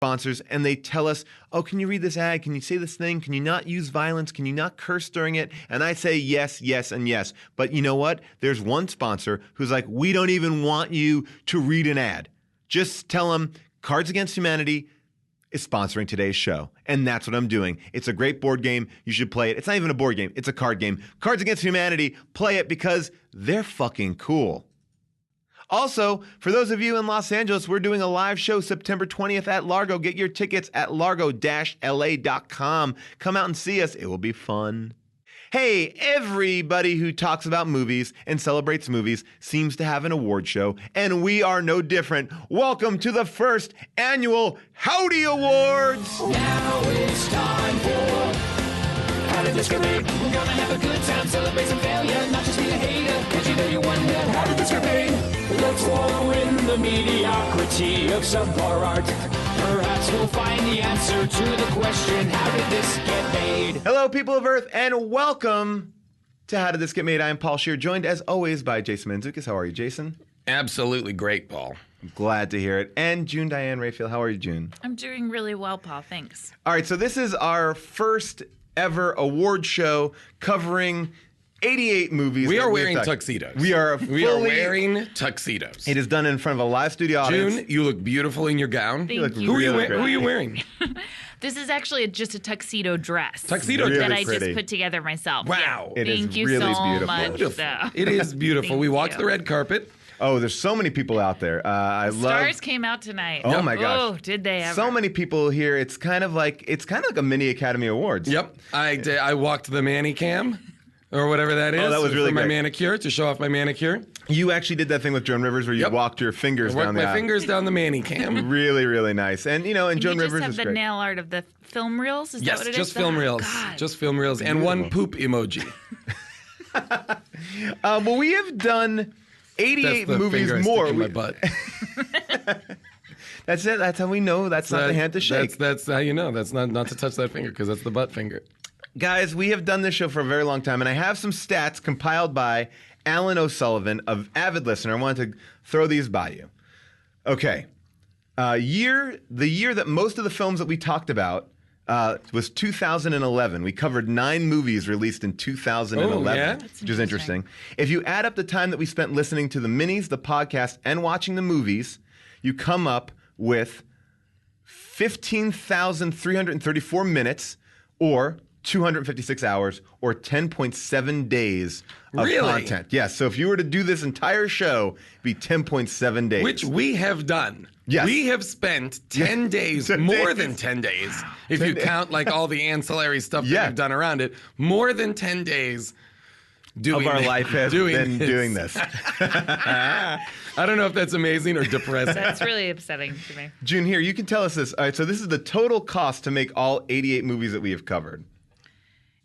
sponsors and they tell us, oh, can you read this ad? Can you say this thing? Can you not use violence? Can you not curse during it? And I say yes, yes, and yes. But you know what? There's one sponsor who's like, we don't even want you to read an ad. Just tell them Cards Against Humanity is sponsoring today's show. And that's what I'm doing. It's a great board game. You should play it. It's not even a board game. It's a card game. Cards Against Humanity, play it because they're fucking cool. Also, for those of you in Los Angeles, we're doing a live show September 20th at Largo. Get your tickets at largo-la.com. Come out and see us. It will be fun. Hey, everybody who talks about movies and celebrates movies seems to have an award show, and we are no different. Welcome to the first annual Howdy Awards. Now it's time for How Did This Get Made? We're gonna have a good time, celebrate some failure, not just be a hater. Cause you know you wonder, how did this get made? Let's wallow in the mediocrity of subpar art. Perhaps we'll find the answer to the question, how did this get made? Hello, people of Earth, and welcome to How Did This Get Made? I am Paul Scheer, joined as always by Jason Mantzoukas. How are you, Jason? Absolutely great, Paul. I'm glad to hear it. And June Diane Raphael. How are you, June? I'm doing really well, Paul. Thanks. All right, so this is our first ever award show covering 88 movies. We are wearing tuxedos. We are wearing tuxedos. It is done in front of a live studio audience. June, you look beautiful in your gown. Thank you. Who are Really you wearing? This is actually just a tuxedo dress. Tuxedo Really that dress. I pretty. just put together myself. Wow. Yeah. It is Thank you really so beautiful. much. Beautiful. though. It is beautiful. We Thank walked you. the red carpet. Oh, there's so many people out there. I love. Stars came out tonight. Oh my gosh. Oh, did they ever? So many people here. It's kind of like a mini Academy Awards. Yep. I walked the manicam or whatever that is. Oh, that was really for my great. manicure, to show off my manicure. You actually did that thing with Joan Rivers where you Yep. walked your fingers I worked down the my aisle. fingers down the manicam. Really, really nice. And and And Joan you Rivers just have is the great. nail art of the film reels? Is that Yes, what it just is? film Oh, reels. God. Just film reels. And one poop emoji. Well, we have done 88 That's the movies finger I more. stick in my We- butt. That's it. That's how we know that's not the hand to shake. That's how you know. That's not to touch that finger, because that's the butt finger. Guys, we have done this show for a very long time, and I have some stats compiled by Alan O'Sullivan, of Avid Listener. I wanted to throw these by you. Okay. The year that most of the films that we talked about was 2011. We covered 9 movies released in 2011, Oh, yeah? That's which is interesting. interesting. If you add up the time that we spent listening to the minis, the podcast, and watching the movies, you come up with 15,334 minutes, or 256 hours, or 10.7 days of Really? content. Yes. So if you were to do this entire show, it'd be 10.7 days. Which we have done. Yes. We have spent 10 days, 10 more days. than 10 days, if you count like all the ancillary stuff Yeah. that we've done around it. More than 10 days doing of our this- life has been doing this. I don't know if that's amazing or depressing. That's really upsetting to me. June, here, you can tell us this. All right, so this is the total cost to make all 88 movies that we have covered.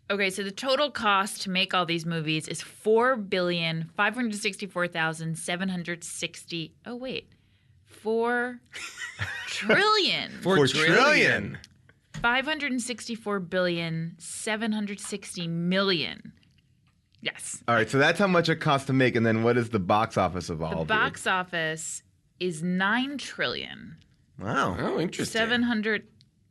Okay, so the total cost to make all these movies is $4,564,760. Oh wait, 4 trillion. 4 trillion. 564,760,000,000. Yes. All right, so that's how much it costs to make, and then what is the box office of all The of box office is 9 trillion. it? Wow. Oh, interesting.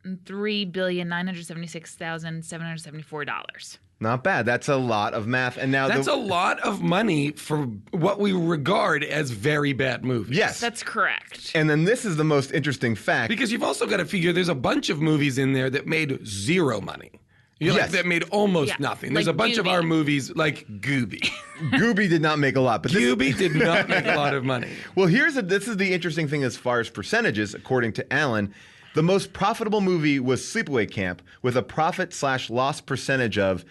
$703,976,774. Not bad. That's a lot of math. And now That's a lot of money for what we regard as very bad movies. Yes. That's correct. And then this is the most interesting fact. Because you've also got to figure there's a bunch of movies in there that made zero money. You know, Yes. like that made almost Yeah, nothing. There's like a bunch of Gooby. our movies like Gooby. Gooby did not make a lot, but this, Gooby did not make a lot of money. well, this is the interesting thing as far as percentages, according to Alan. The most profitable movie was Sleepaway Camp, with a profit/loss percentage of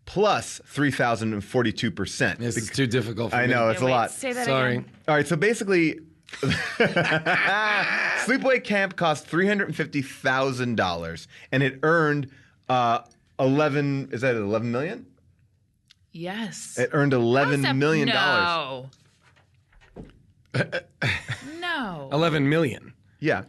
plus 3,042%. This is too difficult for I me. know, it's a Wait, lot. Say that Sorry. again. All right, so basically, Sleepaway Camp cost $350,000, and it earned 11. Is that 11 million? Yes. It earned $11 million. No. No. 11 million. Yeah.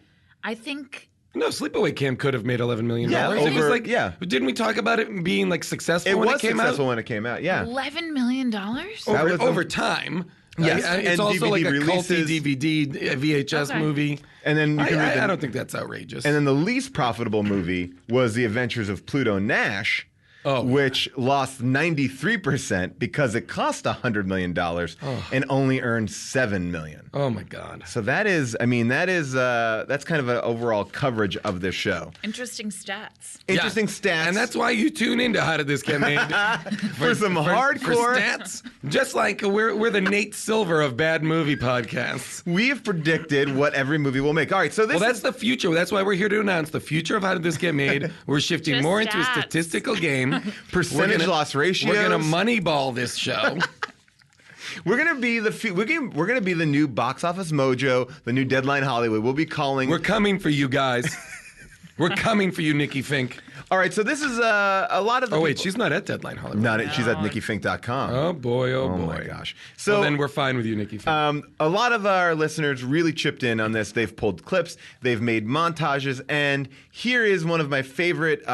I think No, Sleepaway Camp could have made $11 million. Yeah, It was over- like, yeah. Didn't we talk about it being like successful It when was it came successful out? when it came out. Yeah. $11 million? That Over, was over time. Yes, It's and also DVD like a releases. culty DVD, VHS Okay. movie. And then you can read I don't think that's outrageous. And then the least profitable movie was The Adventures of Pluto Nash, which lost 93% because it cost $100 million and only earned $7 million. Oh my God. So that's kind of an overall coverage of this show. Interesting stats. Interesting stats. And that's why you tune into How Did This Get Made? for some hardcore for stats. Just like we're the Nate Silver of bad movie podcasts. We have predicted what every movie will make. All right, so this Well, that's the future. That's why we're here to announce the future of How Did This Get Made. We're shifting Just more into a stats. statistical game. percentage loss ratios. We're gonna moneyball this show. We're gonna be the new Box Office Mojo, the new Deadline Hollywood. We'll be calling. We're coming for you guys. We're coming for you, Nikki Fink. All right, so this is a lot of the. Oh wait, people- she's not at Deadline Hollywood. not. She's at NikkiFink.com. Oh boy, oh boy. Oh my gosh. So Well, then we're fine with you, Nikki Fink. a lot of our listeners really chipped in on this. They've pulled clips, they've made montages, and here is one of my favorite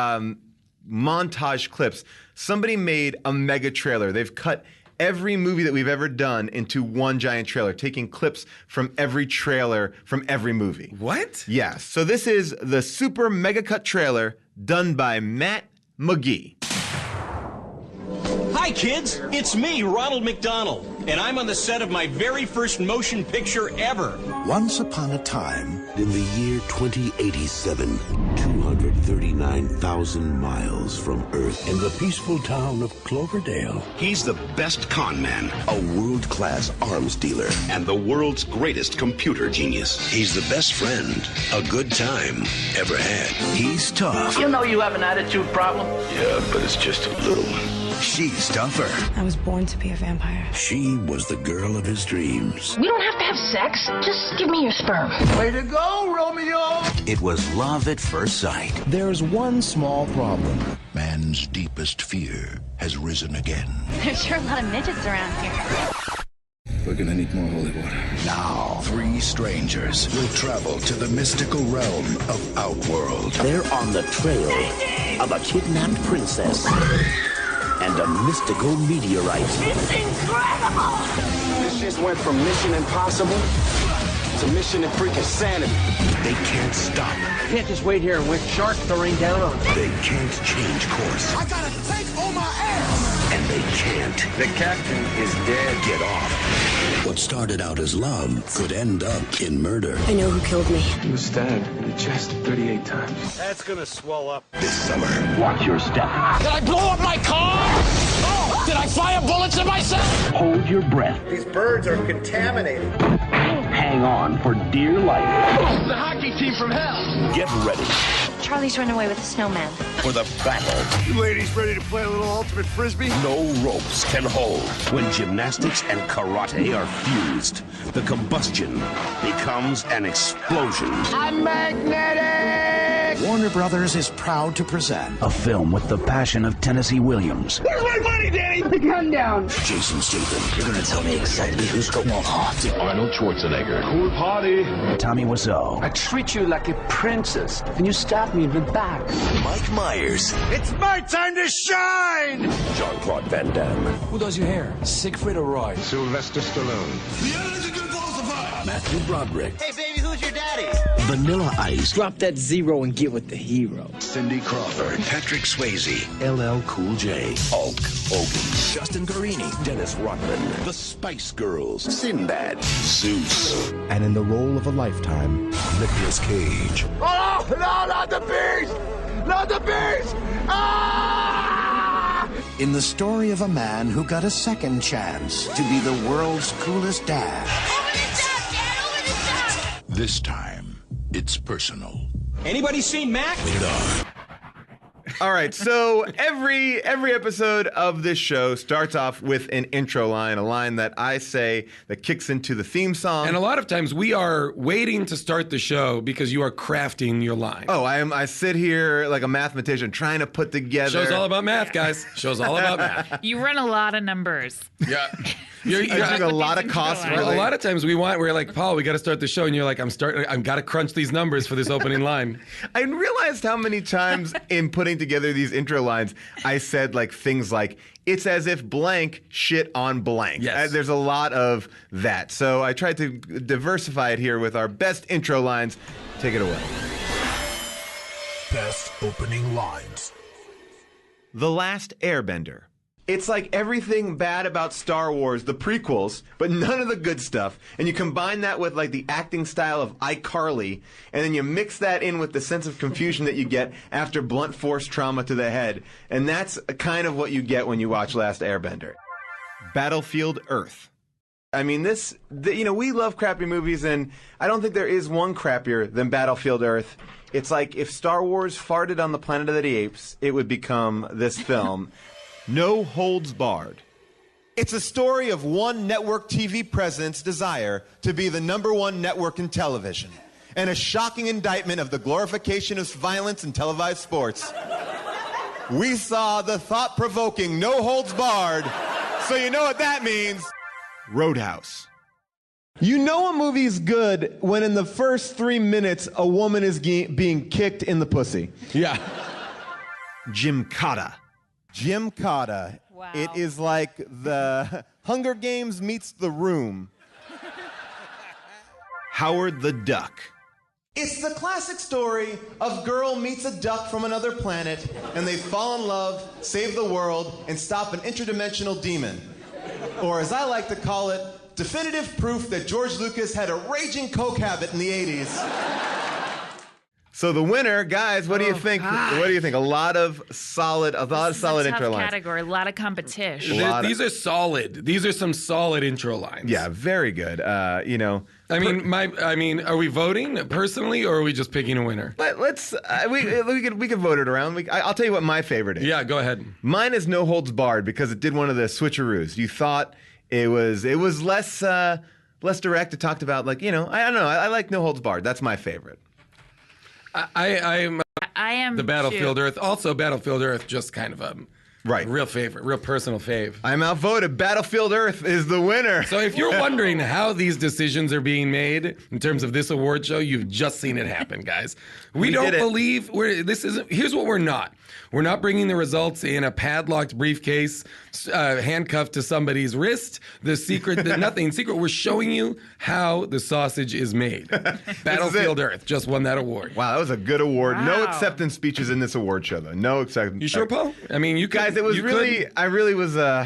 montage clips. Somebody made a mega trailer. They've cut every movie that we've ever done into one giant trailer, taking clips from every trailer from every movie. What? Yes. So this is the super mega cut trailer done by Matt McGee. Hi, kids. It's me, Ronald McDonald, and I'm on the set of my very first motion picture ever. Once upon a time, in the year 2087, 239,000 miles from Earth, in the peaceful town of Cloverdale, He's the best con man a world-class arms dealer. and the world's greatest computer genius. He's the best friend a good time ever had. He's tough. You know you have an attitude problem. Yeah, but it's just a little one. She's tougher. I was born to be a vampire. She was the girl of his dreams. We don't have to have sex. Just give me your sperm. Way to go, Romeo! It was love at first sight. There's one small problem. Man's deepest fear has risen again. There's sure a lot of midgets around here. We're gonna need more holy water. Now, 3 strangers will travel to the mystical realm of Outworld. They're on the trail of a kidnapped princess and a mystical meteorite. It's incredible! This just went from Mission Impossible to Mission and freaking Sanity. They can't stop. You can't just wait here and wait sharks to rain down on us. They can't change course. I gotta take all my ass! And they can't. The captain is dead. Get off. What started out as love could end up in murder. I know who killed me. He was stabbed in the chest 38 times. That's gonna swell up. This summer, Watch your step. Did I blow up my car? Oh! Did I fire bullets at myself? Hold your breath. These birds are contaminated. Hang on for dear life. The hockey team from hell. get ready Charlie's run away with a snowman. for the battle. You ladies ready to play a little ultimate frisbee? No ropes can hold. When gymnastics and karate are fused, the combustion becomes an explosion. I'm magnetic! Warner Brothers is proud to present A film with the passion of Tennessee Williams. Where's my money, Danny? The gun down. Jason Statham, You're gonna tell me exactly who's going off. Arnold Schwarzenegger, Cool party. Tommy Wiseau. I treat you like a princess, and you stab me in the back. Mike Myers, It's my time to shine! Jean-Claude Van Damme, Who does your hair? Siegfried or Roy? Sylvester Stallone. Matthew Broderick, Hey, baby, who's your daddy? Vanilla Ice, Drop that zero and get with the hero. Cindy Crawford, Patrick Swayze, LL Cool J, Hulk Hogan, Justin Guarini, Dennis Rodman, The Spice Girls, Sinbad, Zeus, And in the role of a lifetime, Nicolas Cage, Oh, no, not the beast! Not the beast! Ah! in the story of a man who got a second chance to be the world's coolest dad. This time, it's personal. Anybody seen Mac? Rated R. All right, so every episode of this show starts off with an intro line, a line that I say that kicks into the theme song. And a lot of times we are waiting to start the show because you are crafting your line. Oh, I sit here like a mathematician trying to put together. Show's all about math, guys. Show's all about math. You run a lot of numbers. Yeah. You're- I took a lot of costs. Well, a lot of times we're like, Paul, we got to start the show, and you're like, I've got to crunch these numbers for this opening line. I realized how many times in putting together these intro lines, I said like things like, it's as if blank shit on blank. Yes. There's a lot of that. So I tried to diversify it here with our best intro lines. Take it away. Best opening lines. The Last Airbender. It's like everything bad about Star Wars, the prequels, but none of the good stuff. And you combine that with like the acting style of iCarly, and then you mix that in with the sense of confusion that you get after blunt force trauma to the head. And that's kind of what you get when you watch Last Airbender. Battlefield Earth. I mean, we love crappy movies, and I don't think there is one crappier than Battlefield Earth. It's like if Star Wars farted on the Planet of the Apes, it would become this film. No Holds Barred. It's a story of one network TV president's desire to be the #1 network in television, and a shocking indictment of the glorification of violence in televised sports. We saw the thought-provoking No Holds Barred, so you know what that means. Roadhouse. You know a movie's good when in the first 3 minutes a woman is being kicked in the pussy. Yeah. Gymkata. Gymkata. Wow. It is like the Hunger Games meets The Room. Howard the Duck. It's the classic story of girl meets a duck from another planet, and they fall in love, save the world, and stop an interdimensional demon. Or as I like to call it, definitive proof that George Lucas had a raging coke habit in the 80s. So the winner, guys, what do you think? God. What do you think? A lot of solid intro Tough lines. category, a lot of competition. These are solid. These are some solid intro lines. Yeah, very good. I mean, are we voting personally, or are we just picking a winner? Let's we could vote it around. I'll tell you what my favorite is. Yeah, go ahead. Mine is No Holds Barred because it did one of the switcheroos. You thought it was less direct. It talked about I don't know. I like No Holds Barred. That's my favorite. I am the Battlefield Earth. Also, Battlefield Earth, just kind of a right real favorite, real personal fave. I'm outvoted. Battlefield Earth is the winner. So if you're wondering how these decisions are being made in terms of this award show, you've just seen it happen, guys. We don't believe here's what we're not. We're not bringing the results in a padlocked briefcase, handcuffed to somebody's wrist. Nothing secret. We're showing you how the sausage is made. Battlefield Earth just won that award. Wow, that was a good award. Wow. No acceptance speeches in this award show, though. No acceptance. You sure, Paul? I mean, you guys. It was I really was. Do you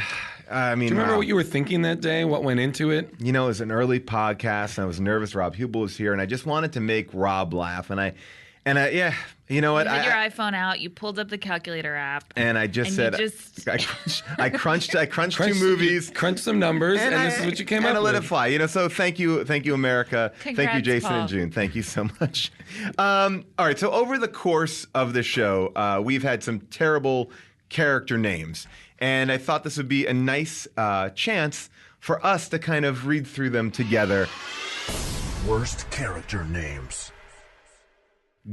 remember what you were thinking that day? What went into it? It was an early podcast, and I was nervous. Rob Hubel was here, and I just wanted to make Rob laugh, and I you know what? You had your iPhone out. You pulled up the calculator app, and I just said, I crunched 2 movies, crunched some numbers, and this is what you came up with. And I let it fly. So thank you, America. Congrats, thank you, Jason Paul. and June. Thank you so much. All right. So over the course of the show, we've had some terrible character names, and I thought this would be a nice chance for us to kind of read through them together. Worst character names.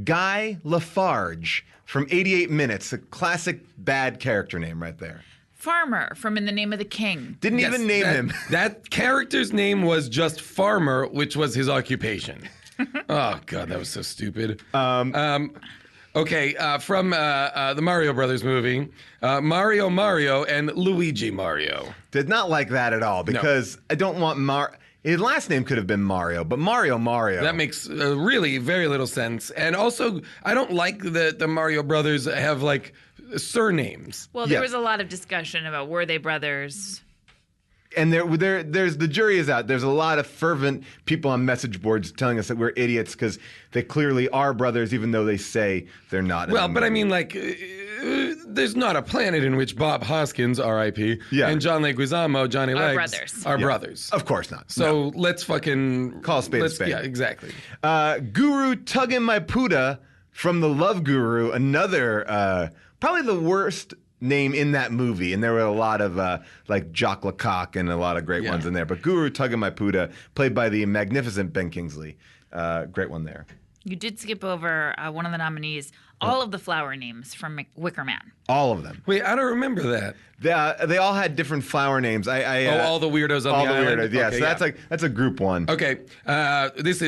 Guy Lafarge from 88 Minutes, a classic bad character name right there. Farmer from In the Name of the King. Didn't even name him. That character's name was just Farmer, which was his occupation. Oh, God, that was so stupid. Okay, from the Mario Brothers movie, Mario and Luigi Mario. Did not like that at all because I don't want his last name could have been Mario, but Mario. That makes really very little sense. And also, I don't like that the Mario Brothers have surnames. Well, there was a lot of discussion about were they brothers. And there's the jury is out. There's a lot of fervent people on message boards telling us that we're idiots because they clearly are brothers, even though they say they're not. Well, but I mean, there's not a planet in which Bob Hoskins, R.I.P., and John Leguizamo, Johnny Legs, are brothers. Of course not. So let's fucking call a spade a spade. Yeah, exactly. Guru Tugin Maipuda from The Love Guru, another probably the worst name in that movie, and there were a lot of Jock Lecoq and a lot of great ones in there. But Guru Tugin Maipuda, played by the magnificent Ben Kingsley, great one there. You did skip over one of the nominees, all of the flower names from Wicker Man. All of them. Wait, I don't remember that. They all had different flower names. All the weirdos on all the island? Weirdos, yeah. Okay, so that's a group one. Okay, this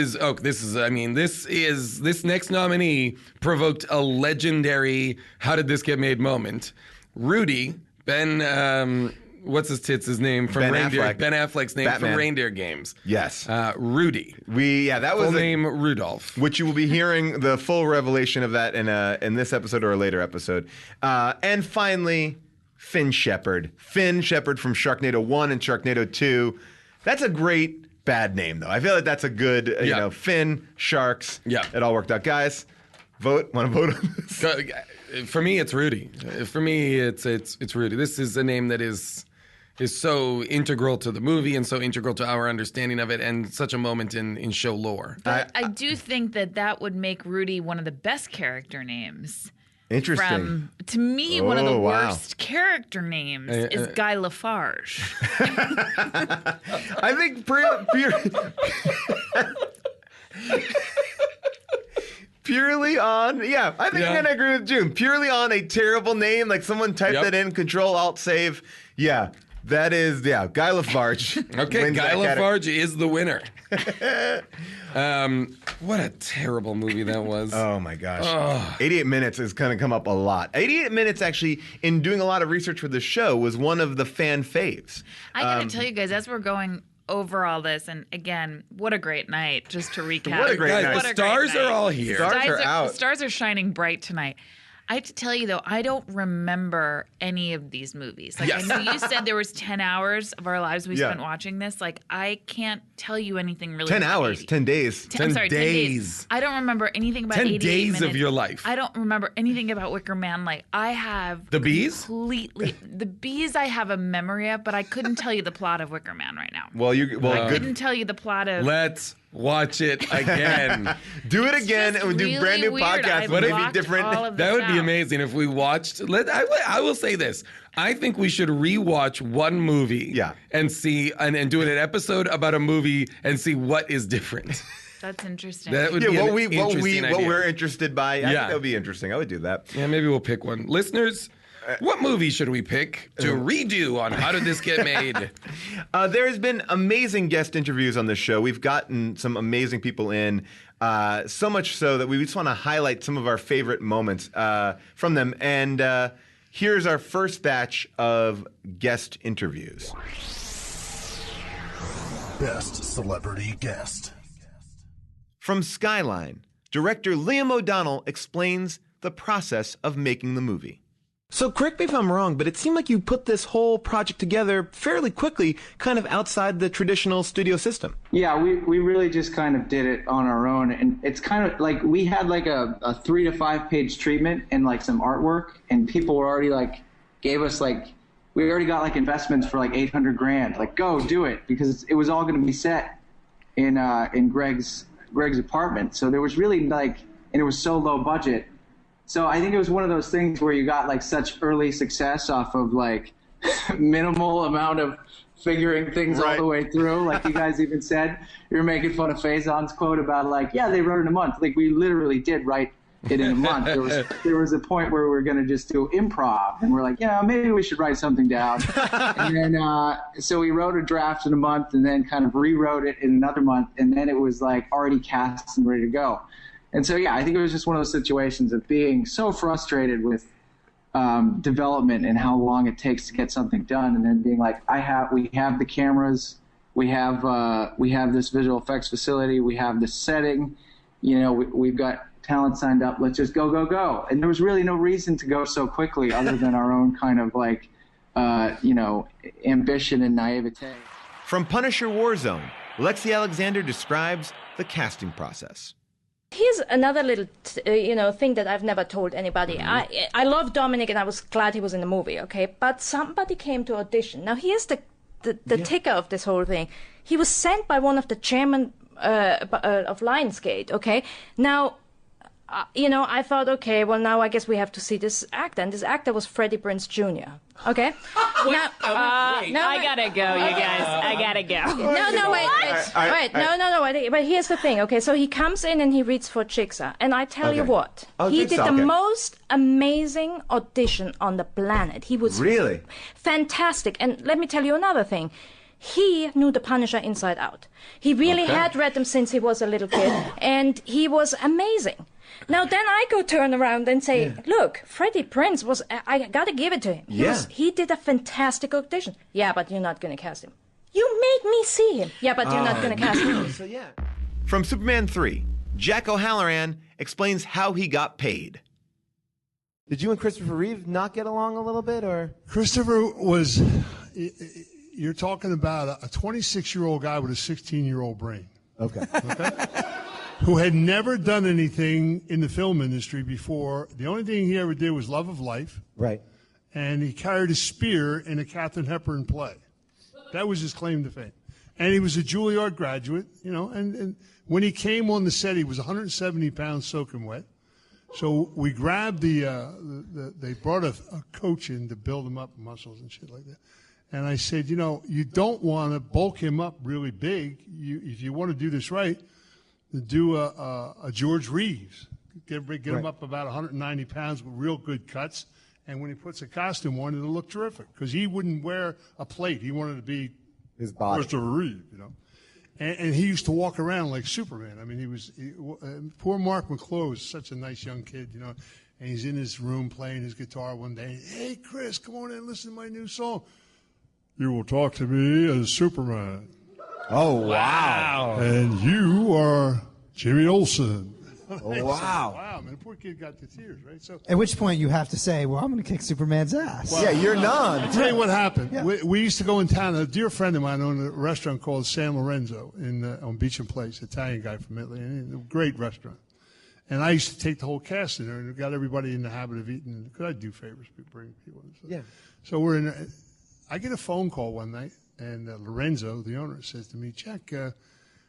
next nominee provoked a legendary "How did this get made?" moment. Rudy, what's his name from Ben Reindeer? Affleck. Ben Affleck's name Batman. from Reindeer Games. Yes. Rudy. That was full name Rudolph. Which you will be hearing the full revelation of that in this episode or a later episode. And finally, Finn Shepard. Finn Shepard from Sharknado 1 and Sharknado 2. That's a great bad name, though. I feel like that's a good, Finn, Sharks. Yeah. It all worked out. Guys, want to vote on this? For me, it's Rudy. For me, it's Rudy. This is a name that is so integral to the movie and so integral to our understanding of it and such a moment in show lore. But I do think that would make Rudy one of the best character names. Interesting. To me, one of the wow. worst character names is Guy Lafarge. I think purely on, I think I'm going to agree with June. Purely on a terrible name, like someone typed that in, Control-Alt-Save. Yeah, that is, Guy Lafarge. Okay, Guy Lafarge is the winner. What a terrible movie that was. Oh my gosh. 88 Minutes has kind of come up a lot. 88 Minutes, actually, in doing a lot of research for the show, was one of the fan faves. I gotta tell you guys, as we're going over all this, and again, what a great night, just to recap. What a great night. The stars are all here. Stars are out. The stars are shining bright tonight. I have to tell you, though, I don't remember any of these movies. Like, Yes. I know you said there was 10 hours of our lives we spent watching this. Like, I can't tell you anything really 10 about hours, 80. 10 days. 10 days. I don't remember anything about 10 88 days minutes. of your life. I don't remember anything about Wicker Man. Like, I have The Bees? completely the Bees. I have a memory of, but I couldn't tell you the plot of Wicker Man right now. Well, I good. couldn't tell you the plot of. Let's watch it again. Do it again, and we'll do really brand new weird. podcasts. I've Would it be blocked different? all of That this would be out. amazing if we watched. I will say this. I think we should rewatch one movie and see and do an episode about a movie and see what is different. That's interesting. That would be what idea. we're interested by. I think that would be interesting. I would do that. Yeah, maybe we'll pick one. Listeners, what movie should we pick to redo on How Did This Get Made? There has been amazing guest interviews on this show. We've gotten some amazing people in, so much so that we just want to highlight some of our favorite moments from them. And here's our first batch of guest interviews. Best celebrity guest. From Skyline, director Liam O'Donnell explains the process of making the movie. So correct me if I'm wrong, but it seemed like you put this whole project together fairly quickly, kind of outside the traditional studio system. Yeah, we really just kind of did it on our own. And it's kind of like we had like a 3 to 5 page treatment and like some artwork, and people were already like, gave us like, we already got like investments for like $800,000. Like, go do it, because it was all going to be set in Greg's apartment. So there was really like, and it was so low budget. So I think it was one of those things where you got like such early success off of like minimal amount of figuring things all the way through. Like you guys even said, you were making fun of Faison's quote about like, yeah, they wrote in a month. Like we literally did write it in a month. There was a point where we were going to just do improv, and we're like, maybe we should write something down. And then so we wrote a draft in a month, and then kind of rewrote it in another month, and then it was like already cast and ready to go. And so, I think it was just one of those situations of being so frustrated with development and how long it takes to get something done, and then being like, we have the cameras, we have this visual effects facility, we have this setting, we've got talent signed up, let's just go. And there was really no reason to go so quickly other than our own kind of like, ambition and naivete. From Punisher Warzone, Lexi Alexander describes the casting process. Here's another little, thing that I've never told anybody. I love Dominic, and I was glad he was in the movie, okay? But somebody came to audition. Now, here's the ticker of this whole thing. He was sent by one of the chairmen of Lionsgate, okay? Now, I thought, okay, well, now I guess we have to see this actor. And this actor was Freddie Prinze Jr. Okay? I gotta go, you guys. I gotta go. Wait. But here's the thing, okay? So he comes in and he reads for Jigsaw. And I tell you what, he did the most amazing audition on the planet. He was really fantastic. And let me tell you another thing. He knew the Punisher inside out. He really had read them since he was a little kid, and he was amazing. Now then I go turn around and say, look, Freddie Prinze was, I gotta give it to him. He did a fantastic audition. Yeah, but you're not gonna cast him. You made me see him. Yeah, but you're not gonna cast him. From Superman 3, Jack O'Halloran explains how he got paid. Did you and Christopher Reeve not get along a little bit, or? Christopher was... You're talking about a 26-year-old guy with a 16-year-old brain. Okay. Who had never done anything in the film industry before. The only thing he ever did was Love of Life. Right. And he carried a spear in a Katharine Hepburn play. That was his claim to fame. And he was a Juilliard graduate, and when he came on the set, he was 170 pounds soaking wet. So we grabbed they brought a coach in to build him up muscles and shit like that. And I said, you don't want to bulk him up really big. If you want to do this right, do a George Reeves. Get him up about 190 pounds with real good cuts. And when he puts a costume on, it'll look terrific. Because he wouldn't wear a plate. He wanted to be his body. Christopher Reeve, And he used to walk around like Superman. I mean, poor Mark McClure was such a nice young kid, And he's in his room playing his guitar one day. Hey, Chris, come on in, listen to my new song. You will talk to me as Superman. Oh, wow. And you are Jimmy Olsen. Oh, wow. Wow, man, the poor kid got the tears, right? So at which point you have to say, well, I'm going to kick Superman's ass. Well, you're none. I'll tell you what happened. Yeah. We used to go in town. A dear friend of mine owned a restaurant called San Lorenzo on Beecham Place, Italian guy from Italy. And a great restaurant. And I used to take the whole cast in there and got everybody in the habit of eating. Because I do favors, bring people in. So we're in I get a phone call one night, and Lorenzo, the owner, says to me, Jack,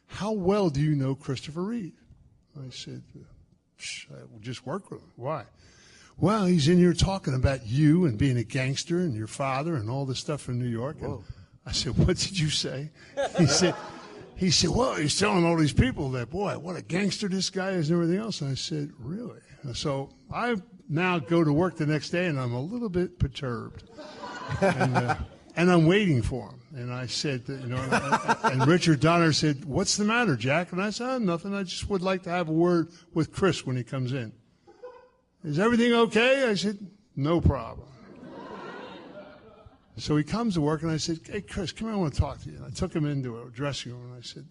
how well do you know Christopher Reeve? I said, I will just work with him. Why? Well, he's in here talking about you and being a gangster and your father and all this stuff from New York. And I said, what did you say? He said, well, he's telling all these people that, boy, what a gangster this guy is and everything else. And I said, really? So I now go to work the next day, and I'm a little bit perturbed. And I'm waiting for him. And I said, and Richard Donner said, what's the matter, Jack? And I said, nothing. I just would like to have a word with Chris when he comes in. Is everything okay? I said, no problem. So he comes to work, and I said, hey, Chris, come here, I want to talk to you. And I took him into a dressing room, and I said,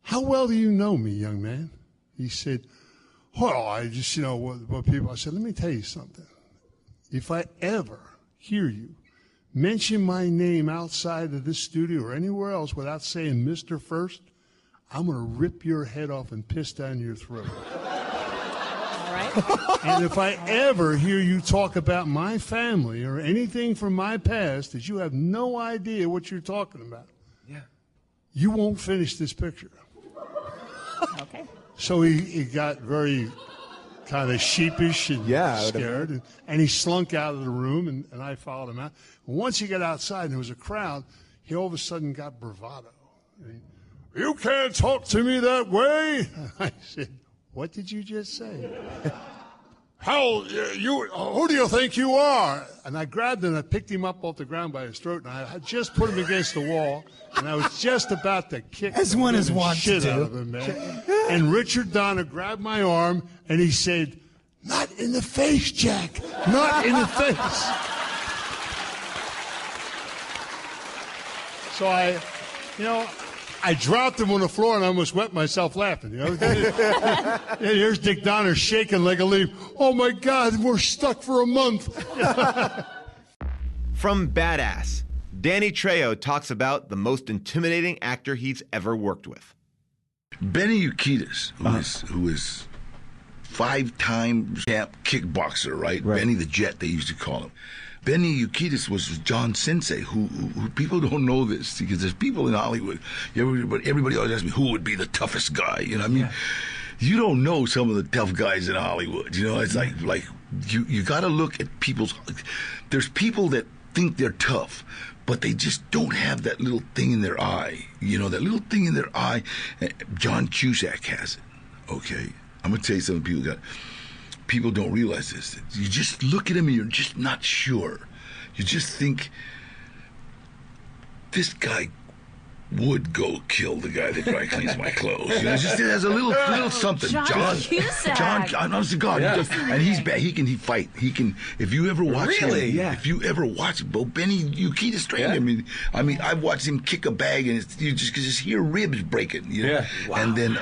how well do you know me, young man? He said, well, I just, what people, I said, let me tell you something. If I ever hear you mention my name outside of this studio or anywhere else without saying Mr. first, I'm going to rip your head off and piss down your throat. All right. And if I ever hear you talk about my family or anything from my past that you have no idea what you're talking about, you won't finish this picture. Okay. So he got very kind of sheepish and scared, and he slunk out of the room, and I followed him out. And once he got outside and there was a crowd, he all of a sudden got bravado. You can't talk to me that way. I said, what did you just say? Who do you think you are? And I grabbed him and I picked him up off the ground by his throat, and I had just put him against the wall, and I was just about to kick as one is wont to shit do. out of him, man. And Richard Donner grabbed my arm and he said, not in the face, Jack. Not in the face. So I dropped him on the floor and I almost wet myself laughing. Here's Dick Donner shaking like a leaf. Oh my God, we're stuck for a month. From Badass, Danny Trejo talks about the most intimidating actor he's ever worked with. Benny Urquidez, who is 5-time champ kickboxer, right? Benny the Jet, they used to call him. Benny Urquidez was John Sensei, who people don't know this because there's people in Hollywood, but everybody always asks me who would be the toughest guy. You know what I mean? you don't know some of the tough guys in Hollywood. You know, it's like you got to look at people's. There's people that think they're tough, but they just don't have that little thing in their eye. You know, that little thing in their eye. John Cusack has it. Okay, I'm gonna tell you something. People don't realize this. You just look at him and you're just not sure. You just think this guy would go kill the guy that dry cleans my clothes. You know, it has a little something. John Cusack. John, honest to God, and he's bad. He fight. He can. If you ever watch him, if you ever watch Benny Urquidez train him. I mean, I've watched him kick a bag, and you just hear ribs breaking. You know? Yeah. Wow. And then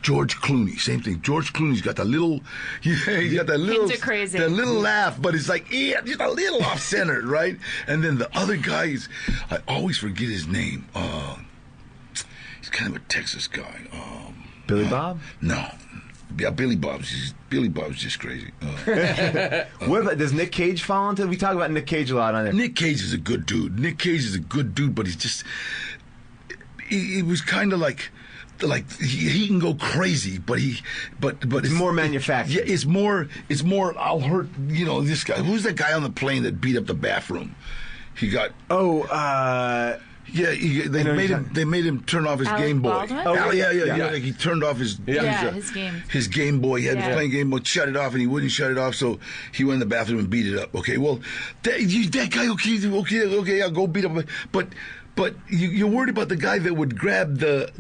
George Clooney, same thing. George Clooney's got that little. He's got that little. Things are crazy. That little laugh, but it's like just a little off center, right? And then the other guy I always forget his name. He's kind of a Texas guy. Billy Bob? No. Yeah, Billy Bob's just crazy. What about, does Nick Cage fall into? We talk about Nick Cage a lot on there. Nick Cage is a good dude. But he's just. He was kind of like he can go crazy, but it's more manufactured. Yeah, it's more. I'll hurt. You know, this guy. Who's that guy on the plane that beat up the bathroom? He got. Yeah, they made him turn off his Alec Game Boy. Baldwin? Yeah. Like he turned off his his Game Boy. He had been playing Game Boy, shut it off, and he wouldn't shut it off, so he went in the bathroom and beat it up. Okay, well, that guy, okay, I'll go beat up, but you're worried about the guy that would grab the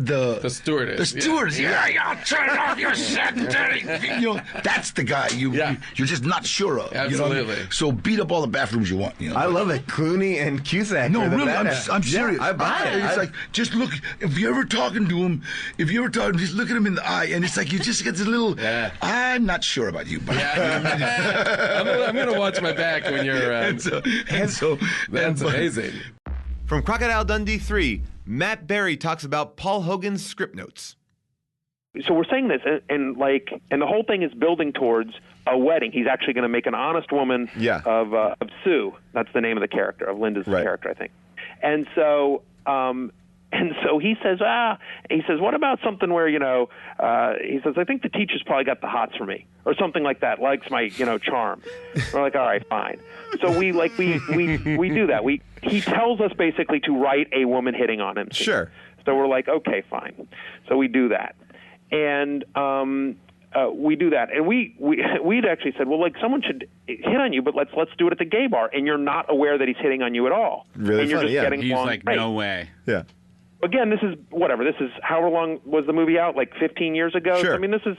stewardess. The stewardess. Yeah, turn it off, you're sedentary. You know, that's the guy you're just not sure of. Absolutely. You know? So beat up all the bathrooms you want. You know? I love it. Clooney and Cusack. No, really, I'm serious. I buy it. It's like, just look, if you're ever talking to him, just look at him in the eye, and it's like you just get this little, I'm not sure about you, but I'm going to watch my back when you're around. And so that's amazing. From Crocodile Dundee 3, Matt Berry talks about Paul Hogan's script notes. So we're saying this, and the whole thing is building towards a wedding. He's actually going to make an honest woman of Sue. That's the name of the character, of Linda's character, I think. And so he says, what about something where, he says, I think the teacher's probably got the hots for me, or something like that, likes my, charm. We're like, all right, fine. So we do that. He tells us basically to write a woman hitting on him. Sure. So we're like, okay, fine. So we do that. And we do that. And we'd actually said, well, like, someone should hit on you, but let's do it at the gay bar. And you're not aware that he's hitting on you at all. Really and you're funny, just getting He's along like, great. no way. Yeah. Again, this is whatever. This is however long was the movie out? Like 15 years ago? Sure. I mean, this is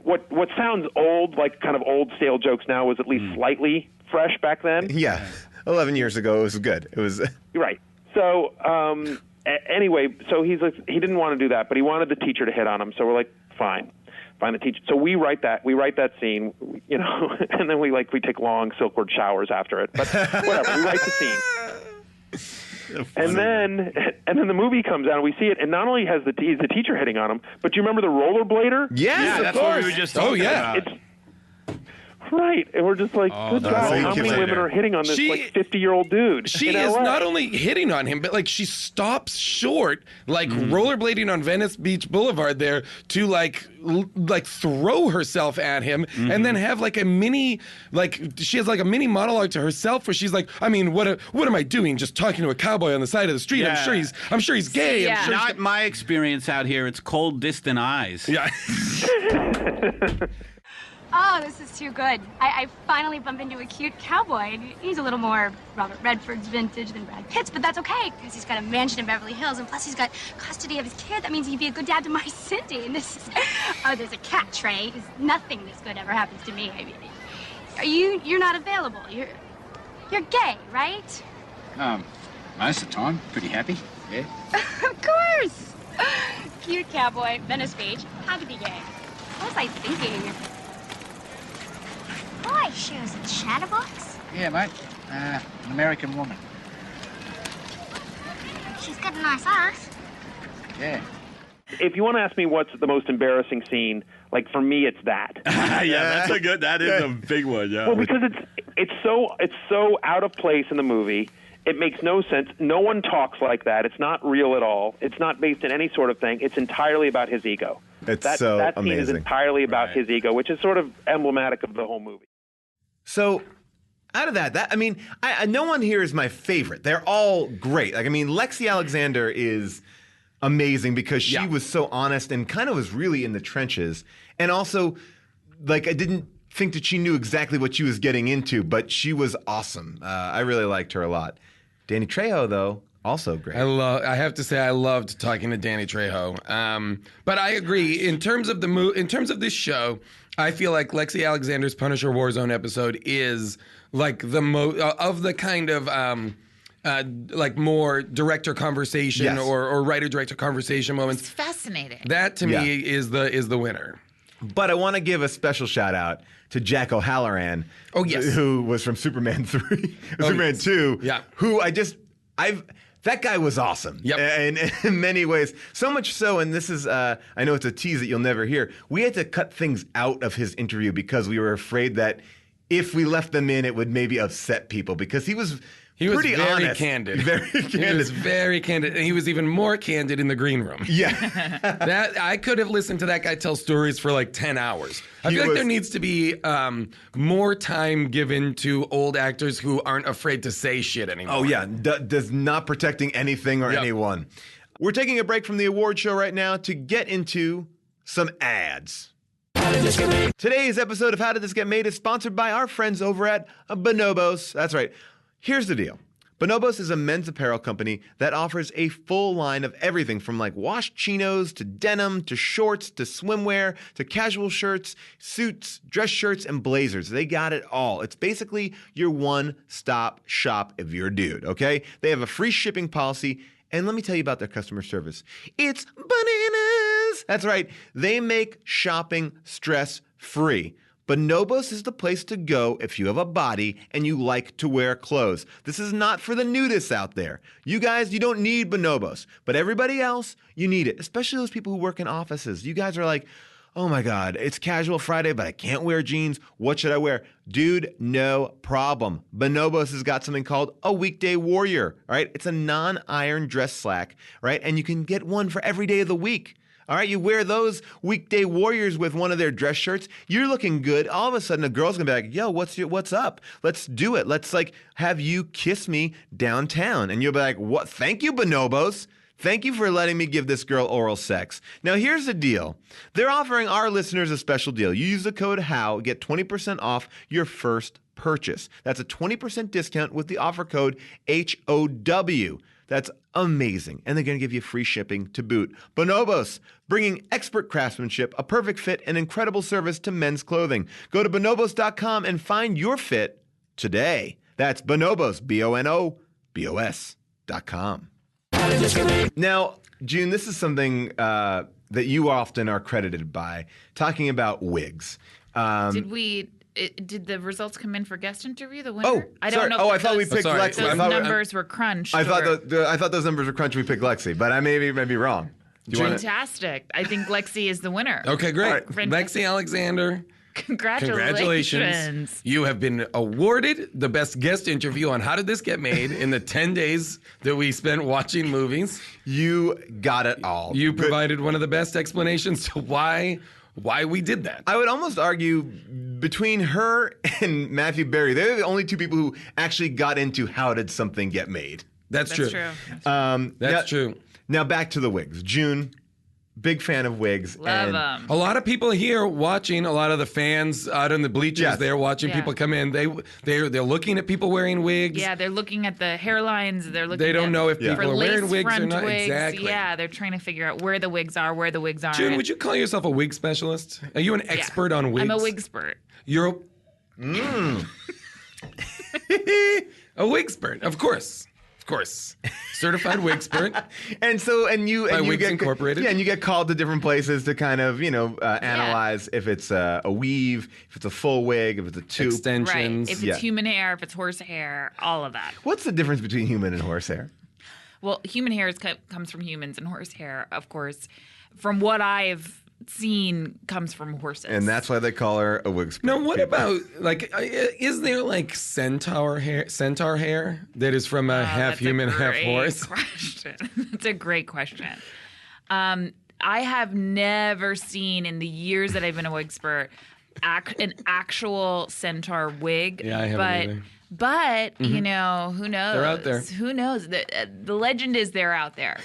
what sounds old, like kind of old stale jokes now, was at least slightly fresh back then. Yeah. 11 years ago, it was good. It was right. So anyway, so he didn't want to do that, but he wanted the teacher to hit on him. So we're like, fine, the teacher. So we write that scene, and then we take long silkwood showers after it. But whatever, we write the scene. And then the movie comes out and we see it, and not only has the teacher hitting on him, but do you remember the rollerblader? Yes, that's what we were just talking about. Right, and we're just like, good God, how many women are hitting on this 50-year-old dude? She is not only hitting on him, but she stops short, rollerblading on Venice Beach Boulevard there to throw herself at him, and then have a mini she has a mini monologue to herself where she's like, I mean, what am I doing? Just talking to a cowboy on the side of the street? Yeah. I'm sure he's gay. Yeah. I'm sure Not my experience out here. It's cold, distant eyes. Yeah. Oh, this is too good. I finally bump into a cute cowboy. He's a little more Robert Redford's vintage than Brad Pitt's, but that's okay, because he's got a mansion in Beverly Hills, and plus he's got custody of his kid. That means he'd be a good dad to my Cindy. And this is... Oh, there's a catch, right? Nothing this good ever happens to me. I mean, you're not available. You're gay, right? Most of the time. Pretty happy, yeah. Of course. Cute cowboy, Venice Beach. Had to be gay. What was I thinking? Boy, she was a chatterbox? Yeah, mate. An American woman. She's got a nice ass. Yeah. If you want to ask me what's the most embarrassing scene, for me, it's that. That is a big one, yeah. Well, because it's so out of place in the movie. It makes no sense. No one talks like that. It's not real at all. It's not based in any sort of thing. It's entirely about his ego. That scene is entirely about his ego, which is sort of emblematic of the whole movie. So, out of that I mean, no one here is my favorite. They're all great. Like, I mean, Lexi Alexander is amazing because she was so honest and kind of was really in the trenches. And also, like, I didn't think that she knew exactly what she was getting into, but she was awesome. I really liked her a lot. Danny Trejo, though, also great. I have to say, I loved talking to Danny Trejo. But I agree in terms of in terms of this show. I feel like Lexi Alexander's Punisher Warzone episode is like the of the kind of like more director conversation or writer-director conversation moments. It's fascinating. That to me is the winner. But I want to give a special shout out to Jack O'Halloran. Oh, yes. Who was from Superman 3, Superman 2. Yeah. Who that guy was awesome. Yep. In many ways. So much so, and this is, I know it's a tease that you'll never hear, we had to cut things out of his interview because we were afraid that if we left them in, it would maybe upset people because he was pretty very honest. candid. Very candid. He was very candid. And he was even more candid in the green room. Yeah. That I could have listened to that guy tell stories for like 10 hours. I feel like there needs to be more time given to old actors who aren't afraid to say shit anymore. Oh, yeah. Does not protecting anything or anyone. We're taking a break from the award show right now to get into some ads. Today's episode of How Did This Get Made is sponsored by our friends over at Bonobos. That's right. Here's the deal. Bonobos is a men's apparel company that offers a full line of everything from like wash chinos to denim to shorts to swimwear to casual shirts, suits, dress shirts, and blazers. They got it all. It's basically your one-stop shop if you're a dude, okay? They have a free shipping policy, and let me tell you about their customer service. It's bananas! That's right. They make shopping stress-free. Bonobos is the place to go if you have a body and you like to wear clothes. This is not for the nudists out there. You guys, you don't need Bonobos. But everybody else, you need it. Especially those people who work in offices. You guys are like, oh my God, it's casual Friday, but I can't wear jeans. What should I wear? Dude, no problem. Bonobos has got something called a Weekday Warrior, all right? It's a non-iron dress slack, right? And you can get one for every day of the week. All right, you wear those Weekday Warriors with one of their dress shirts. You're looking good. All of a sudden, a girl's gonna be like, "Yo, what's up? Let's do it. Let's like have you kiss me downtown." And you'll be like, "What? Thank you, Bonobos. Thank you for letting me give this girl oral sex." Now, here's the deal. They're offering our listeners a special deal. You use the code HOW, get 20% off your first purchase. That's a 20% discount with the offer code HOW. That's amazing. And they're going to give you free shipping to boot. Bonobos, bringing expert craftsmanship, a perfect fit, and incredible service to men's clothing. Go to bonobos.com and find your fit today. That's Bonobos, BONOBOS.com. Now, June, this is something that you often are credited by, talking about wigs. Did the results come in for guest interview? The winner? Oh, I don't sorry. know. I thought we picked Lexi. Those numbers were crunched. I thought those numbers were crunched. We picked Lexi, but I may be wrong. Fantastic! I think Lexi is the winner. Okay, great. Right. Lexi Alexander. Congratulations. You have been awarded the best guest interview on How Did This Get Made in the 10 days that we spent watching movies. You got it all. You provided one of the best explanations to why we did that. I would almost argue between her and Matthew Berry, they're the only two people who actually got into how did something get made. That's true. That's true. Now back to the wigs. June, big fan of wigs. Love them. A lot of people here watching, a lot of the fans out in the bleachers there watching people come in. They're looking at people wearing wigs. Yeah, they're looking at the hairlines. They don't know if people are wearing wigs or not. Wigs. Exactly. Yeah, they're trying to figure out where the wigs are, where the wigs aren't. June, would you call yourself a wig specialist? Are you an expert on wigs? I'm a wig-spert. You're a wig-spert, of course. Certified wig-spert. And you Wigs get Incorporated. Yeah, and you get called to different places to kind of, analyze if it's a weave, if it's a full wig, if it's a tube. Extensions. Right. If it's human hair, if it's horse hair, all of that. What's the difference between human and horse hair? Well, human hair comes from humans, and horse hair, of course, from what I've scene comes from horses. And that's why they call her a wig Now, what about, like, is there, like, centaur hair that is from a half human, half horse? That's a great question. I have never seen, in the years that I've been a wigspert, an actual centaur wig. Yeah, I haven't either. But, you know, who knows? They're out there. Who knows? The legend is they're out there.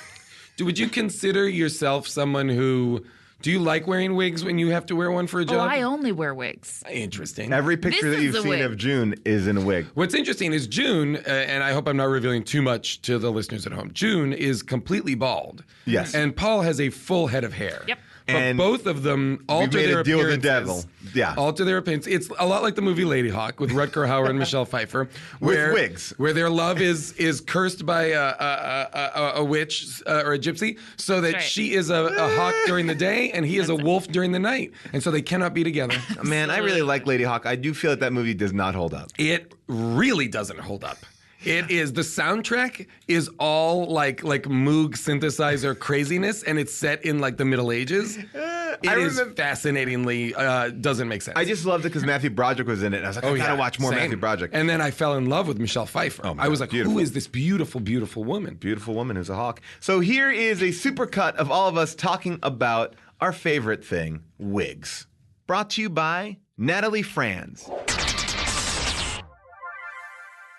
Would you consider yourself someone who... Do you like wearing wigs when you have to wear one for a job? Oh, I only wear wigs. Interesting. Every picture This that you've is a seen wig. of June is in a wig. What's interesting is June, and I hope I'm not revealing too much to the listeners at home, June is completely bald. Yes. And Paul has a full head of hair. Yep. But And both of them alter made their a deal with the appearances. devil. Yeah. Alter their appearance. It's a lot like the movie Lady Hawk with Rutger Hauer and Michelle Pfeiffer. With wigs. Where their love is cursed by a witch or a gypsy, so that Right. she is a hawk during the day and he is a wolf during the night. And so they cannot be together. Man, I really like Lady Hawk. I do feel that movie does not hold up. It really doesn't hold up. It is, the soundtrack is all like Moog synthesizer craziness, and it's set in like the Middle Ages. It is fascinatingly doesn't make sense. I just loved it because Matthew Broderick was in it. And I was like, I gotta watch more Same. Matthew Broderick. And then I fell in love with Michelle Pfeiffer. I was like, who is this beautiful, beautiful woman? Beautiful woman who's a hawk. So here is a supercut of all of us talking about our favorite thing, wigs. Brought to you by Natalie Franz.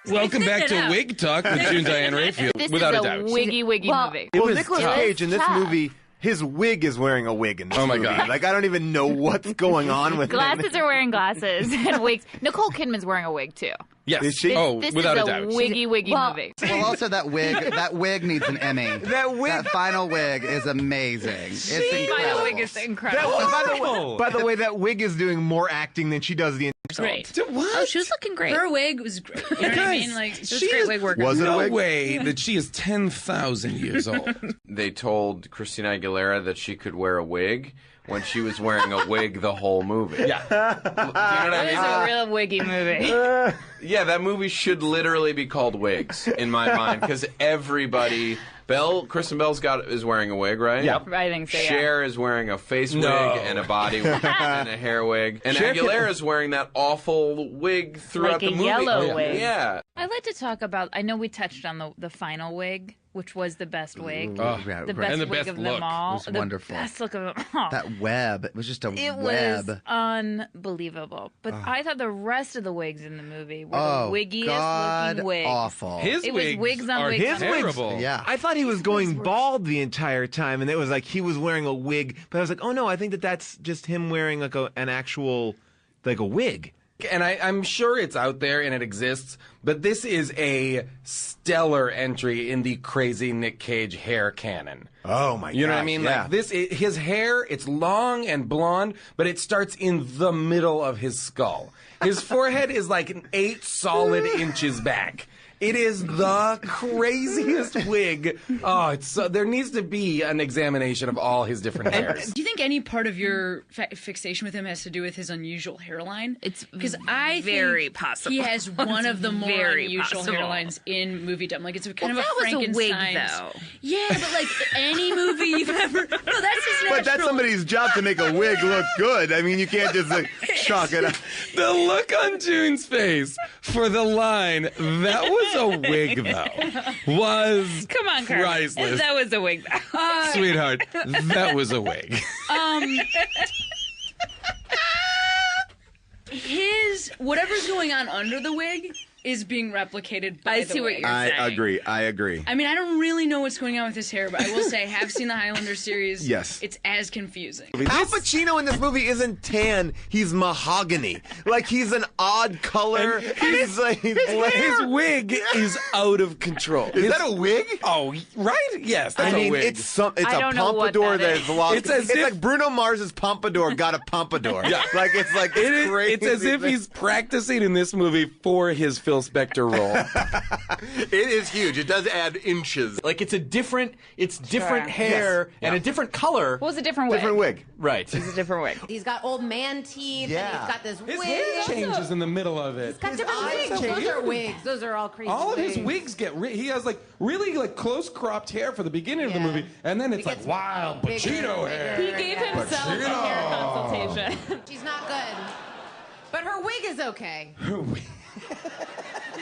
Welcome back to Wig Talk with June Diane Raphael. This without is a doubt. wiggy movie. Well, Nicolas Cage in this movie, his wig is wearing a wig in this movie. God. Like, I don't even know what's going on with Glasses are wearing glasses and wigs. Nicole Kidman's wearing a wig too. Yes. Is she? This without is a doubt. wiggy movie. Well, also that wig needs an Emmy. That final wig is amazing. It's incredible. Final wig is incredible. By the way, that wig is doing more acting than she does the Great. What? Oh, she was looking great. Her wig was great. You know what I mean? Like, it was great wig work. Was it a no wig? way that she is 10,000 years old. They told Christina Aguilera that she could wear a wig when she was wearing a wig the whole movie. Yeah. Do you know what I That mean? is a real wiggy movie. Yeah, that movie should literally be called Wigs in my mind because everybody. Kristen Bell's is wearing a wig, right? Yeah. I think so, yeah. Cher is wearing a face wig No. and a body wig and a hair wig. And Cher Aguilera is wearing that awful wig throughout Like the a movie. yellow wig. Yeah. I'd like to talk about, I know we touched on the final wig, which was the best wig. Oh, Yeah, The right. best And the wig best of look. them all. It was The wonderful. best look of them all. That web. It was just a It web. was unbelievable. But I thought the rest of the wigs in the movie were Oh, the wiggiest God looking wigs. awful. His It was wigs wigs on are wigs on terrible. Yeah. I thought he was going bald the entire time, and it was like he was wearing a wig. But I was like, oh no, I think that's just him wearing like an actual, like a wig. And I'm sure it's out there and it exists, but this is a stellar entry in the crazy Nick Cage hair canon. Oh my god! You know what I mean? Yeah. Like his hair, it's long and blonde, but it starts in the middle of his skull. His forehead is like 8 solid inches back. It is the craziest wig. Oh, there needs to be an examination of all his different hairs. Do you think any part of your fixation with him has to do with his unusual hairline? It's because I very think possible. he has one of the more very unusual possible. hairlines in moviedom. Like it's kind Well, of a that was a wig, Frankenstein's. though. Yeah, but like any movie you've ever. No, that's his natural. But that's somebody's job to make a wig look good. I mean, you can't just like chalk it up. The look on June's face for the line, that was a wig, though, was Come on, Carmen. priceless. That was a wig, though. Sweetheart, that was a wig. His whatever's going on under the wig is being replicated by I the see what wig. you're I saying. agree. I mean, I don't really know what's going on with his hair, but I will say I have seen the Highlander series. Yes. It's as confusing. Al Pacino in this movie isn't tan; he's mahogany. Like he's an odd color. He's like His wig is out of control. Is that a wig? Oh, right? Yes, that's I mean, a wig. it's I a don't know what pompadour that that's is. lost. It's as if- like Bruno Mars's pompadour got a pompadour. Yeah. Like it's like It is, crazy. it's as if he's practicing in this movie for his film Phil Spector role. It is huge. It does add inches. Like it's different hair and a different color. What was a different wig? Different wig. Right. It's a different wig. He's got old man teeth, and he's got this His wig. hair changes in the middle of it. He's got different wigs. Those are wigs. Those are all crazy. All of his wigs. wigs get he has like really like close cropped hair for the beginning of the movie, and then it's like wild Pacino hair. He gave himself a hair consultation. She's not good, but her wig is okay.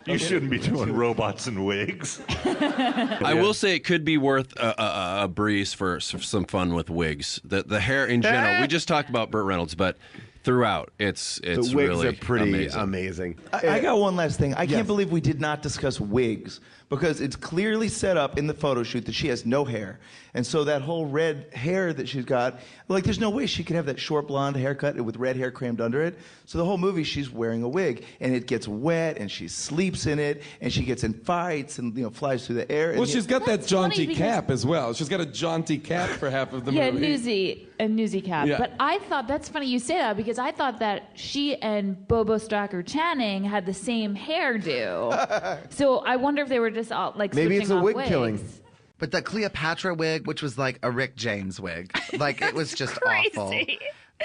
You shouldn't be doing robots and wigs. I will say it could be worth a breeze for some fun with wigs. The hair in general. We just talked about Burt Reynolds, but throughout, it's The wigs really are pretty amazing. I got one last thing. I can't believe we did not discuss wigs because it's clearly set up in the photo shoot that she has no hair. And so that whole red hair that she's got, like there's no way she could have that short blonde haircut with red hair crammed under it. So the whole movie she's wearing a wig and it gets wet and she sleeps in it and she gets in fights and flies through the air. Well, she's got that jaunty cap as well. She's got a jaunty cap for half of the movie. A newsy cap. Yeah. But I thought, that's funny you say that, because I thought that she and Bobo Stalker Channing had the same hairdo. So I wonder if they were just all like Maybe it's a switching wig off killing. wigs. But the Cleopatra wig, which was like a Rick James wig, like it was just awful.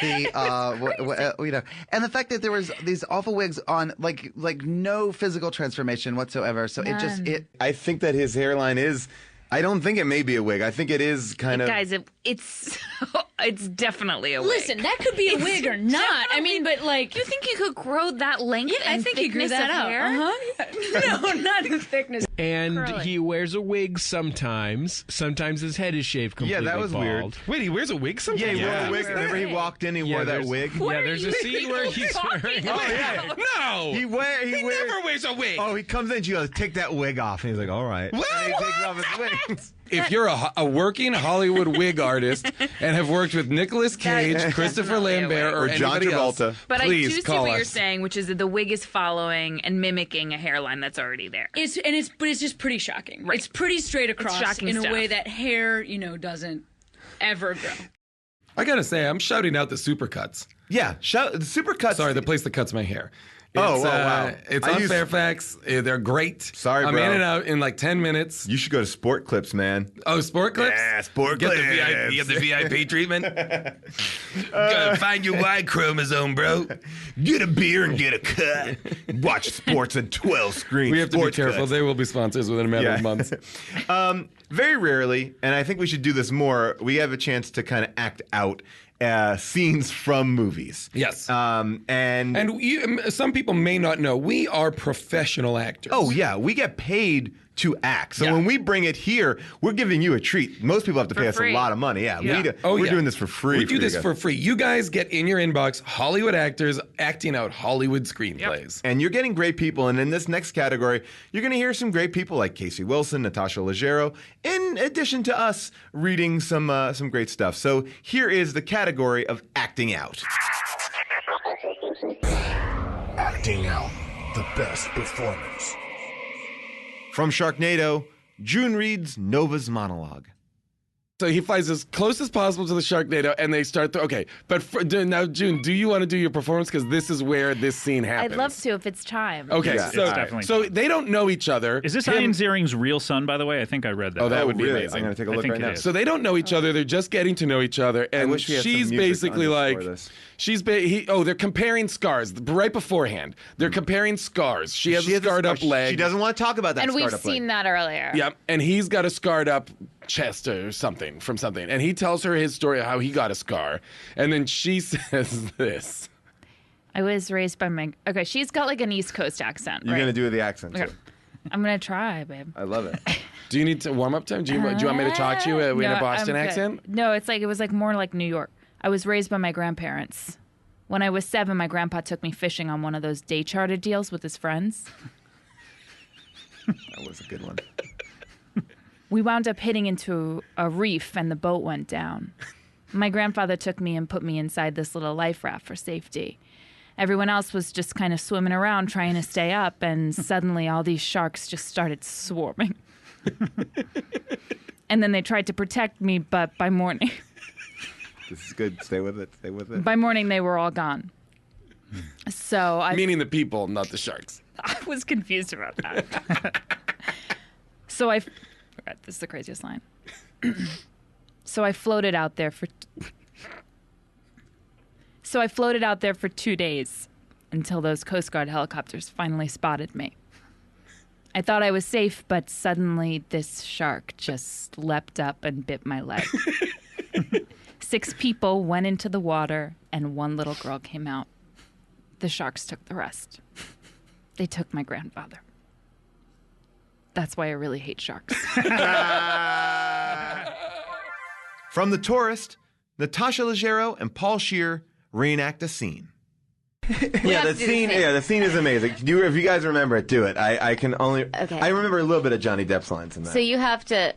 The and the fact that there was these awful wigs on like no physical transformation whatsoever. So it. I think that his hairline is. I don't think it may be a wig. I think it is kind of. Guys, it's definitely a wig. Listen, that could be a wig or not. I mean, but like, do you think you could grow that length? Yeah, I and think he grew thickness that of out. hair? No, not in thickness. And Curly. he wears a wig sometimes. Sometimes his head is shaved completely that was bald. weird. Wait, he wears a wig sometimes? Yeah, he wore a wig. Remember he walked in, he wore that wig? Yeah, there's a scene where he's wearing Oh, yeah. No! He never wears a wig. Oh, he comes in, she goes, take that wig off. And he's like, all right. What? And he takes off his wigs. If you're a working Hollywood wig artist and have worked with Nicolas Cage, Christopher Lambert, or John anybody else, Travolta, But please I do see call what us. you're saying, which is that the wig is following and mimicking a hairline that's already there. But it's just pretty shocking. Right. It's pretty straight across shocking in a stuff. way that hair, doesn't ever grow. I gotta say, I'm shouting out the supercuts. Yeah, the supercuts. Sorry, the place that cuts my hair. Oh, wow. It's I on use- Fairfax. They're great. Sorry, I'm bro. in and out in like 10 minutes. You should go to Sport Clips, man. Oh, Sport Clips? Yeah, Sport Get Clips. the VIP treatment. Gotta find your Y chromosome, bro. Get a beer and get a cut. Watch sports on 12 screens. We have to be Sports careful. Cuts. They will be sponsors within a matter of months. Very rarely, and I think we should do this more, we have a chance to kind of act out scenes from movies. Yes. And some people may not know, we are professional actors. Oh, yeah. We get paid to act. So when we bring it here, we're giving you a treat. Most people have to pay us a lot of money. Yeah. We're doing this for free. We do this you for guys. free. You guys get in your inbox Hollywood actors acting out Hollywood screenplays. And you're getting great people. And in this next category, you're going to hear some great people like Casey Wilson, Natasha Leggero, in addition to us reading some great stuff. So here is the category of acting out. Acting out the best performance. From Sharknado, June reads Nova's monologue. So he flies as close as possible to the Sharknado, and they start. Now, June, do you want to do your performance? Because this is where this scene happens. I'd love to if it's time. Okay, so they don't know each other. Is this Ian Ziering's real son, by the way? I think I read that. Oh, that would be amazing. I'm going to take a look right now. So they don't know each other. They're just getting to know each other, and wish we had some she's music basically underscore like, this. they're comparing scars right beforehand. They're comparing scars. She has a scarred up leg. She doesn't want to talk about that. And we've scarred up leg. seen that earlier. Yeah, and he's got a scarred up chest or something from something. And he tells her his story of how he got a scar. And then she says this. I was raised by my... Okay, she's got like an East Coast accent, You're right? going to do the accent, too. Okay. I'm going to try, babe. I love it. Do you need to warm up time? Do you want me to talk to you in a Boston I'm good. accent? No, it was like more like New York. I was raised by my grandparents. When I was 7, my grandpa took me fishing on one of those day charter deals with his friends. That was a good one. We wound up hitting into a reef and the boat went down. My grandfather took me and put me inside this little life raft for safety. Everyone else was just kind of swimming around trying to stay up, and suddenly all these sharks just started swarming. And then they tried to protect me, but by morning... This is good. Stay with it. Stay with it. By morning, they were all gone. So I... Meaning the people, not the sharks. was confused about that. So this is the craziest line. So I floated out there for 2 days until those Coast Guard helicopters finally spotted me. I thought I was safe, but suddenly this shark just leapt up and bit my leg. 6 people went into the water, and 1 little girl came out. The sharks took the rest. They took my grandfather. That's why I really hate sharks. From The Tourist, Natasha Leggero and Paul Scheer reenact a scene. The scene is amazing. If you guys remember it, do it. I can only. Okay. I remember a little bit of Johnny Depp's lines in that. So you have to.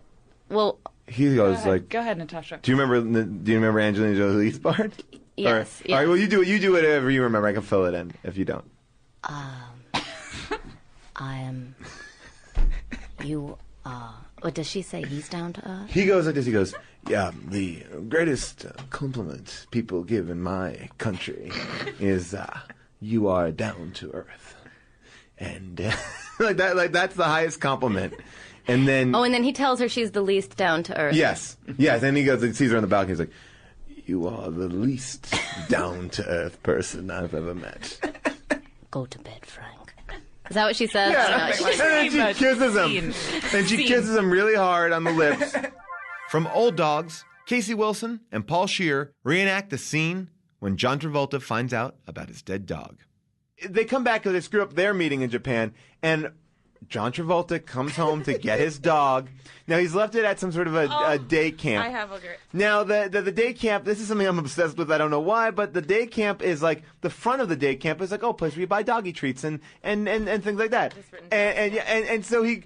Well, he goes like. Go ahead, Natasha. Do you remember Angelina Jolie's part? Yes. All right. Well, you do whatever you remember. I can fill it in if you don't. I am. You are. What does she say? He's down to earth? He goes like this. He goes, yeah, the greatest compliment people give in my country is you are down to earth. And like that's the highest compliment. And then... Oh, and then he tells her she's the least down to earth. Yes. Then he goes and sees her on the balcony. He's like, you are the least down to earth person I've ever met. Go to bed, Frank. Is that what she says? Yeah. And then she kisses him. And she kisses him really hard on the lips. From Old Dogs, Casey Wilson and Paul Scheer reenact the scene when John Travolta finds out about his dead dog. They come back because they screw up their meeting in Japan, and John Travolta comes home to get his dog. Now, he's left it at some sort of a day camp. I have a great... Now, the day camp, this is something I'm obsessed with. I don't know why, but the day camp is like, the front of the day camp is like, place where you buy doggy treats and things like that. And so he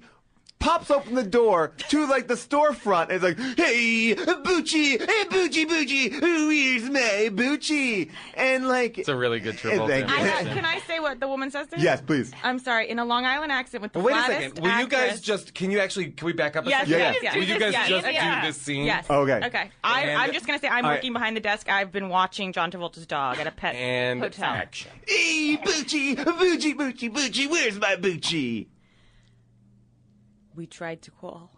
pops open the door to like the storefront and is like, hey, Bucci, where's my Bucci? And like, it's a really good Travolta. Can I say what the woman says to him? Yes, please. I'm sorry, in a Long Island accent with the Wait a flattest second. Will you guys just? Can we back up a second? Yes. Will you guys just do this scene? Yes. Okay. I'm just gonna say I'm working behind the desk. I've been watching John Travolta's dog at a pet hotel. Action. Hey, Bucci, where's my Bucci? We tried to call.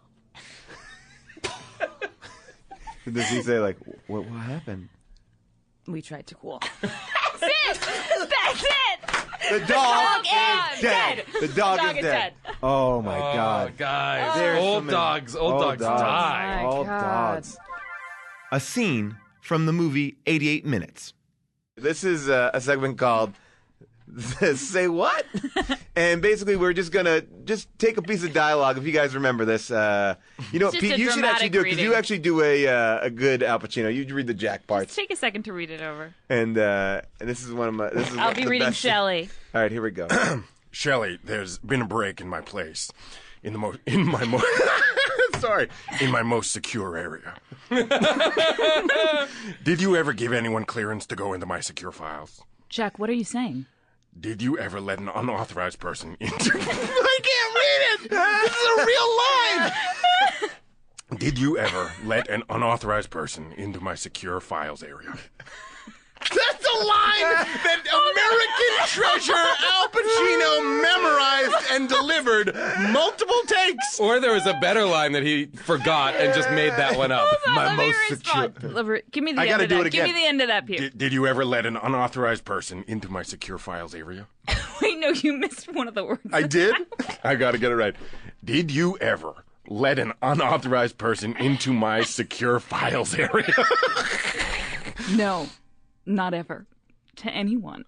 Does he say like, what happened? We tried to call. That's it! The dog is dead. The dog is dead. Oh my God. Guys. Old dogs die. Old dogs. A scene from the movie 88 Minutes. This is a segment called Say What? And basically we're just gonna take a piece of dialogue. If you guys remember this, Pete, you should actually do it because you actually do a good Al Pacino. You read the Jack parts. Just take a second to read it over. And this is one of my. I'll be reading Shelley. All right, here we go. Shelley, there's been a break in my place, in my most secure area. Did you ever give anyone clearance to go into my secure files? Jack, what are you saying? Did you ever let an unauthorized person into... I can't read it! This is a real line! Did you ever let an unauthorized person into my secure files area? That's a line that American treasure Al Pacino memorized and delivered multiple takes. Or there was a better line that he forgot and just made that one up. My most secure. Give me the end of that. Give me the end of that, Peter. Did you ever let an unauthorized person into my secure files area? Wait, no, you missed one of the words. I did? I gotta get it right. Did you ever let an unauthorized person into my secure files area? No. Not ever. To anyone.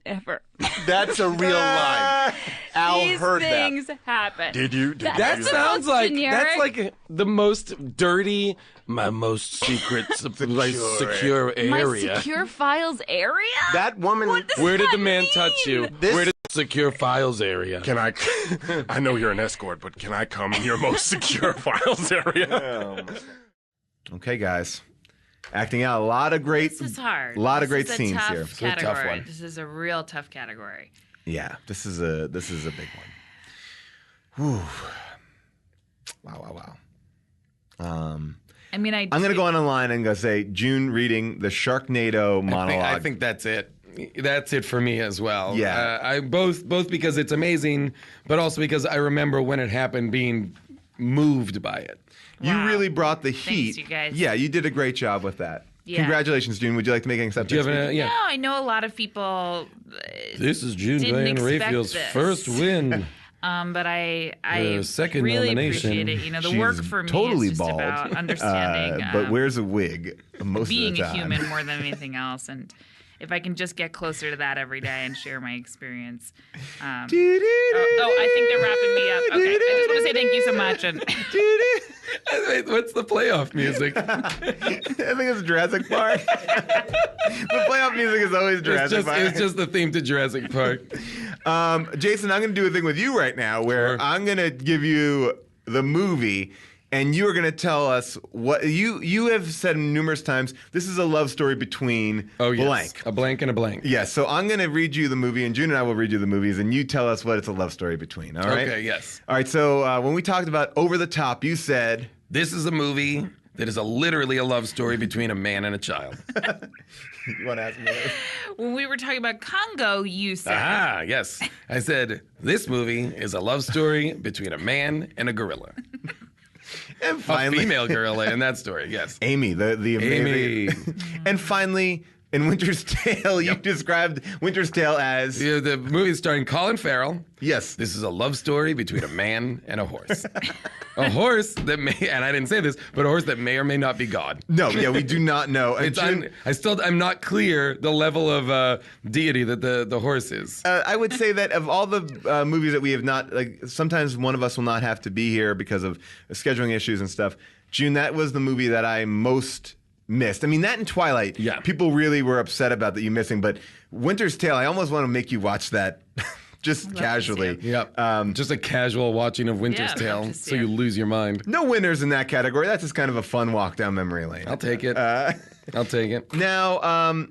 Ever. That's a real line. Al heard that. These things happen. Did you? That sounds like that's like the most dirty, my most secret, secure area. My secure files area? That woman. Where did the man touch you? Where did the secure files area? Can I know you're an escort, but can I come in your most secure files area? Okay, guys. Acting out a lot of great. This is hard. A lot of great scenes here. This is a tough one. This is a real tough category. Yeah, this is a big one. Whew. Wow. I mean, I'm gonna go on online and go say June reading the Sharknado monologue. I think that's it. That's it for me as well. Yeah. I both because it's amazing, but also because I remember when it happened being moved by it. You really brought the heat. Thanks, you guys. Yeah, you did a great job with that. Yeah. Congratulations, June. Would you like to make an acceptance? No, I know a lot of people. This is June didn't Diane expect Raphael's this. first win. But I second really nomination. appreciate it. You know, the She's work for me totally is just bald. about understanding. But wears a wig most being of the a time. human more than anything else, and if I can just get closer to that every day and share my experience. I think they're wrapping me up. Okay, I just want to say thank you so much. And Wait, what's the playoff music? I think it's Jurassic Park. The playoff music is always Jurassic Park. It's just the theme to Jurassic Park. Jason, I'm going to do a thing with you right now where I'm going to give you the movie. And you are going to tell us what you have said numerous times. This is a love story between blank. A blank and a blank. Yes. So I'm going to read you the movie, and June and I will read you the movies, and you tell us what it's a love story between. All right? Okay, yes. All right. So when we talked about Over the Top, you said this is a movie that is literally a love story between a man and a child. You want to ask me this? when we were talking about Congo, you said. Ah, yes. I said this movie is a love story between a man and a gorilla. And finally, a female gorilla in that story, yes. Amy, the amazing. Amy. And finally, in Winter's Tale, you described Winter's Tale as... Yeah, the movie starring Colin Farrell. Yes. This is a love story between a man and a horse. A horse that may, and I didn't say this, but a horse that may or may not be God. No, yeah, we do not know. I'm not clear the level of deity that the horse is. I would say that of all the movies that we have not, like, sometimes one of us will not have to be here because of scheduling issues and stuff. June, that was the movie that I most missed. I mean, that and Twilight, people really were upset about that you missing, but Winter's Tale, I almost want to make you watch that just casually. Yep. Just a casual watching of Winter's Tale, so you lose your mind. No winners in that category. That's just kind of a fun walk down memory lane. I'll take it. I'll take it. Now,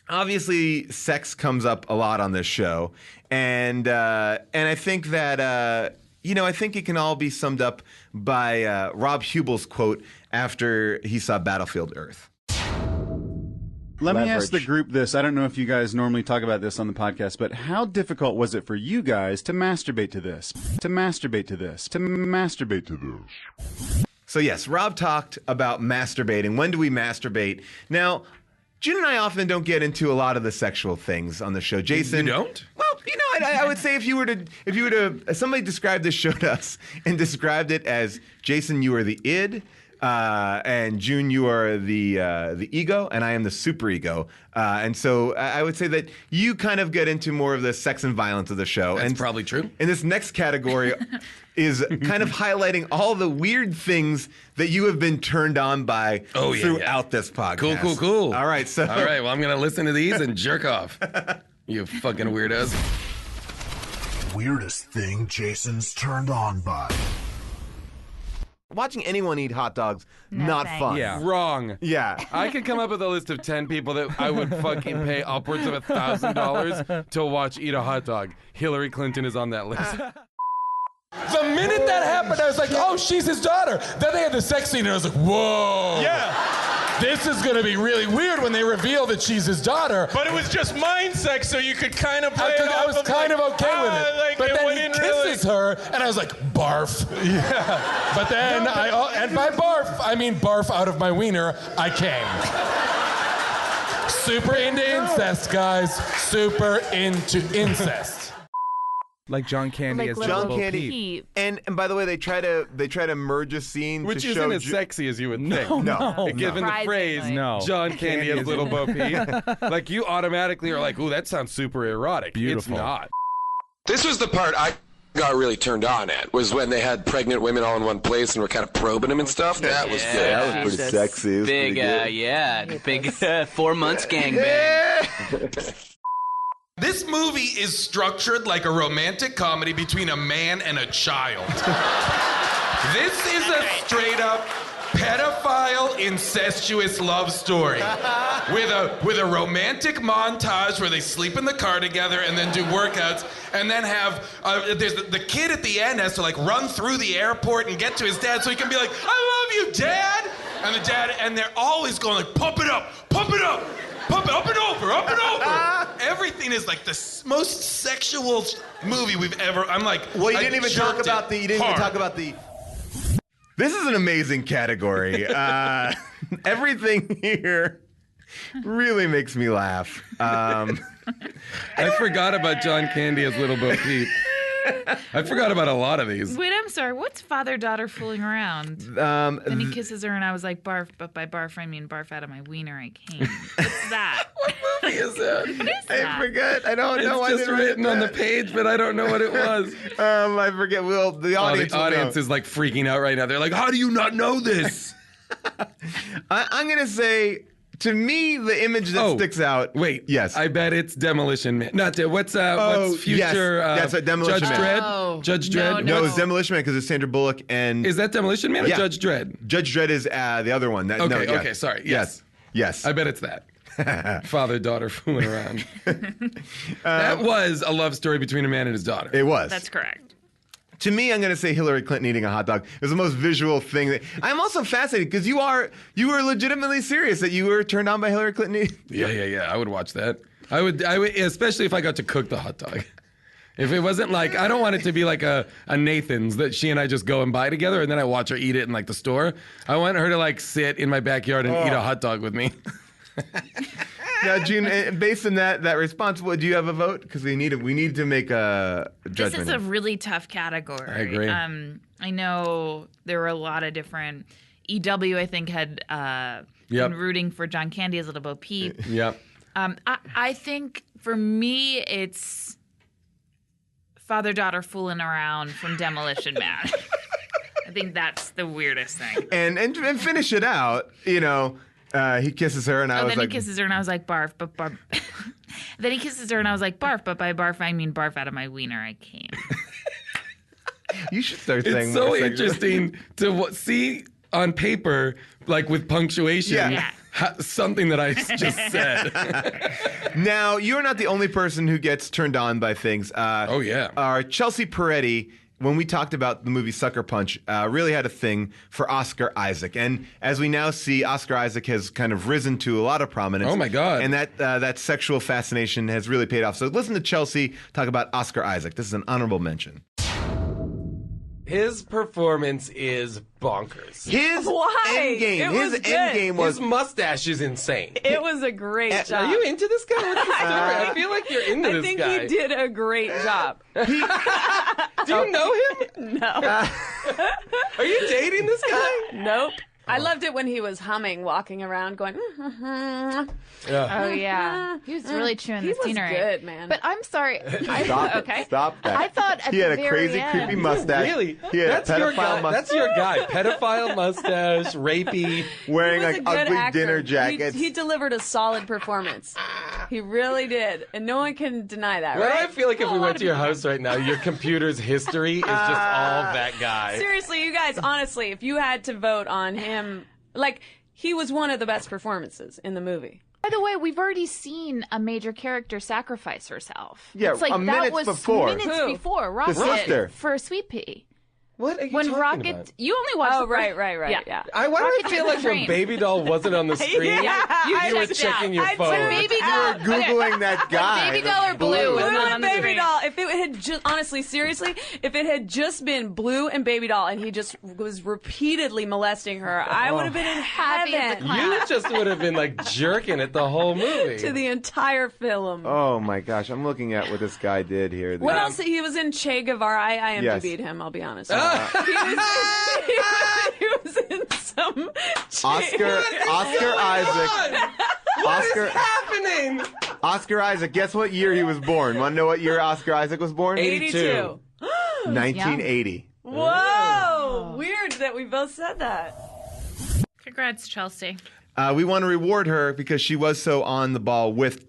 obviously, sex comes up a lot on this show, and I think that I think it can all be summed up by Rob Huebel's quote after he saw Battlefield Earth. Let me ask the group this. I don't know if you guys normally talk about this on the podcast, but how difficult was it for you guys to masturbate to this? To masturbate to this? To masturbate to this? So yes, Rob talked about masturbating. When do we masturbate? Now, June and I often don't get into a lot of the sexual things on the show. Jason, you don't? Well, I would say if you were to somebody described this show to us and described it as Jason, you are the id. And June, you are the ego, and I am the superego. And so I would say that you kind of get into more of the sex and violence of the show. That's and probably true. And this next category is kind of highlighting all the weird things that you have been turned on by throughout this podcast. Cool. All right, All right, well, I'm going to listen to these and jerk off. You fucking weirdos. Weirdest thing Jason's turned on by. Watching anyone eat hot dogs, not fun. Yeah. Wrong. Yeah. I could come up with a list of 10 people that I would fucking pay upwards of $1,000 to watch eat a hot dog. Hillary Clinton is on that list. The minute that happened, I was like, oh, she's his daughter. Then they had the sex scene, and I was like, whoa. Yeah. This is going to be really weird when they reveal that she's his daughter. But it was just mind sex, so you could kind of play it off. I was kind of okay with it. But then he kisses her, and I was like, barf. Yeah. But then and by barf, I mean barf out of my wiener, I came. Super into incest, guys. Super into incest. Like John Candy as John Bo Candy. Peep. And by the way, they try to merge a scene Which to isn't show as sexy as you would think. No. Given the phrase, John Candy as Little Bo Peep. Like, you automatically are like, ooh, that sounds super erotic. Beautiful. It's not. This was the part I got really turned on at, was when they had pregnant women all in one place and were kind of probing them and stuff. That was good. That was pretty sexy. It was Big, pretty good. big 4 months gangbang. This movie is structured like a romantic comedy between a man and a child. This is a straight up pedophile incestuous love story with a romantic montage where they sleep in the car together and then do workouts and then have there's the kid at the end has to like run through the airport and get to his dad so he can be like, I love you, Dad. And the dad, and they're always going like, pump it up, Pump it up and over, up and over. Everything is like the most sexual movie we've ever. I'm like, well, you didn't even talk about the. This is an amazing category. Everything here really makes me laugh. I forgot about John Candy as Little Bo Peep. I forgot about a lot of these. Wait, I'm sorry. What's father-daughter fooling around? Then he kisses her, and I was like, barf, but by barf, I mean barf out of my wiener I came. What's that? What movie is that? What is that? I forget. I don't know. It's just written on the page, but I don't know what it was. I forget. Well, the audience is like freaking out right now. They're like, how do you not know this? I'm going to say... To me, the image that sticks out. Wait, yes, I bet it's Demolition Man. What's future? Yes, that's Demolition Judge Man. Dredd. Judge Dredd. No, it's Demolition Man because it's Sandra Bullock and. Is that Demolition Man or Judge Dredd? Judge Dredd is the other one. Okay, sorry. Yes. I bet it's that. Father-daughter fooling around. That was a love story between a man and his daughter. It was. That's correct. To me, I'm going to say Hillary Clinton eating a hot dog. It was the most visual thing. I'm also fascinated because you were legitimately serious that you were turned on by Hillary Clinton. Yeah. I would watch that. I would, especially if I got to cook the hot dog. If it wasn't like, I don't want it to be like a Nathan's that she and I just go and buy together and then I watch her eat it in like the store. I want her to like sit in my backyard and eat a hot dog with me. Now, June, based on that response, do you have a vote? Because we need to make a judgment. This is a really tough category. I agree. I know there were a lot of different. EW, I think, had been rooting for John Candy as Little Bo Peep. Yep. I think for me, it's father-daughter fooling around from Demolition Man. I think that's the weirdest thing. And finish it out, he kisses her, and I was like... Then he kisses her, and I was like, barf, but barf. Then he kisses her, and I was like, barf, but by barf, I mean barf out of my wiener I came. You should start saying it's so interesting to see on paper, like with punctuation, something that I just said. Now, you're not the only person who gets turned on by things. Our Chelsea Peretti... When we talked about the movie Sucker Punch, really had a thing for Oscar Isaac. And as we now see, Oscar Isaac has kind of risen to a lot of prominence. Oh, my God. And that sexual fascination has really paid off. So listen to Chelsea talk about Oscar Isaac. This is an honorable mention. His performance is bonkers. His endgame was... His mustache is insane. It was a great job. Are you into this guy? What's the story? I feel like you're into this guy. I think he did a great job. Do you know him? No. Are you dating this guy? Nope. I loved it when he was humming, walking around, going. Oh yeah, he was really chewing the scenery. He was good, man. But I'm sorry. Stop that. I thought at he had the a crazy, very creepy mustache. Really? He had That's a your pedophile guy. mustache. That's your guy. Pedophile mustache, rapey, wearing He was like a good ugly actor. dinner jackets. He delivered a solid performance. He really did, and no one can deny that. Well, Right? I feel like if we went to your house right now, your computer's history is just all that guy. Seriously, you guys, honestly, if you had to vote on him, like, he was one of the best performances in the movie. By the way, we've already seen a major character sacrifice herself. Yeah, it's like minutes that was before. minutes Who? before Rocket The sister. for Sweet Pea. What are you When talking Rocket, about? you only watched. Oh, the first- right. Yeah. Why do I Rocket feel took like the when train. Baby Doll wasn't on the screen, Yeah, you were checked checking your I'd phone? say Baby You doll. were Googling that guy. Baby Doll or Blue was Blue not on and the Baby screen. Doll. If it had just, honestly, seriously, if it had just been Blue and Baby Doll and he just was repeatedly molesting her, I would have been in Happy as a heaven clown. You just would have been like jerking it the whole movie. to the entire film. Oh my gosh, I'm looking at what this guy did here. What else? He was in Che Guevara. I Yes. IMDb'd him, I'll be honest. He was in some Oscar Isaac. What is happening? Oscar Isaac. Guess what year he was born? Want to know what year Oscar Isaac was born? 82. 1980. Whoa! Weird that we both said that. Congrats, Chelsea. We want to reward her because she was so on the ball with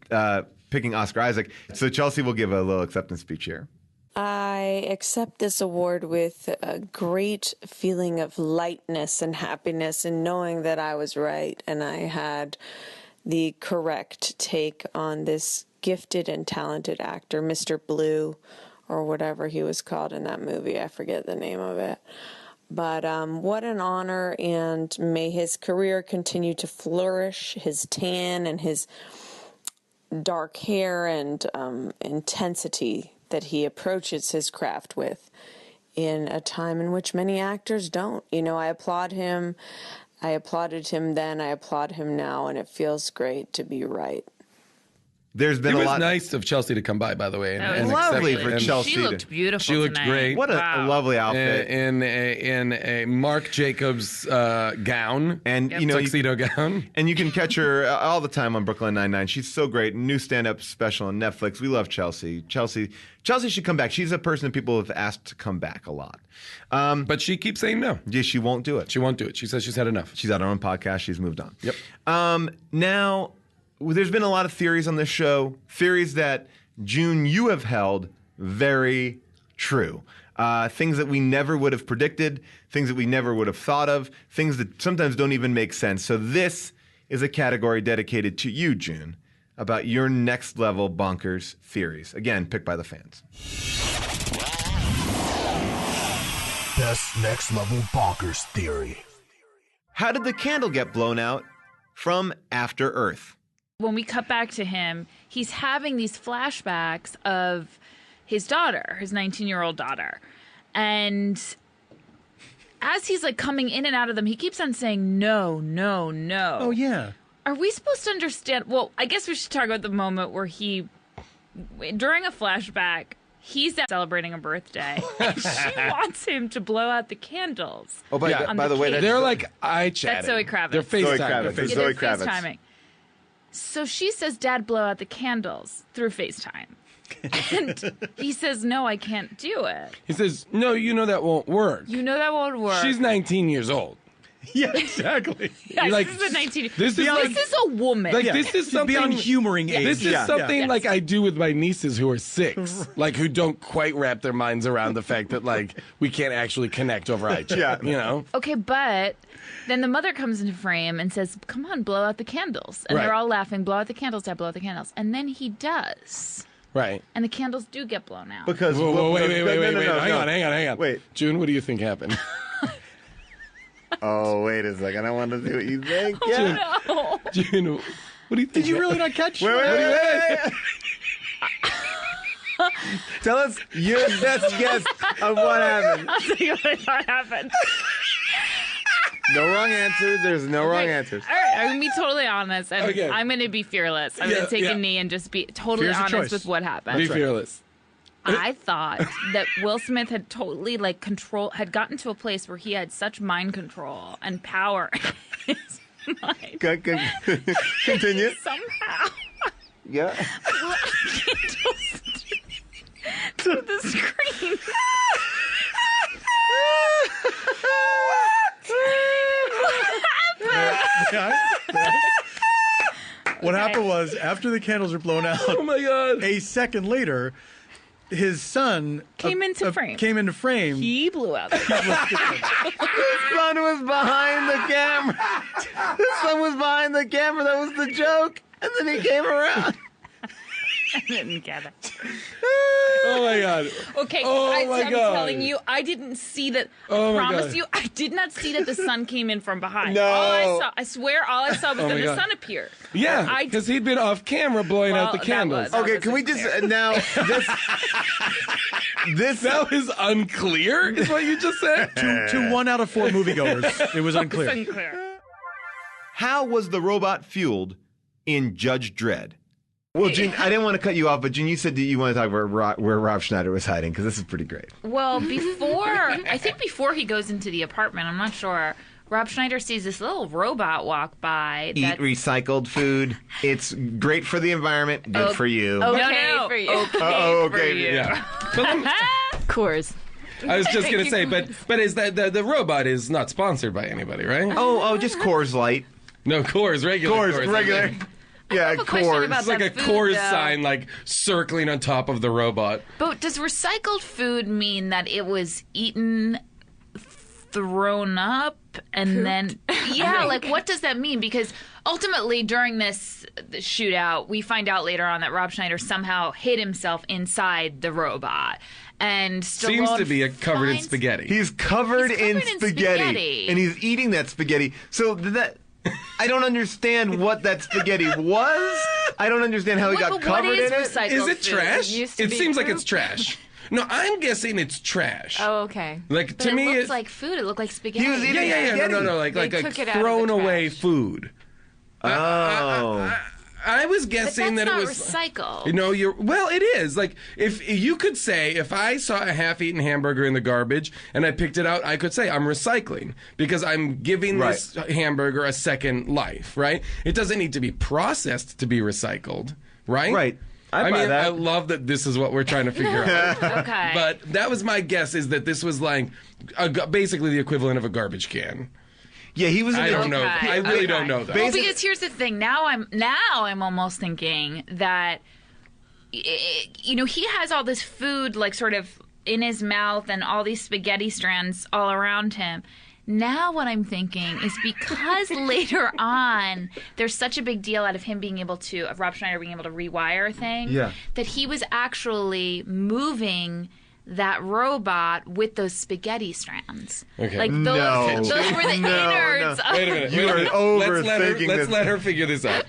picking Oscar Isaac. So Chelsea will give a little acceptance speech here. I accept this award with a great feeling of lightness and happiness and knowing that I was right and I had the correct take on this gifted and talented actor, Mr. Blue, or whatever he was called in that movie. I forget the name of it. But what an honor, and may his career continue to flourish, his tan and his dark hair and intensity that he approaches his craft with in a time in which many actors don't. You know, I applaud him. I applauded him then. I applaud him now, and it feels great to be right. There's been it a was lot. nice of Chelsea to come by, by the way. That was lovely accept it. for And Chelsea. She looked beautiful She looked tonight. great. What a lovely outfit. In a Marc Jacobs gown. And, you know, tuxedo gown. And you can catch her all the time on Brooklyn Nine-Nine. She's so great. New stand-up special on Netflix. We love Chelsea. Chelsea should come back. She's a person that people have asked to come back a lot. But she keeps saying no. Yeah, she won't do it. She won't do it. She says she's had enough. She's had her own podcast. She's moved on. Yep. Now, there's been a lot of theories on this show. Theories that, June, you have held very true. Things that we never would have predicted, things that we never would have thought of, things that sometimes don't even make sense. So this is a category dedicated to you, June, about your next level bonkers theories. Again, picked by the fans. Best next level bonkers theory. How did the candle get blown out from After Earth? When we cut back to him, he's having these flashbacks of his daughter, his 19-year-old daughter. And as he's like coming in and out of them, he keeps on saying, no, no, no. Oh, yeah. Are we supposed to understand? Well, I guess we should talk about the moment where during a flashback, he's celebrating a birthday. And she wants him to blow out the candles. Oh, by the way, they're like eye-chatting. That's Zoe Kravitz. They're FaceTiming. Zoe They're Kravitz. FaceTiming. So she says, Dad, blow out the candles through FaceTime. And he says, no, I can't do it. He says, no, you know that won't work. You know that won't work. She's 19 years old. Yeah, exactly. Yes, like, this is a 19. this is like- this is a woman. Like this is something beyond humoring age. This is Yeah. something Yeah. like I do with my nieces who are 6, like who don't quite wrap their minds around the fact that like we can't actually connect over eye chat. You know? Okay, but then the mother comes into frame and says, come on, blow out the candles. And they're Right. all laughing, blow out the candles, Dad, blow out the candles. And then he does. Right. And the candles do get blown out. Because Whoa, wait. No. Hang on. Wait. June, what do you think happened? Oh, wait a second. I want to see what you think. Oh, no. June, what do you think? Did you really not catch? Wait. Tell us your best guess of what happened. I'll tell you what happened. No wrong answers. There's no wrong answers. All right, I'm going to be totally honest. And Okay. I'm going to be fearless. I'm going to take a knee and just be totally Fear's a honest choice. with what happened. Be fearless. I thought that Will Smith had totally had gotten to a place where he had such mind control and power in his mind. Continue. Somehow. Yeah. Well, I can't just to the screen. What happened was, after the candles were blown out, Oh my god. a second later, his son Came into frame. Came into frame. He blew out. His son was behind the camera. His son was behind the camera. That was the joke. And then he came around. I didn't get it. Oh my god. Okay, Oh guys, my I'm God. telling you, I didn't see that. Oh I my promise God. you, I did not see that the sun came in from behind. No. All I saw, I swear, all I saw was Oh that my the God. sun appeared. Yeah, I because he'd been off camera blowing out the Well, that candles. was- Okay, can we just now this That was unclear, is what you just said? to 1 out of 4 moviegoers, it was unclear. It's unclear. How was the robot fueled in Judge Dredd? Well, Gene, I didn't want to cut you off, but Gene, you said that you want to talk about where Rob Schneider was hiding, because this is pretty great. Well, I think before he goes into the apartment, I'm not sure, Rob Schneider sees this little robot walk by. Eat recycled food. It's great for the environment, good for you. Okay No. for you. Oh, for okay. you. Yeah. But Coors. I was just gonna say, but is that the robot is not sponsored by anybody, right? Oh, just Coors Light. No, Coors, regular Coors. regular. Yeah, have a question Coors. about It's like a that food, Coors though. sign, like circling on top of the robot. But does recycled food mean that it was eaten, thrown up, and then like what does that mean? Because ultimately during this shootout, we find out later on that Rob Schneider somehow hid himself inside the robot. And Seems to be covered in finds- spaghetti. He's covered in spaghetti, and he's eating that spaghetti. So I don't understand what that spaghetti was. I don't understand how he got covered in it. Is it trash? It seems like it's trash. No, I'm guessing it's trash. Oh, okay. Like But to it me, looked like food. It looked like spaghetti. No, like They like a took it out of thrown the away food. I was guessing But that that's it not was recycled. You know, it is. Like if you could say if I saw a half-eaten hamburger in the garbage and I picked it out, I could say I'm recycling because I'm giving this hamburger a second life, right? It doesn't need to be processed to be recycled, right? Right. I buy mean, that. I love that this is what we're trying to figure out. Okay. But that was my guess is that this was like basically the equivalent of a garbage can. Yeah, he was. I don't know. I really don't know that. Well, because here's the thing. Now I'm almost thinking that, you know, he has all this food like sort of in his mouth and all these spaghetti strands all around him. Now what I'm thinking is because later on there's such a big deal out of him being able to, of Rob Schneider being able to rewire a thing, that he was actually moving that robot with those spaghetti strands. Okay. Like those were the innards. Wait a minute. You are overthinking Let's let her figure this out.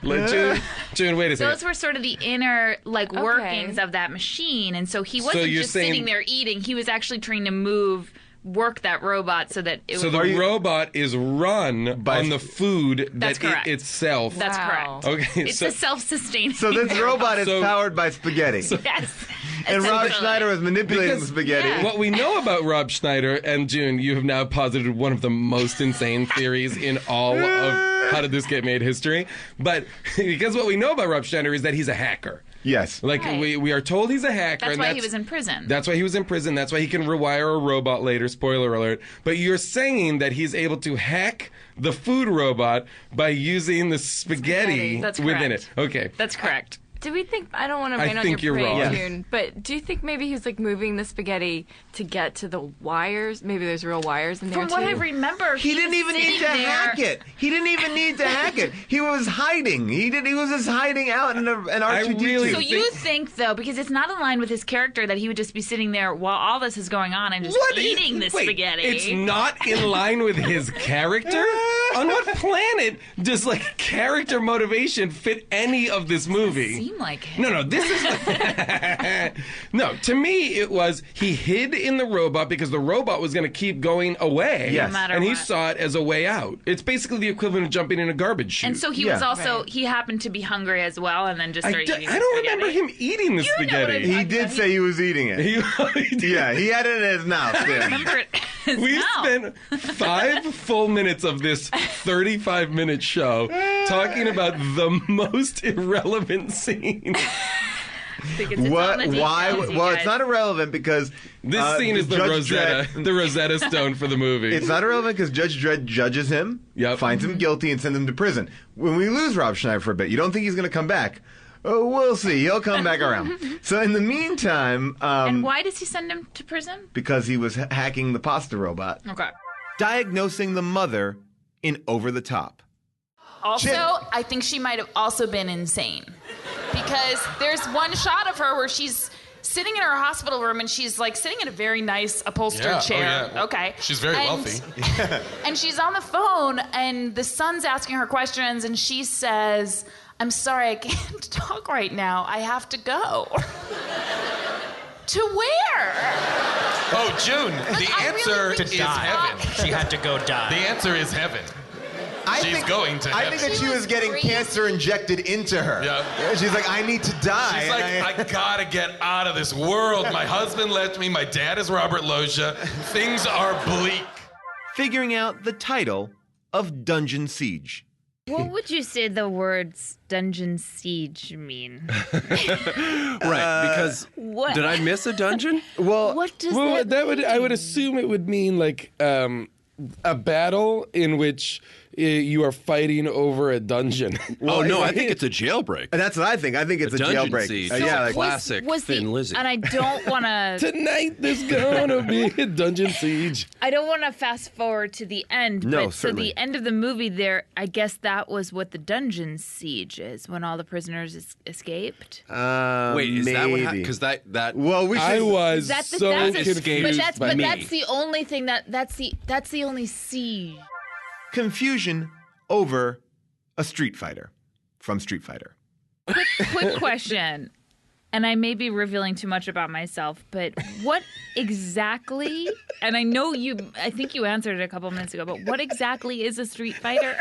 June, wait a second. Those were sort of the inner workings of that machine, and so he wasn't just sitting there eating. He was actually trying to work that robot so that it So would... the robot is run on the food That's that correct. it itself. That's correct. Okay, It's a self-sustaining. So this robot is powered by spaghetti. Yes. And Rob essentially. Schneider was manipulating the spaghetti. What we know about Rob Schneider, and June, you have now posited one of the most insane theories in all of How Did This Get Made history. But because what we know about Rob Schneider is that he's a hacker. Yes. Like, Right. we are told he's a hacker. That's and why he was in prison. That's why he was in prison. That's why he can rewire a robot later. Spoiler alert. But you're saying that he's able to hack the food robot by using the spaghetti That's within correct. it. Okay. That's correct. Do we think, I don't want to I rain on think your you're parade, wrong. June, but do you think maybe he's like moving the spaghetti to get to the wires? Maybe there's real wires in there From too. what I remember, He didn't even need to hack it. He didn't even need to hack it. He was hiding. He was just hiding out in an R2D2. So you think, though, because it's not in line with his character, that he would just be sitting there while all this is going on and just eating this spaghetti. It's not in line with his character? On what planet does like character motivation fit any of this movie? Seem like it. No, this is no. To me, it was he hid in the robot because the robot was going to keep going away. Yes. No matter and he what. saw it as a way out. It's basically the equivalent of jumping in a garbage chute. And so he was also, he happened to be hungry as well and then just started eating I don't remember him eating the spaghetti. He did say he was eating it. Yeah, he had it in his mouth. Yeah. We spent 5 full minutes of this 35-minute show talking about the most irrelevant scene. Why? Well, it's not irrelevant because This scene is the Judge Rosetta Stone for the movie. It's not irrelevant because Judge Dredd judges him, finds him guilty, and sends him to prison. When we lose Rob Schneider for a bit, you don't think he's going to come back? Oh, we'll see. He'll come back around. So in the meantime, and why does he send him to prison? because he was hacking the pasta robot, Okay. diagnosing the mother in Over the Top. Also, I think she might have also been insane. Because there's one shot of her where she's sitting in her hospital room and she's like sitting in a very nice upholstered chair. Okay. She's very wealthy. And she's on the phone and the son's asking her questions and she says, "I'm sorry, I can't talk right now. I have to go." To where? Oh, June, the I answer really think is she's heaven. She had to go die. The answer is heaven. She's going to I heaven. think that she was getting cancer injected into her. Yeah. She's like, I need to die. She's like, and I gotta get out of this world. My husband left me. My dad is Robert Loggia. Things are bleak. Figuring out the title of Dungeon Siege. What would you say the words dungeon siege mean? Right, because What? did I miss a dungeon? Well, What does that would I would assume it would mean like a battle in which you are fighting over a dungeon. Oh no, I think it's a jailbreak. That's what I think. I think it's a dungeon jailbreak. siege. Yeah, like classic Thin Lizzy. And I don't want to... Tonight there's gonna be a dungeon siege. I don't want to fast forward to the end, No, but so certainly. the end of the movie there, I guess that was what the dungeon siege is, when all the prisoners escaped. Wait, is that what happened? maybe. Because that well, we should. I was That's the, so that's the- confused but by me. that's the only thing that's the only siege. Confusion over a Street Fighter from Street Fighter? Quick question. And I may be revealing too much about myself, but what exactly, and I think you answered it a couple minutes ago, but what exactly is a Street Fighter?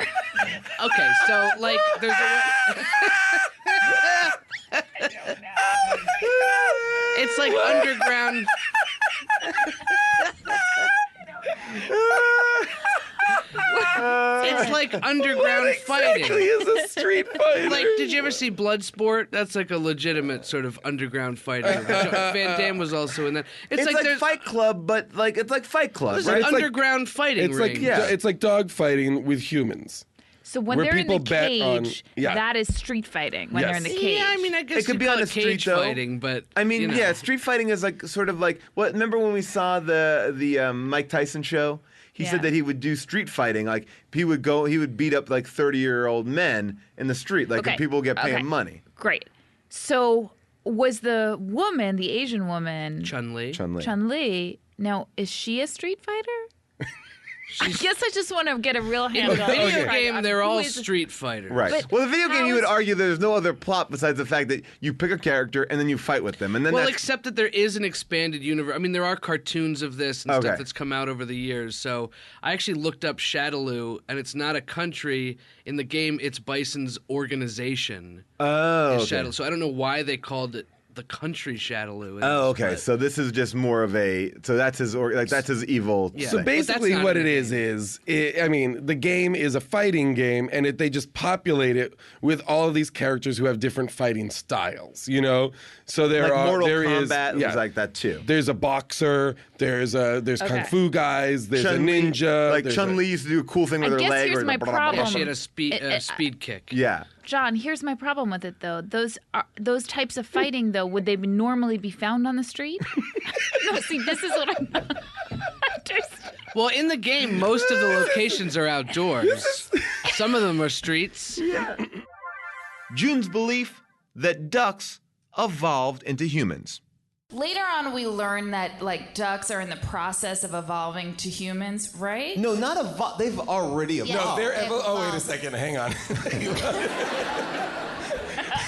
Okay, so like there's it's like underground. It's like underground fighting. Exactly is a Street Fighter. Like, did you ever see Bloodsport? That's like a legitimate sort of underground fighting. Van Damme was also in that. It's like Fight Club, but like it's like Fight Club. There's Right? an underground fighting It's ring. like it's like dog fighting with humans. So when Where they're in the people bet on- cage, yeah. that is street fighting. When they're in the cage. Yeah, I mean, I guess It could you'd be call on the it street, cage though. fighting, but I mean, you know. yeah, street fighting is like sort of like what. Remember when we saw the Mike Tyson show? He said that he would do street fighting. Like he would beat up like 30-year-old men in the street. Like and people get paying money. Great. So was the woman, the Asian woman, Chun-Li? Chun-Li. Now, is she a street fighter? I guess I just want to get a real In handle the on video who game, they're all is- street fighters. Right. But Well, the video game, how you would is- argue there's no other plot besides the fact that you pick a character and then you fight with them, and then Well, that's except that there is an expanded universe. I mean, there are cartoons of this and Okay. stuff that's come out over the years. So I actually looked up Shadaloo, and it's not a country. In the game, it's Bison's organization. Oh, is okay. Shadaloo. So I don't know why they called it the country Shadaloo. in Oh, this, okay. but- So this is just more of a. So that's his. That's his evil. Yeah. So thing. basically, not what in it the is I mean, the game is a fighting game, and they just populate it with all of these characters who have different fighting styles. You know, so there like are Mortal there is Kombat was like that too. There's a boxer. There's kung fu guys. There's Chun-Li, a ninja. Like there's Chun-Li used to do a cool thing with I her guess leg. here's or my blah, blah, blah, blah. Yeah, problem. she had a speed kick. Yeah. John, here's my problem with it, though. Those types of fighting, though, would they normally be found on the street? No, see, this is what I'm. Well, in the game, most of the locations are outdoors. Some of them are streets. Yeah. June's belief that ducks evolved into humans. Later on, we learn that like ducks are in the process of evolving to humans, right? No, not evolved. They've already evolved. No, they're oh, wait a second. Hang on.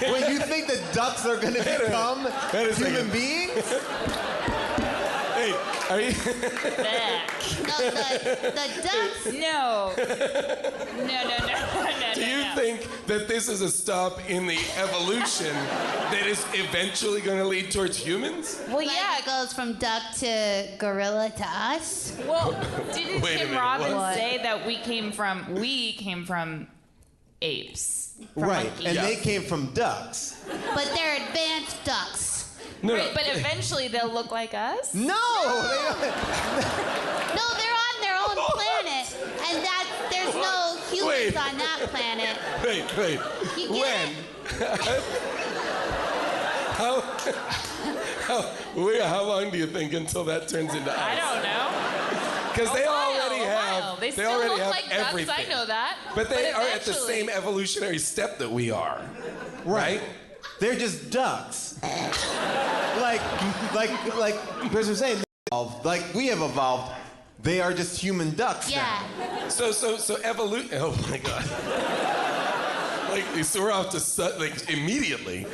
Wait, you think that ducks are going to become human beings? Hey, are you? The ducks? No. No. Do you think that this is a stop in the evolution that is eventually going to lead towards humans? Well, yeah. It goes from duck to gorilla to us. Well, didn't Wait a Tim minute, Robbins what? say that we came from apes? From Right, monkeys? and they came from ducks. But they're advanced ducks. Right, but eventually they'll look like us? No! No, they're on their own planet, and there's no humans on that planet. Wait. You get it? How long do you think until that turns into ice? I don't know. Because they already have. They still already look have like ducks, everything. I know that. But they are at the eventually- same evolutionary step that we are. Right? They're just ducks. like Chris was saying, they evolved. Like we have evolved. They are just human ducks Yeah. now. So evolution. Oh my God. So we're off to immediately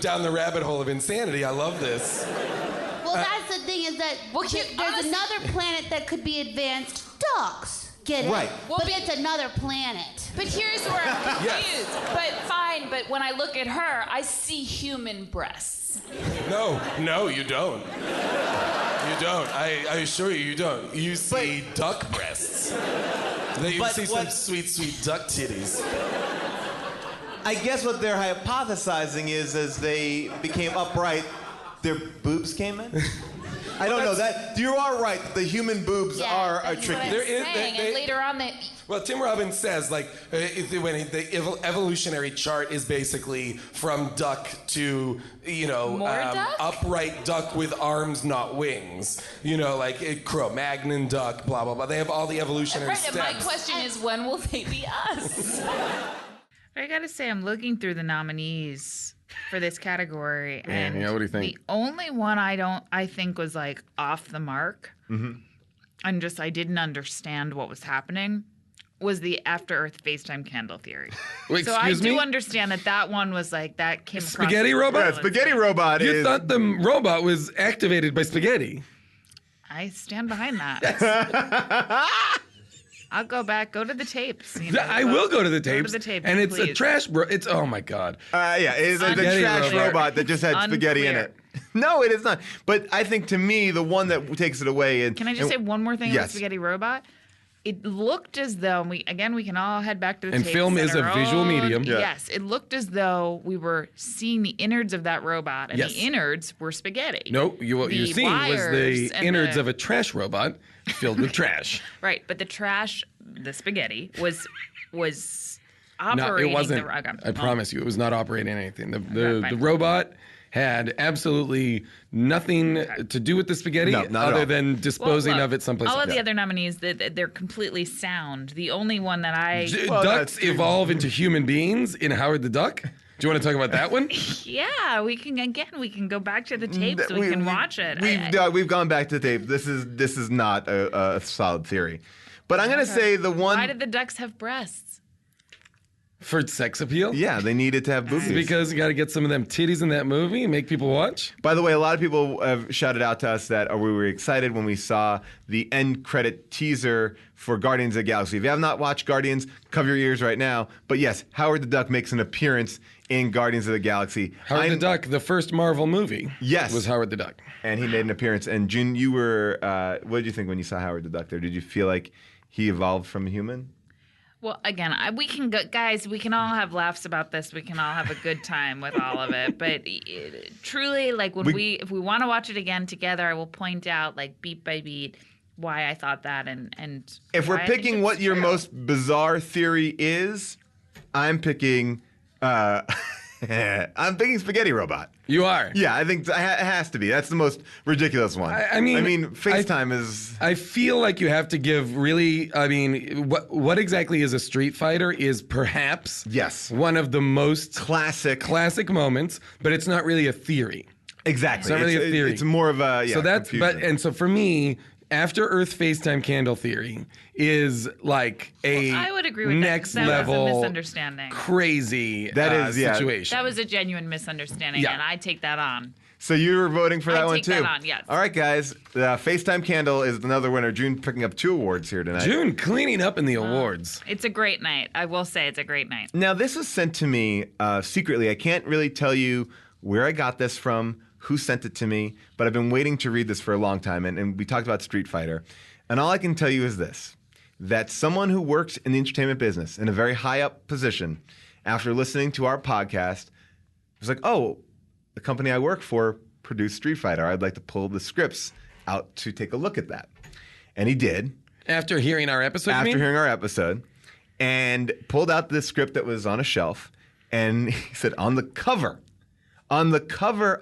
down the rabbit hole of insanity. I love this. Well, that's the thing is that there's another planet that could be advanced ducks. Get it? Right. But it's another planet. But here's where I'm Yes. confused. But fine, but when I look at her, I see human breasts. No, you don't. You don't. I assure you, you don't. You see duck breasts. You But see some what- sweet duck titties. I guess what they're hypothesizing is as they became upright, their boobs came in? I don't know that. You are right. The human boobs are tricky. There is- And later on, Well, Tim Robbins says the evolutionary chart is basically from duck to More duck? upright duck with arms, not wings. Cro-Magnon duck, blah blah blah. They have all the evolutionary right, and my steps. question is, when will they be us? I gotta say, I'm looking through the nominees for this category, and Yeah, what do you think? the only one I think was like off the mark, Mm-hmm. and I didn't understand what was happening, was the After Earth FaceTime candle theory. Wait, so I excuse do me? understand that one was like that came across. Spaghetti robot? Yeah, spaghetti robot You is. thought the robot was activated by spaghetti. I stand behind that. I'll go to the tapes. I will go to the tapes. Go to the tapes, and it's a please. trash. It's oh my god. Yeah, it is the Spaghetti trash robot that just had spaghetti in Unclear. it. No, it is not. But I think to me, the one that takes it away. And, Can I just say one more thing about Yes. Spaghetti Robot? It looked as though we can all head back to the And tapes film at is a our visual own- medium. Yeah. Yes, it looked as though we were seeing the innards of that robot, and Yes. the innards were spaghetti. No, what you're The seeing was wires the and innards the- of a trash robot filled with trash. Right, but the spaghetti was No, operating it wasn't. the okay. I promise you, it was not operating anything. Okay, The fine. robot had absolutely nothing to do with the spaghetti No, not at other all. than disposing Well, of it someplace all else. of the other nominees, they're completely sound. The only one that I Ducks evolve into human beings in Howard the Duck. Do you want to talk about that one? Yeah, we can go back to the tapes. We can watch it. We've gone back to the tape. This is not a solid theory. But I'm going to say the one. Why did the ducks have breasts? For sex appeal? Yeah, they needed to have boobies. Because you got to get some of them titties in that movie and make people watch. By the way, a lot of people have shouted out to us that we were excited when we saw the end credit teaser for Guardians of the Galaxy. If you have not watched Guardians, cover your ears right now. But yes, Howard the Duck makes an appearance in Guardians of the Galaxy. Howard the Duck, the first Marvel movie. Yes. Was Howard the Duck. And he made an appearance. And June, you were, what did you think when you saw Howard the Duck there? Did you feel like he evolved from a human? Well, again, we can go, guys. We can all have laughs about this. We can all have a good time with all of it. But truly, like when if we want to watch it again together, I will point out, like beat by beat, why I thought that, and If we're why I think picking it's what your true. most bizarre theory is, I'm picking. I'm picking Spaghetti Robot. You are? Yeah, I think it has to be. That's the most ridiculous one. I mean, FaceTime is. I feel like you have to give really. I mean, what exactly is a Street Fighter is perhaps one of the most classic moments, but it's not really a theory. Exactly, It's not really a theory. It's more of a so that's confusion. so for me, After Earth FaceTime candle theory is like a I would agree with next that. That was a level misunderstanding. crazy situation. That was a genuine misunderstanding, Yeah. and I take that on. So you were voting for that I one take too. that on, yes. All right, guys. FaceTime Candle is another winner. June picking up 2 awards here tonight. June cleaning up in the awards. It's a great night. I will say it's a great night. Now, this was sent to me secretly. I can't really tell you where I got this from, who sent it to me, but I've been waiting to read this for a long time. And we talked about Street Fighter. And all I can tell you is this, that someone who works in the entertainment business in a very high up position, after listening to our podcast, was like, oh, the company I work for produced Street Fighter. I'd like to pull the scripts out to take a look at that. And he did. After hearing our episode, After hearing our episode, and pulled out the script that was on a shelf, and he said, on the cover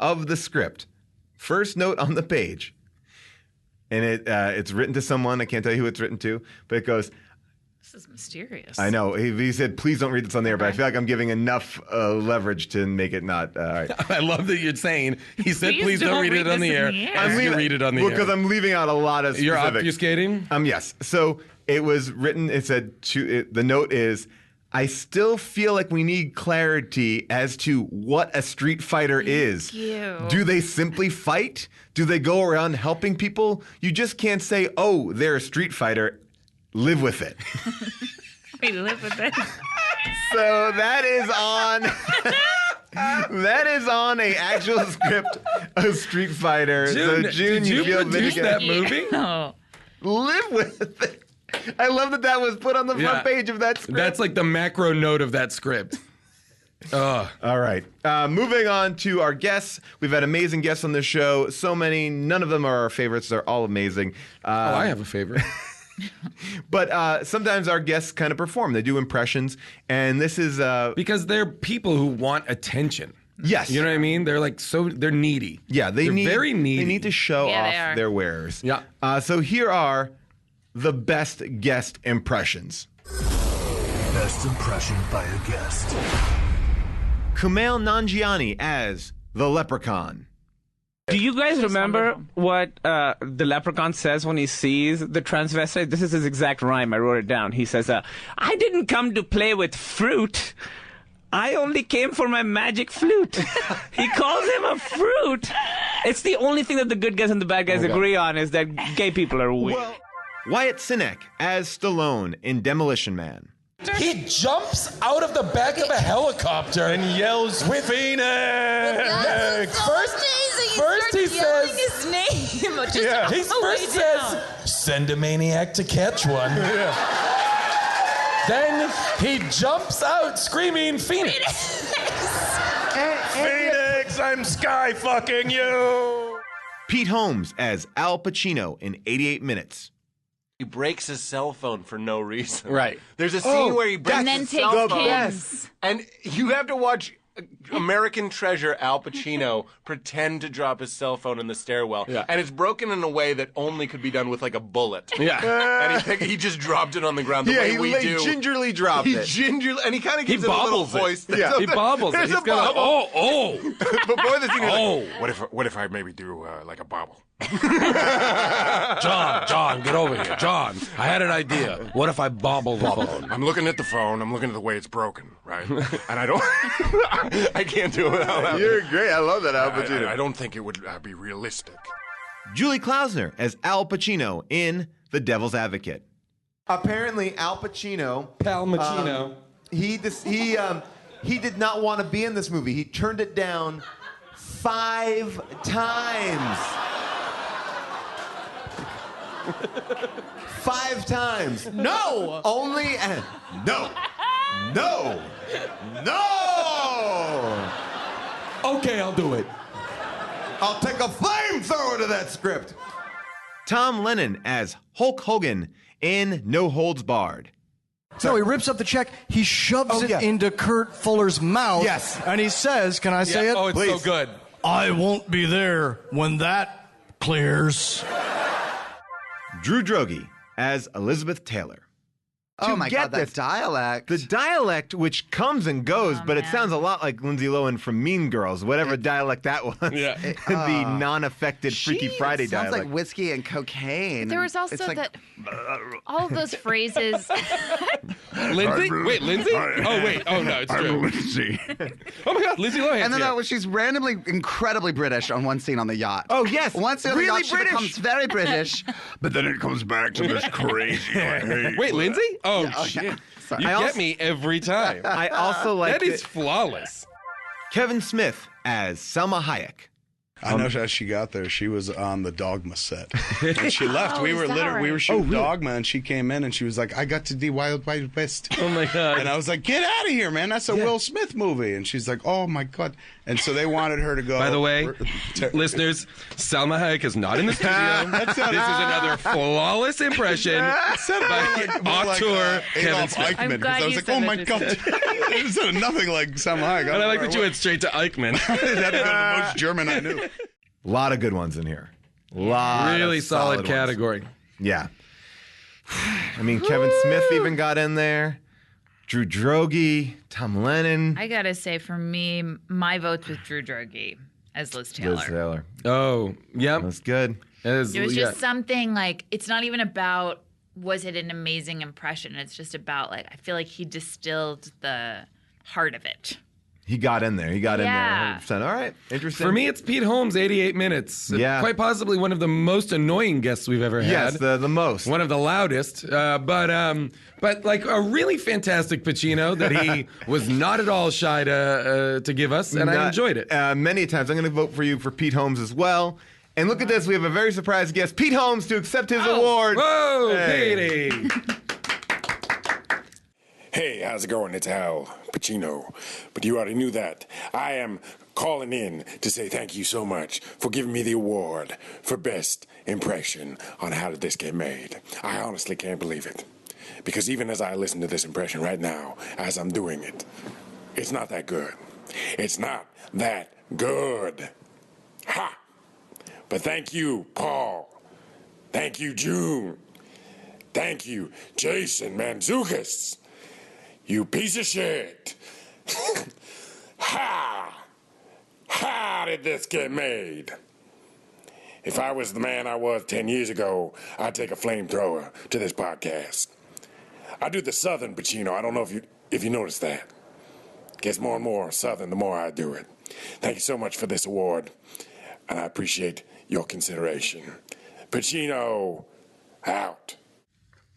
of the script, first note on the page, and it's written to someone, I can't tell you who it's written to, but it goes, This is mysterious. I know, he said, please don't read this on the air, but I feel like I'm giving enough leverage to make it not, all right. I love that you're saying, he said, please don't read it on the air. I'm You read it on the air. Because I'm leaving out a lot of You're specifics. obfuscating? Yes. So it was written, it said, the note is, I still feel like we need clarity as to what a Street Fighter is. you. Do they simply fight? Do they go around helping people? You just can't say, oh, they're a Street Fighter. Live with it. We live with it. So that is on a actual script of Street Fighter. June, so June, did you feel produce vindicated. that movie? No. Live with it. I love that was put on the front page of that script. That's like the macro note of that script. All right. Moving on to our guests. We've had amazing guests on this show. So many. None of them are our favorites. They're all amazing. I have a favorite. But sometimes our guests kind of perform. They do impressions. And this is... because they're people who want attention. Yes. You know what I mean? They're like they're needy. Yeah, they're very needy. They need to show Yeah, they off are. their wares. Yeah. So here are the best guest impressions. Best impression by a guest. Kumail Nanjiani as the Leprechaun. Do you guys remember what the leprechaun says when he sees the transvestite? This is his exact rhyme. I wrote it down. He says, I didn't come to play with fruit. I only came for my magic flute. He calls him a fruit. It's the only thing that the good guys and the bad guys agree on is that gay people are weird. Well, Wyatt Cenac as Stallone in Demolition Man. He jumps out of the back of a helicopter and yells, "Phoenix!" First he says his name. He first says, "Send a maniac to catch one." Then he jumps out screaming, "Phoenix!" Phoenix, I'm sky fucking you. Pete Holmes as Al Pacino in 88 Minutes. He breaks his cell phone for no reason. Right. There's a scene where he breaks and then his takes cell phone. Kim's. And you have to watch American treasure Al Pacino pretend to drop his cell phone in the stairwell. Yeah. And it's broken in a way that only could be done with like a bullet. Yeah. And he just dropped it on the ground the way we do. He gingerly dropped it. And he kind of gives it a little voice. Yeah. He bobbles it. There's He's a got bobble. Before the scene, Oh. like, what if I maybe do like a bobble? John, get over here. John, I had an idea. What if I bobble the phone? I'm looking at the phone. I'm looking at the way it's broken, right? And I don't. I can't do it without that. You're great. I love that, Al Pacino. I don't think it would be realistic. Julie Klausner as Al Pacino in The Devil's Advocate. Apparently, Al Pacino. Pal Pacino. He did not want to be in this movie. He turned it down 5 times. 5 times. No! Only and no. No. No. Okay, I'll do it. I'll take a flamethrower to that script. Tom Lennon as Hulk Hogan in No Holds Barred. So he rips up the check, he shoves it into Kurt Fuller's mouth. Yes. And he says, can I say it? Oh, it's so good. I won't be there when that clears. Drew Droege as Elizabeth Taylor. Oh my God, that dialect. The dialect, which comes and goes, but it sounds a lot like Lindsay Lohan from Mean Girls, whatever dialect that was. Yeah. The non-affected Freaky Friday sounds dialect. like whiskey and cocaine. There was also all of those phrases. Lindsay? Wait, Lindsay? Oh, wait. Oh, no, it's true. Lindsay. Oh, my God, Lindsay Lohan. And then she's randomly incredibly British on one scene on the yacht. Oh, yes. One scene on the Really yacht, she British. becomes very British, but then it comes back to this crazy. Wait, Lindsay? Oh, Yeah, shit. yeah. Sorry. You I get also- me every time. I also like That is flawless. Kevin Smith as Selma Hayek. I know as she got there, she was on the Dogma set. When she left, Oh, we is were that we were right? shooting Dogma, and she came in and she was like, "I got to the Wild Wild West." Oh my God. And I was like, "Get out of here, man! That's a Will Smith movie." And she's like, "Oh my God!" And so they wanted her to go. By the way, listeners, Salma Hayek is not in the studio. This is another flawless impression by auteur Kevin Smith. Eichmann, because I was like, "Oh my God!" It sounded nothing like Salma Hayek. And I like that you went straight to Eichmann. That'd be the most German I knew. A lot of good ones in here. Really of solid ones. category. Yeah. I mean, Kevin Smith even got in there. Drew Droege, Tom Lennon. I gotta say, for me, my vote's with Drew Droege as Liz Taylor. Liz Taylor. Oh, yeah. That's good. It was just something like, it's not even about, was it an amazing impression? It's just about, like, I feel like he distilled the heart of it. He got in there. He got Yeah. in there 100%. All right. Interesting. For me, it's Pete Holmes, 88 minutes. Yeah. Quite possibly one of the most annoying guests we've ever had. Yes, the most. One of the loudest. But like a really fantastic Pacino that he was not at all shy to give us, and I enjoyed it. Many times. I'm going to vote for you for Pete Holmes as well. And look at this. We have a very surprised guest, Pete Holmes, to accept his award. Whoa, Hey. Petey. Hey, how's it going? It's Al Pacino. But you already knew that. I am calling in to say thank you so much for giving me the award for Best Impression on How Did This Get Made. I honestly can't believe it. Because even as I listen to this impression right now, as I'm doing it, it's not that good. It's not that good. Ha! But thank you, Paul. Thank you, June. Thank you, Jason Mantzoukas. You piece of shit. Ha! How did this get made? If I was the man I was 10 years ago, I'd take a flamethrower to this podcast. I do the Southern Pacino. I don't know if you noticed that. Gets more and more Southern the more I do it. Thank you so much for this award, and I appreciate your consideration. Pacino, out.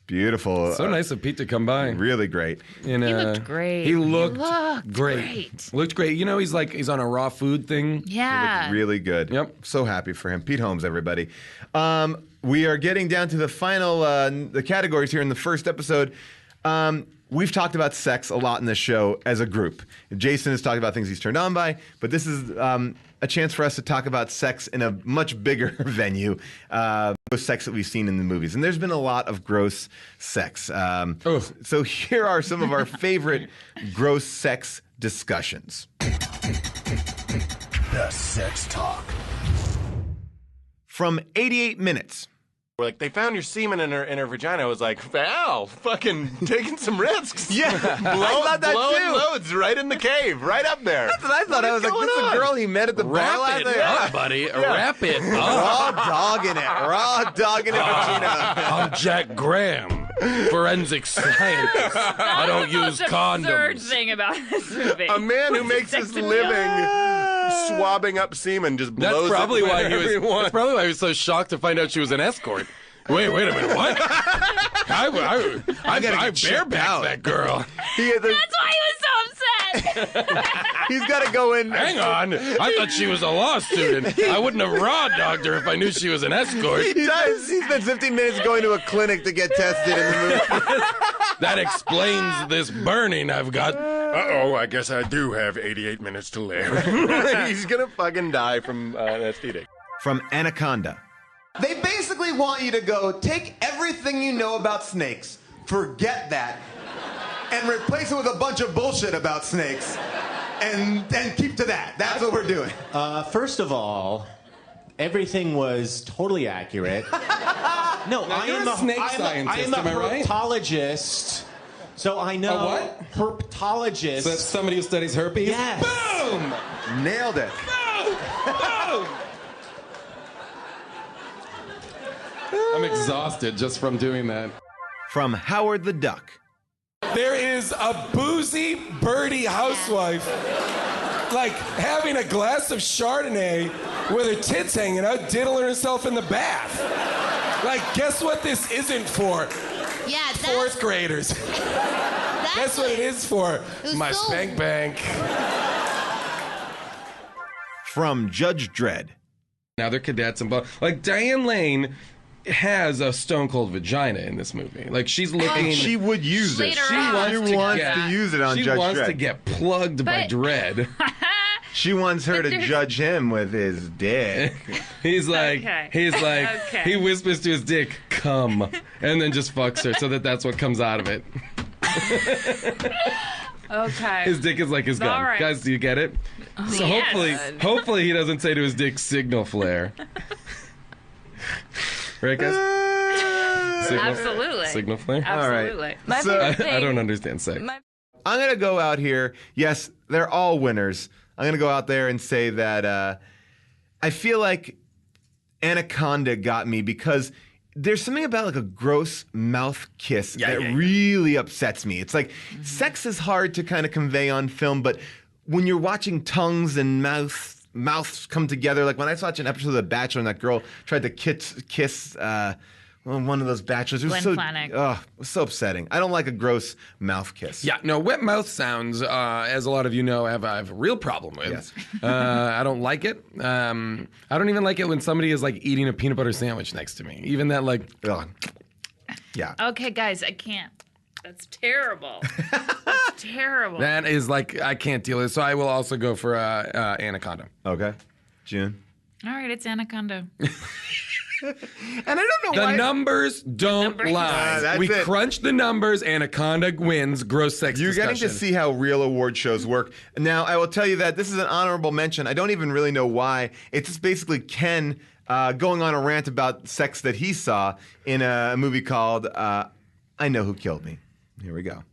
Beautiful. So nice of Pete to come by. Really great. And, He looked great. He looked Looked great. Looked great. You know, he's on a raw food thing. Yeah. Really good. Yep. So happy for him. Pete Holmes, everybody. We are getting down to the final the categories here in the first episode. We've talked about sex a lot in this show as a group. Jason has talked about things he's turned on by, but this is a chance for us to talk about sex in a much bigger venue, sex that we've seen in the movies. And there's been a lot of gross sex. So here are some of our favorite gross sex discussions. The sex talk. From 88 Minutes. We're like, they found your semen in her vagina. I was like, Val, fucking taking some risks. Yeah, I thought that blowing too. loads right in the cave, right up there. That's what I thought. I was like, this is a girl he met at the bar last night. up, buddy. Wrap it Raw up. dogging it. Raw dogging it, Pacino. I'm Jack Graham, forensic scientist. I don't use Absurd condoms. thing about this movie. A man who makes his living swabbing up semen just That's blows probably it for why he everyone. was. That's probably why he was so shocked to find out she was an escort. Wait a minute, what? I gotta get barebacked that girl. That's why he was so upset. He's got to go in. Hang on, I thought she was a law student. I wouldn't have raw dogged her if I knew she was an escort. He does. He spent 15 minutes going to a clinic to get tested in the movie. That explains this burning I've got. Uh-oh, I guess I do have 88 minutes to live. He's gonna fucking die from an STD. From Anaconda. They basically want you to go take everything you know about snakes, forget that, and replace it with a bunch of bullshit about snakes, and keep to that. That's what we're doing. First of all, everything was totally accurate. No, Now, you're a snake scientist, am I right? herpetologist. So I know. A what? Herpetologist. So that's somebody who studies herpes? Yes. Boom! Nailed it. Boom! I'm exhausted just from doing that. From Howard the Duck. There is a boozy, birdie housewife, like having a glass of Chardonnay with her tits hanging out, diddling herself in the bath. Like, guess what this isn't for? Yeah, that's... Fourth graders. Guess what it is for? My spank bank. From Judge Dredd. Now they're cadets and like Diane Lane has a stone cold vagina in this movie. Like she's looking. And she would use it. She wants to use it on Judge Dredd. She wants to get plugged by Dredd. She wants her to judge him with his dick. He's like, Okay. he whispers to his dick, "Come," and then just fucks her, so that's what comes out of it. Okay. His dick is like his gun. All right. Guys, do you get it? So Yes. hopefully he doesn't say to his dick, "Signal flare." Right, guys? Absolutely. Signal flare? Absolutely. My favorite thing- I don't understand sex. I'm going to go out here. Yes, they're all winners. I'm going to go out there and say that I feel like Anaconda got me because there's something about like a gross mouth kiss that really upsets me. It's like sex is hard to kind of convey on film, but when you're watching tongues and mouths come together, like when I watched an episode of The Bachelor and that girl tried to kiss one of those bachelors. It was Glenn Flanagan. it was so upsetting. I don't like a gross mouth kiss. Yeah, no, wet mouth sounds, as a lot of you know, I have a real problem with. Yes. I don't like it. I don't even like it when somebody is like eating a peanut butter sandwich next to me. Even that, like, yeah. Okay, guys, I can't. That's terrible. That's terrible. That is like, I can't deal with it. So I will also go for Anaconda. Okay. June? All right, it's Anaconda. And I don't know The why. numbers don't lie. That's We it. crunch the numbers. Anaconda wins. Gross sex You're discussion. getting to see how real award shows work. Now, I will tell you that this is an honorable mention. I don't even really know why. It's just basically Ken going on a rant about sex that he saw in a movie called I Know Who Killed Me. Here we go.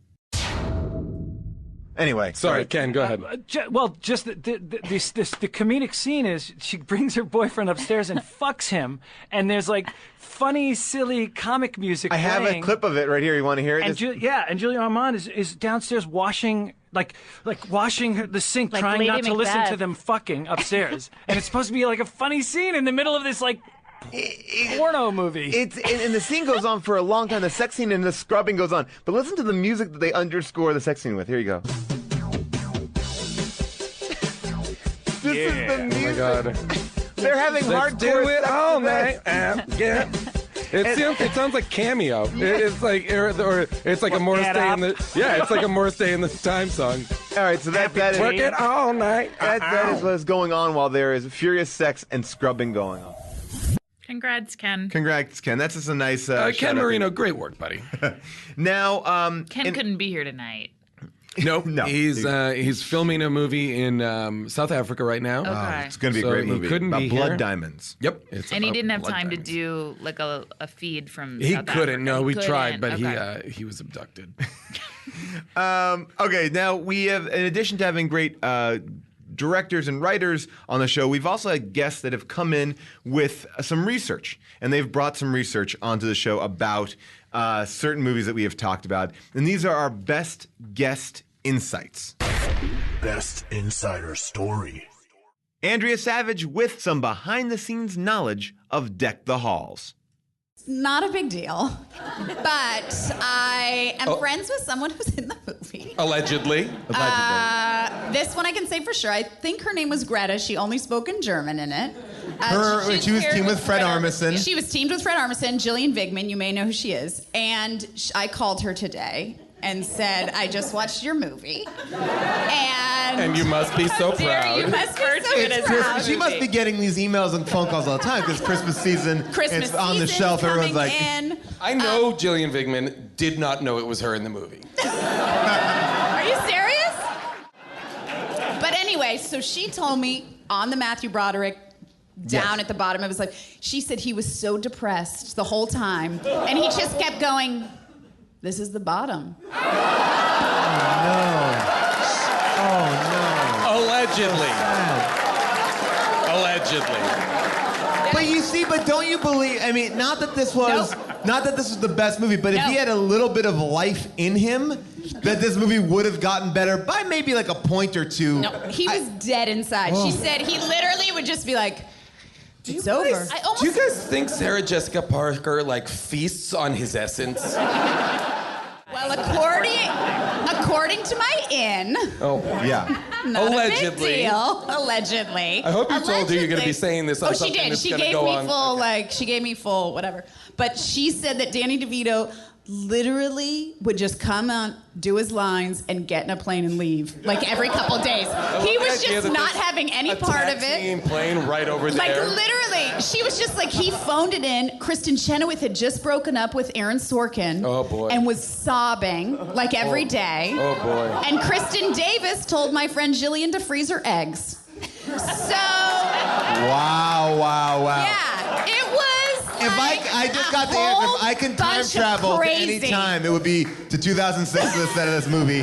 Anyway, sorry, Ken, go ahead. Just the comedic scene is she brings her boyfriend upstairs and fucks him, and there's like funny, silly comic music. I have a clip of it right here. You want to hear it? And Julia Ormond is downstairs washing. Like washing the sink, Like trying Lady not to listen Macbeth. to them fucking upstairs, and it's supposed to be like a funny scene in the middle of this like porno movie. And the scene goes on for a long time. The sex scene and the scrubbing goes on. But listen to the music that they underscore the sex scene with. Here you go. This is the music. Oh my God. They're having Let's hardcore do it sex all to night. this. Yeah. It sounds like Cameo. It's like or it's like a Morris Day in the it's like a Morris Day in the Time song. All right, so that is work it all night. That is what is going on while there is furious sex and scrubbing going on. Congrats, Ken. Congrats, Ken. That's just a nice Ken Marino, great work, buddy. Now, Ken couldn't be here tonight. Nope. No. He's filming a movie in South Africa right now. Okay. It's going to be a great movie. He couldn't about be blood here. diamonds. Yep. And he didn't have time to do like a feed from He South couldn't. Africa. No, we Couldn't. tried, but Okay. he was abducted. Okay, now we have, in addition to having great directors and writers on the show, we've also had guests that have come in with some research, and they've brought some research onto the show about certain movies that we have talked about. And these are our best guest insights. Best insider story. Andrea Savage with some behind-the-scenes knowledge of Deck the Halls. Not a big deal, but I am friends with someone who's in the movie. Allegedly. This one I can say for sure. I think her name was Greta. She only spoke in German in it. She was paired teamed with Fred Armisen. She was teamed with Fred Armisen, Gillian Vigman. You may know who she is. And I called her today and said, I just watched your movie. And you must be so proud. You must be so It's proud. Christmas. She must be getting these emails and phone calls all the time because Christmas season. Christmas it's on the season's shelf. Everyone's coming like, in. I know Gillian Vigman did not know it was her in the movie. Are you serious? But anyway, so she told me on the Matthew Broderick down at the bottom, it was like, she said he was so depressed the whole time. And he just kept going, this is the bottom. Allegedly. But you see, don't you believe? I mean, not that this was the best movie, but if he had a little bit of life in him, that this movie would have gotten better by maybe like a point or two. No, he was dead inside. She said he literally would just be like, it's over. Do you guys think Sarah Jessica Parker like feasts on his essence? Well, according to my inn, Oh yeah. not Allegedly. a big deal. Allegedly. I hope you told her you're going to be saying this on Oh, she something did. that's She going to gave go me on. full, she gave me full whatever. But she said that Danny DeVito literally would just come on, do his lines, and get in a plane and leave, like every couple days. He was just not having any part of it. Plane right over Like there. literally, she was just like, he phoned it in. Kristen Chenoweth had just broken up with Aaron Sorkin. Oh, boy. And was sobbing like every day. Oh boy. And Kristen Davis told my friend Jillian to freeze her eggs. So Wow. yeah, it was. If I just got the answer, if I can time travel to any time, it would be to 2006 to the set of this movie.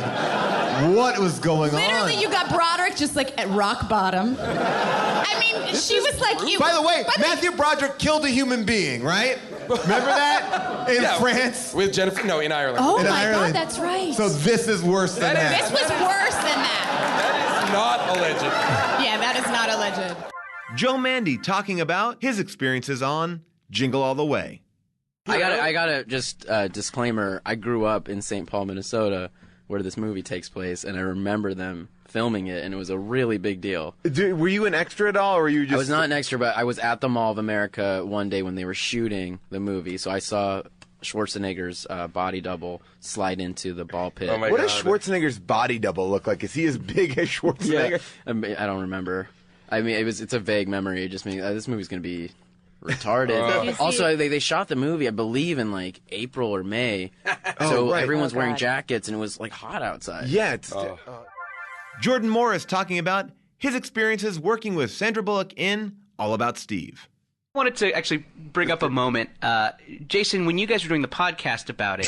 What was going Literally, on? you got Broderick just like at rock bottom. I mean, she was like, you. By the way, Matthew Broderick killed a human being, right? Remember that in France with Jennifer? No, in Ireland. Oh in my Ireland. God, that's right. So this is worse than that. This was worse than that. Not alleged. Yeah, that is not alleged. Joe Mandy talking about his experiences on Jingle All the Way. I gotta just disclaimer. I grew up in St. Paul, Minnesota, where this movie takes place, and I remember them filming it, and it was a really big deal. Were you an extra at all, or were you just? I was not an extra, but I was at the Mall of America one day when they were shooting the movie, so I saw Schwarzenegger's body double slide into the ball pit. Oh my God. Does Schwarzenegger's body double look like? Is he as big as Schwarzenegger? Yeah, I don't remember. I mean, it's a vague memory. It just means this movie's gonna be retarded. Also, they shot the movie, I believe, in like April or May, so right. everyone's Oh, wearing God. jackets, and it was like hot outside. Yeah. Jordan Morris talking about his experiences working with Sandra Bullock in All About Steve. I wanted to actually bring up a moment. Jason, when you guys were doing the podcast about it,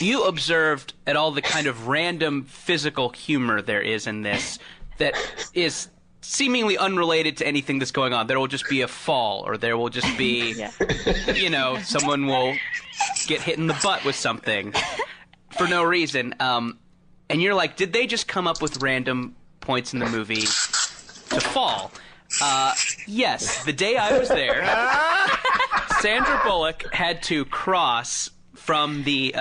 you observed at all the kind of random physical humor there is in this that is seemingly unrelated to anything that's going on. There will just be a fall, or there will just be, someone will get hit in the butt with something for no reason. And you're like, did they just come up with random points in the movie to fall? Yes. The day I was there, Sandra Bullock had to cross from the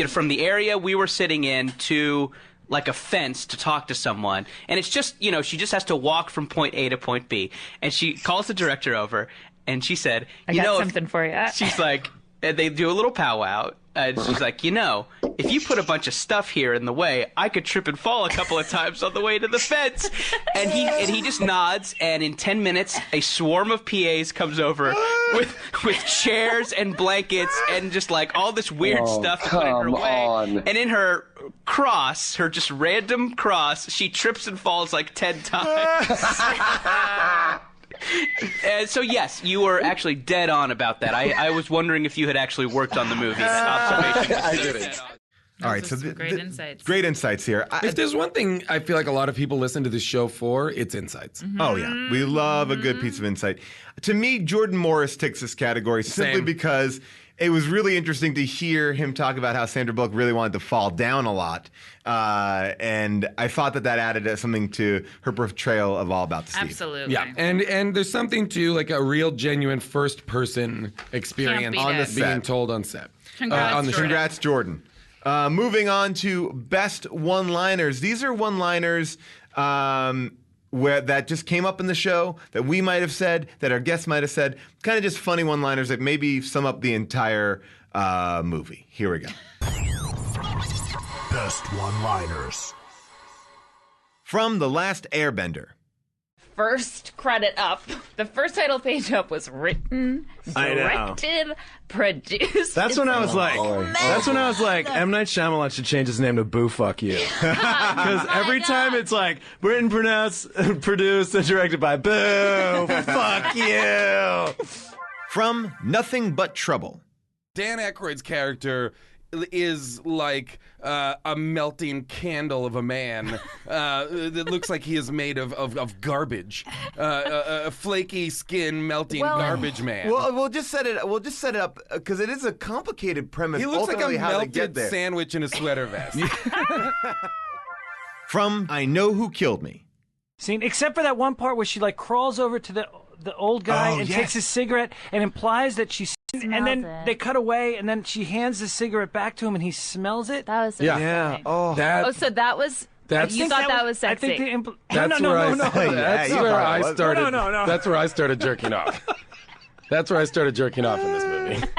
from the area we were sitting in to like a fence to talk to someone, and it's just she just has to walk from point A to point B, and she calls the director over, and she said, I got something for you. She's like, they do a little powwow. And she's like, if you put a bunch of stuff here in the way, I could trip and fall a couple of times on the way to the fence. And he just nods, and in 10 minutes, a swarm of PAs comes over with chairs and blankets and just like all this weird stuff to put in her way. And in her cross, her just random cross, she trips and falls like 10 times. So yes, you were actually dead on about that. I was wondering if you had actually worked on the movie. That observation was I so didn't. dead on. All right, so Great insights. Great insights here. If there's one thing I feel like a lot of people listen to this show for, it's insights. Oh, yeah. We love a good piece of insight. To me, Jordan Morris takes this category simply because it was really interesting to hear him talk about how Sandra Bullock really wanted to fall down a lot. And I thought that added something to her portrayal of All About Steve. Absolutely. Yeah, and there's something to like a real, genuine first-person experience on the being set. told on set. Congrats, Jordan. Moving on to best one-liners. These are one-liners where that just came up in the show that we might have said, that our guests might have said, kind of just funny one-liners that maybe sum up the entire movie. Here we go. Best one-liners. From The Last Airbender. First credit up. The first title page up was written, I know. directed, produced. That's when I was like, M. Night Shyamalan should change his name to Boo Fuck You. Because every time it's like, written, produced, and directed by Boo Fuck You. From Nothing But Trouble. Dan Aykroyd's character is like a melting candle of a man that looks like he is made of garbage, a flaky skin melting garbage man. Well, we'll just set it up because it is a complicated premise. He looks like a how they get melted there. sandwich in a sweater vest. From I Know Who Killed Me. Scene, except for that one part where she like crawls over to the old guy and takes his cigarette and implies that she's. And then they cut away, and then she hands the cigarette back to him, and he smells it. That was so Yeah. Oh, so that was. You thought that was sexy. I think That's no. where I started. No. That's where I started jerking off. That's where I started jerking off in this movie.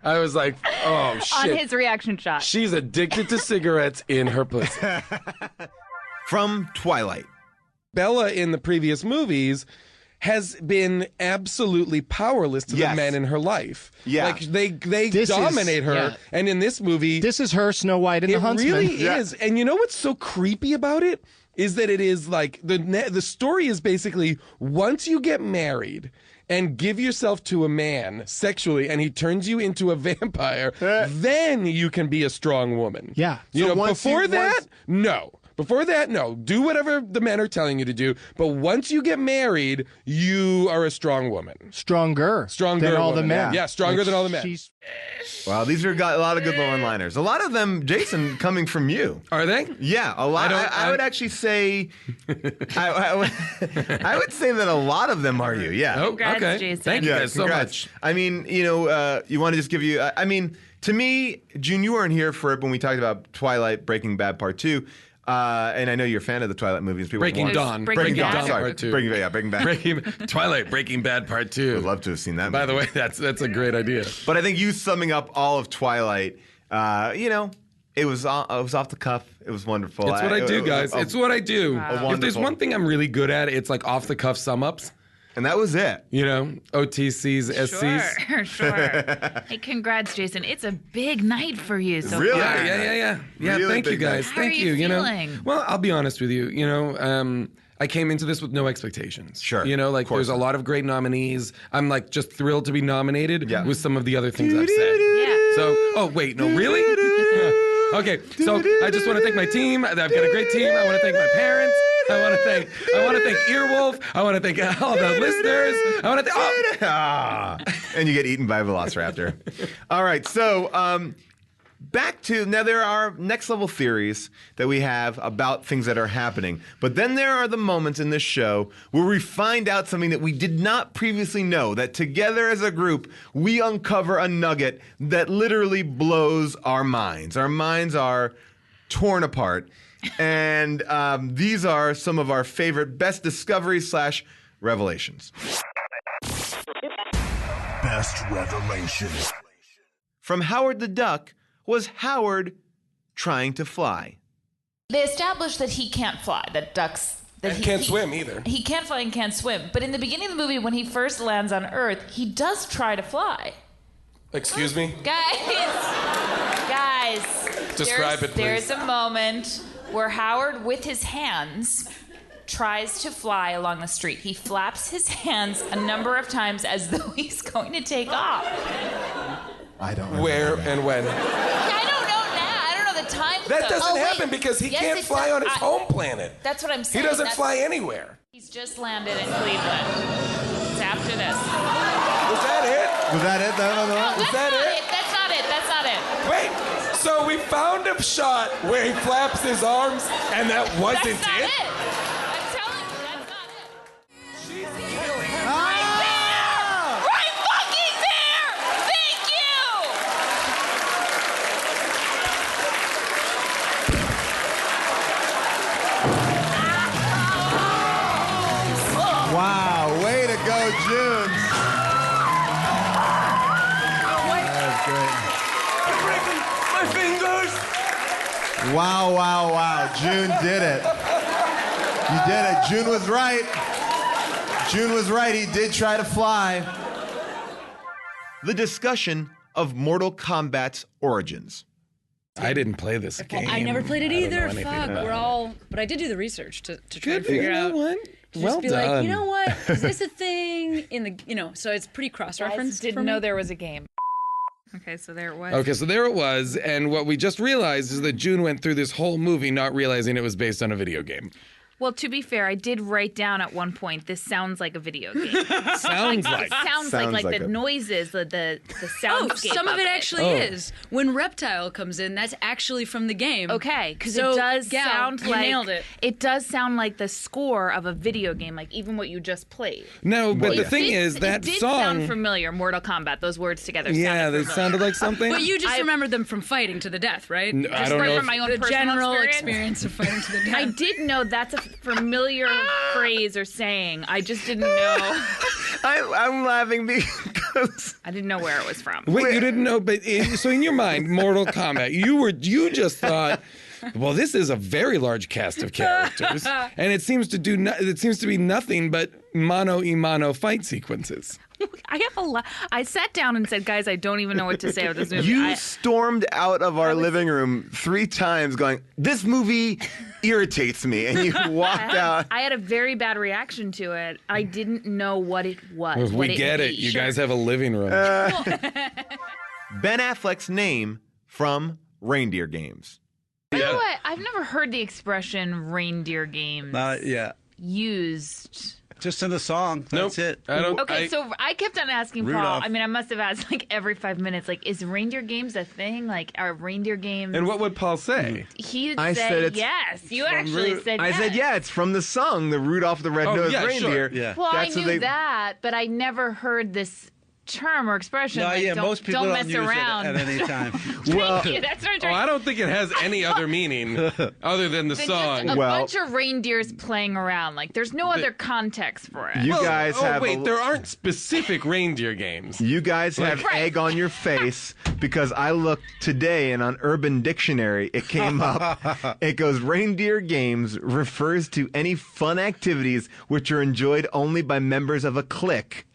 I was like, oh shit. On his reaction shot. She's addicted to cigarettes in her pussy. From Twilight. Bella in the previous movies has been absolutely powerless to the men in her life. Yeah. Like they dominate her. And in this movie, this is her Snow White and the Huntsman. It really is. And you know what's so creepy about it is that it is like the story is basically once you get married and give yourself to a man sexually and he turns you into a vampire, then you can be a strong woman. Yeah. You know, before that, no. Before that, no. Do whatever the men are telling you to do. But once you get married, you are a strong woman. Stronger than all the men. Yeah, stronger than all the men. Wow, these are got a lot of good one-liners. A lot of them, Jason, coming from you. Are they? Yeah, a lot. I would actually say, I would say that a lot of them are you. Yeah. Oh, okay. Jason. Thank you guys so much. I mean, you want to just give you. I mean, to me, June, you weren't here for it when we talked about Twilight, Breaking Bad Part 2. And I know you're a fan of the Twilight movies. Breaking Dawn. Breaking Dawn. Sorry. Part 2. Breaking Bad. Twilight, Breaking Bad Part 2. Would love to have seen that By movie. the way, that's a great idea. But I think you summing up all of Twilight, it was off the cuff. It was wonderful. It's what I do, guys. It's what I do. Wow. If there's one thing I'm really good at, it's like off the cuff sum ups. And that was it. You know, OTCs, SCs. Sure. Hey, congrats, Jason. It's a big night for you. So Really? far. Yeah. Really thank you, big guys. night. Thank How are you you. Know, feeling? well, I'll be honest with you. I came into this with no expectations. Sure. There's a lot of great nominees. I'm like just thrilled to be nominated with some of the other things I've said. Yeah. So, oh wait, no, really? Okay, so I just want to thank my team. I've got a great team. I want to thank my parents. I want to thank Earwolf. I want to thank all the listeners. I want to thank. And you get eaten by a velociraptor. All right, so back to now. There are next level theories that we have about things that are happening, but then there are the moments in this show where we find out something that we did not previously know. That together as a group, we uncover a nugget that literally blows our minds. Our minds are torn apart. And these are some of our favorite best discoveries / revelations. Best revelations. From Howard the Duck, was Howard trying to fly? They established that he can't fly, that ducks... That he can't swim either. He can't fly and can't swim. But in the beginning of the movie, when he first lands on Earth, he does try to fly. Excuse me? Guys. Describe it, please. There's a moment where Howard, with his hands, tries to fly along the street. He flaps his hands a number of times as though he's going to take off. I don't know. Where and when? I don't know now. I don't know the time. That doesn't happen because he can't fly on his home planet. That's what I'm saying. He doesn't fly anywhere. He's just landed in Cleveland. It's after this. Was that it? Was that it? Was that it? That's not it. That's not it. Wait, so we found a shot where he flaps his arms and that wasn't That's not it? it. I'm telling you, that's not it. She's killing. Right there! Right fucking there! Thank you! Wow, way to go, June. That's great. I'm breaking my fingers. Wow. June did it. You did it. June was right. June was right. He did try to fly. The discussion of Mortal Kombat's origins. I didn't play this game. I never played it either. I don't know anything Fuck, about we're it. all. But I did do the research to try Good, and figure you know out. what? To Well just be like, done. you know what? Is this a thing in the? So it's pretty cross-referenced. Didn't for me. know there was a game. Okay, so there it was. Okay, so there it was, and what we just realized is that June went through this whole movie not realizing it was based on a video game. Well, to be fair, I did write down at one point, this sounds like a video game. Sounds like. It sounds like the noises, the soundscape. Some of it actually Oh. is. When Reptile comes in, that's actually from the game. Okay, because So, it does Gal, sound you like nailed it. It does sound like the score of a video game, like even what you just played. No, but the thing is, that it did song. sound familiar. Mortal Kombat. Those words together. Yeah, sounded they familiar. sounded like something. But you just remembered them from fighting to the death, right? No, I Just don't like know from if- my own The personal general experience of fighting to the death. I did know that's a familiar phrase or saying. I just didn't know. I'm laughing because I didn't know where it was from. Wait, you didn't know, but so in your mind, Mortal Kombat, you just thought, well, this is a very large cast of characters, and it seems to be nothing but mano a mano fight sequences. I have a lot. I sat down and said, guys, I don't even know what to say about this movie. you stormed out of our living room 3 times going, this movie irritates me, and you walked out. I had a very bad reaction to it. I didn't know what it was. We get it. You guys have a living room. Ben Affleck's name from Reindeer Games. By the way, I've never heard the expression reindeer games Yeah. used. Just in the song. That's it. Okay, so I kept on asking Paul. Rudolph. I mean, I must have asked like every 5 minutes, like, is reindeer games a thing? Like, are reindeer games? And what would Paul say? He I said it's yes. You actually said I yes. said, yeah, it's from the song, the Rudolph the Red-Nosed Reindeer. Yeah. Well, That's I what knew that, but I never heard this term or expression. No, like, yeah, don't, most people don't don't mess use around. it at any time. Thank you. That's what I'm trying I don't think it has any other meaning other than the Then song. just a bunch of reindeers playing around. Like, there's no other context for it. You guys have wait, there aren't specific reindeer games. You guys have egg on your face because I looked today and on Urban Dictionary it came up. It goes, reindeer games refers to any fun activities which are enjoyed only by members of a clique.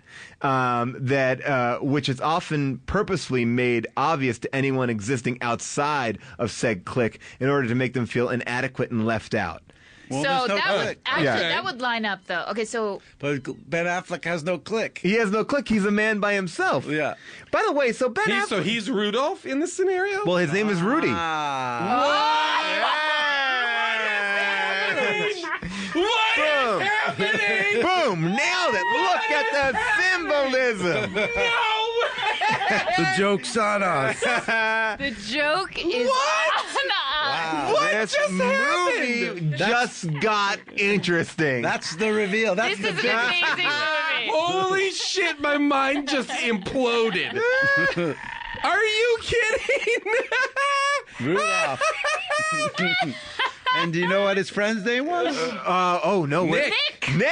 Which is often purposefully made obvious to anyone existing outside of said clique in order to make them feel inadequate and left out. Well, so there's no that would click. actually Yeah. that would line up though. Okay, so But Ben Affleck has no click. He has no click. He's a man by himself. Yeah. By the way, so Ben Affleck. So he's Rudolph in this scenario? Well, his name is Rudy. What Boom. is happening? Boom! Nailed it. Look at the symbolism. No way! The joke's on us. the joke is on us. What this movie just got interesting. That's the reveal. That's This the is an amazing movie. Holy shit, my mind just imploded. Are you kidding? Rudolph. And do you know what his friend's name was? Oh no, Nick. Nick.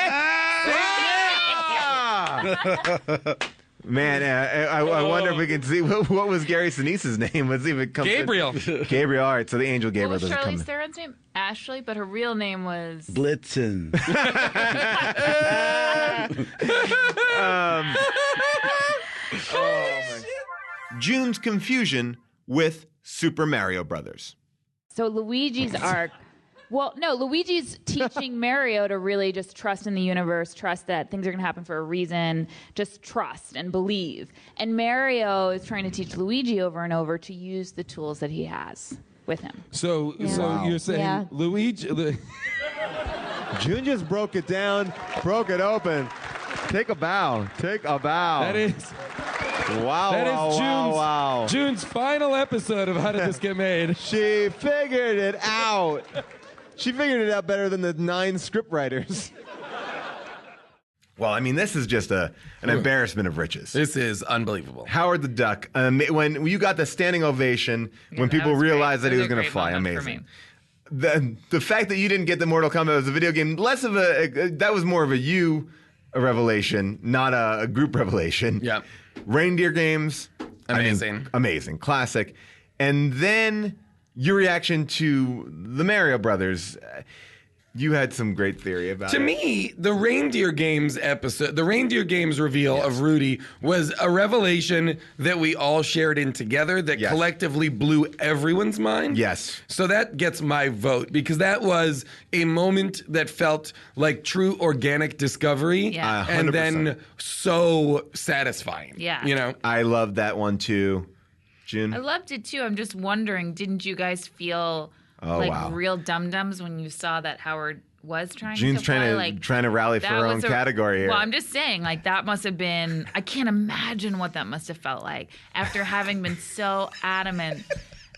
Man, I wonder if we can see what was Gary Sinise's name. Let's see if it comes. Gabriel. Gabriel. All right, so the angel What Gabriel was doesn't come. Charlize Theron's name? Ashley, but her real name was Blitzen. June's confusion with Super Mario Brothers. So Luigi's arc. Well, no, Luigi's teaching Mario to really just trust in the universe, trust that things are going to happen for a reason, just trust and believe. And Mario is trying to teach Luigi over and over to use the tools that he has with him. So you're saying Luigi... June just broke it down, broke it open. Take a bow. Take a bow. That is... Wow, That is wow, June's, wow, wow. June's final episode of How Did This Get Made? She figured it out. She figured it out better than the 9 scriptwriters. Well, I mean, this is just an embarrassment of riches. This is unbelievable. Howard the Duck, when you got the standing ovation, when people realized that he was going to fly, amazing. The fact that you didn't get the Mortal Kombat as a video game, that was more of a revelation, not a group revelation. Yeah. Reindeer games, amazing. Amazing, classic. And then your reaction to the Mario Brothers. You had some great theory about it. To me, the Reindeer Games episode, the Reindeer Games reveal of Rudy was a revelation that we all shared in together that collectively blew everyone's mind. Yes. So that gets my vote because that was a moment that felt like true organic discovery. Yeah. And 100%. then so satisfying. Yeah. You know? I loved that one too. June? I loved it too. I'm just wondering, didn't you guys feel real dum-dums when you saw that Howard was trying June's to fly? trying to rally for her own category here. Well, I'm just saying, that must have been, I can't imagine what that must have felt like after having been so adamant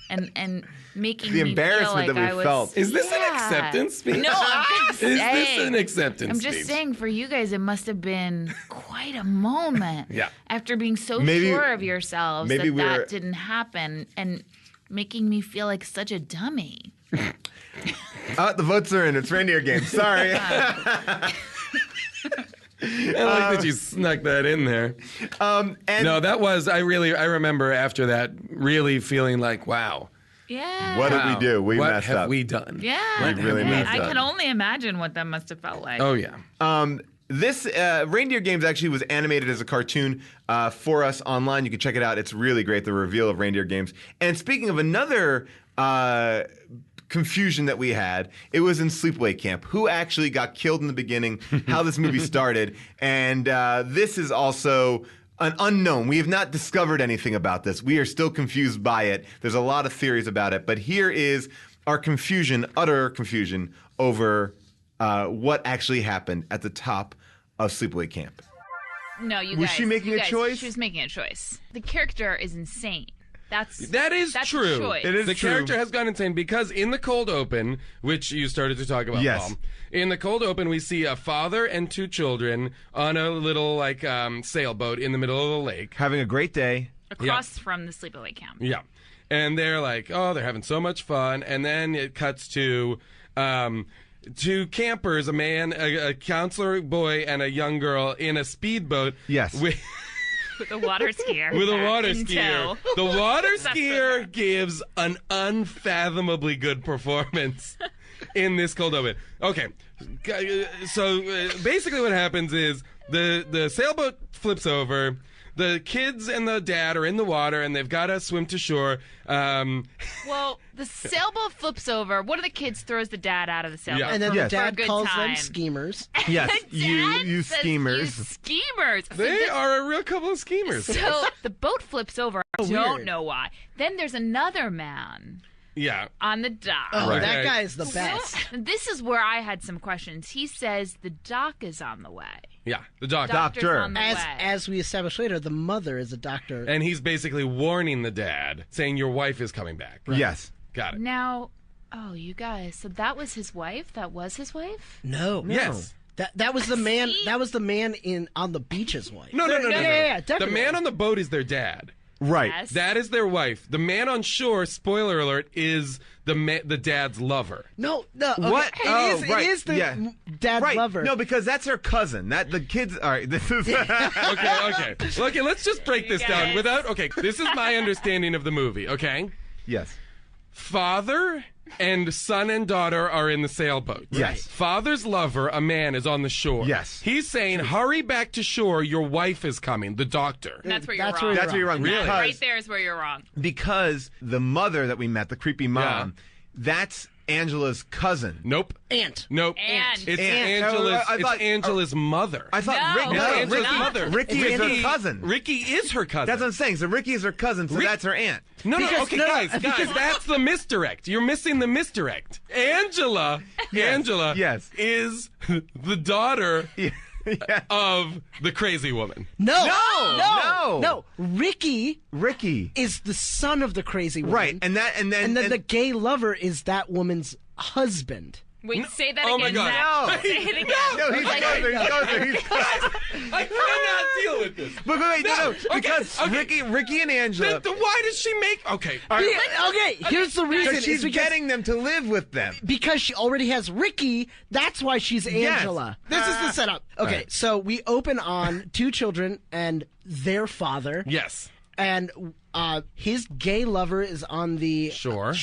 and making The me embarrassment feel like that we I was, felt. Is this an acceptance speech? No, I'm just saying. Is this an acceptance I'm just speech? saying, for you guys, it must have been quite a moment. Yeah. After being so Maybe- sure of yourselves maybe that didn't happen and making me feel like such a dummy. The votes are in. It's Reindeer Games. Sorry. I like that you snuck that in there. No, that was, I remember after that really feeling like, wow. Yeah. What did we do? We what messed have up. we done? Yeah. We really messed I up. can only imagine what that must have felt like. Oh, yeah. This Reindeer Games actually was animated as a cartoon for us online. You can check it out. It's really great, the reveal of Reindeer Games. And speaking of another confusion that we had, it was in Sleepaway Camp. Who actually got killed in the beginning, how this movie started. And this is also an unknown. We have not discovered anything about this. We are still confused by it. There's a lot of theories about it. But here is our confusion, utter confusion, over what actually happened at the top of Sleepaway Camp. No, you Was guys. she making you a guys, choice? She was making a choice. The character is insane. That is that's true. A choice. It is the character has gone insane because in the cold open, which you started to talk about, Yes. Paul, in the cold open we see a father and 2 children on a little sailboat in the middle of the lake, having a great day Across from the sleepaway camp. Yeah, and they're like, oh, they're having so much fun, and then it cuts to 2 campers, a counselor boy, and a young girl in a speedboat. Yes. With a water skier. With a water in skier. tow. The water That's skier gives an unfathomably good performance in this cold open. Okay, so basically what happens is the sailboat flips over. the kids and the dad are in the water, and they've got to swim to shore. Well, the sailboat flips over. One of the kids throws the dad out of the sailboat. And then for the a dad good calls time. them schemers. Yes, The you dad says, schemers. "You schemers." So They are a real couple of schemers. So the boat flips over. I Oh, don't weird. know why. Then there's another man Yeah. on the dock. Oh, Right. that guy is the best. This is where I had some questions. He says the dock is on the way. Yeah, the doctor. Doctor's on the way. As we established later, the mother is a doctor. And he's basically warning the dad, saying your wife is coming back. Yes. Got it. Now, oh, you guys, so that was his wife? That was his wife? No. Yes. That was the man. That was the man in on the beach's wife. No. Yeah, The definitely. man on the boat is their dad. Right. Yes. That is their wife. The man on shore, spoiler alert, is the dad's lover. No. Okay. What? It is the dad's right. lover. No, because that's her cousin. That the kids. All right. This is Okay. Okay, let's just break this down without. Okay, this is my understanding of the movie. Okay. Yes. Father and son and daughter are in the sailboat. Yes. Father's lover, a man, is on the shore. Yes. He's saying, hurry back to shore. Your wife is coming, the doctor. That's where you're That's wrong. where That's where you're wrong. Really? Because, Right there is where you're wrong. because the mother that we met, the creepy mom, that's Angela's cousin. Nope. Aunt. Nope. Aunt. It's Aunt. Angela's. I thought- it's Angela's mother. I thought No. Ricky, No, It's Angela's not. mother. Ricky is her cousin. Ricky is her cousin. That's what I'm saying. So Ricky is her cousin, so that's her aunt. No, Because- okay, no, guys, that's the misdirect. You're missing the misdirect. Angela Yes. is the daughter of the crazy woman. No. Ricky Ricky is the son of the crazy woman. Right, and then the gay lover is that woman's husband. Wait, say that Oh again. my God. Zach. No. Say it again. No, he's Like- goes there. I cannot deal with this. But wait, no, Okay, because okay. Ricky and Angela. Then why does she make? Okay. Okay, here's the reason. Because she's It's because- getting them to live with them. because she already has Ricky, that's why she's Yes. Angela. This is the setup. Okay, Right. so we open on two children and their father. Yes. And his gay lover is on the Sure,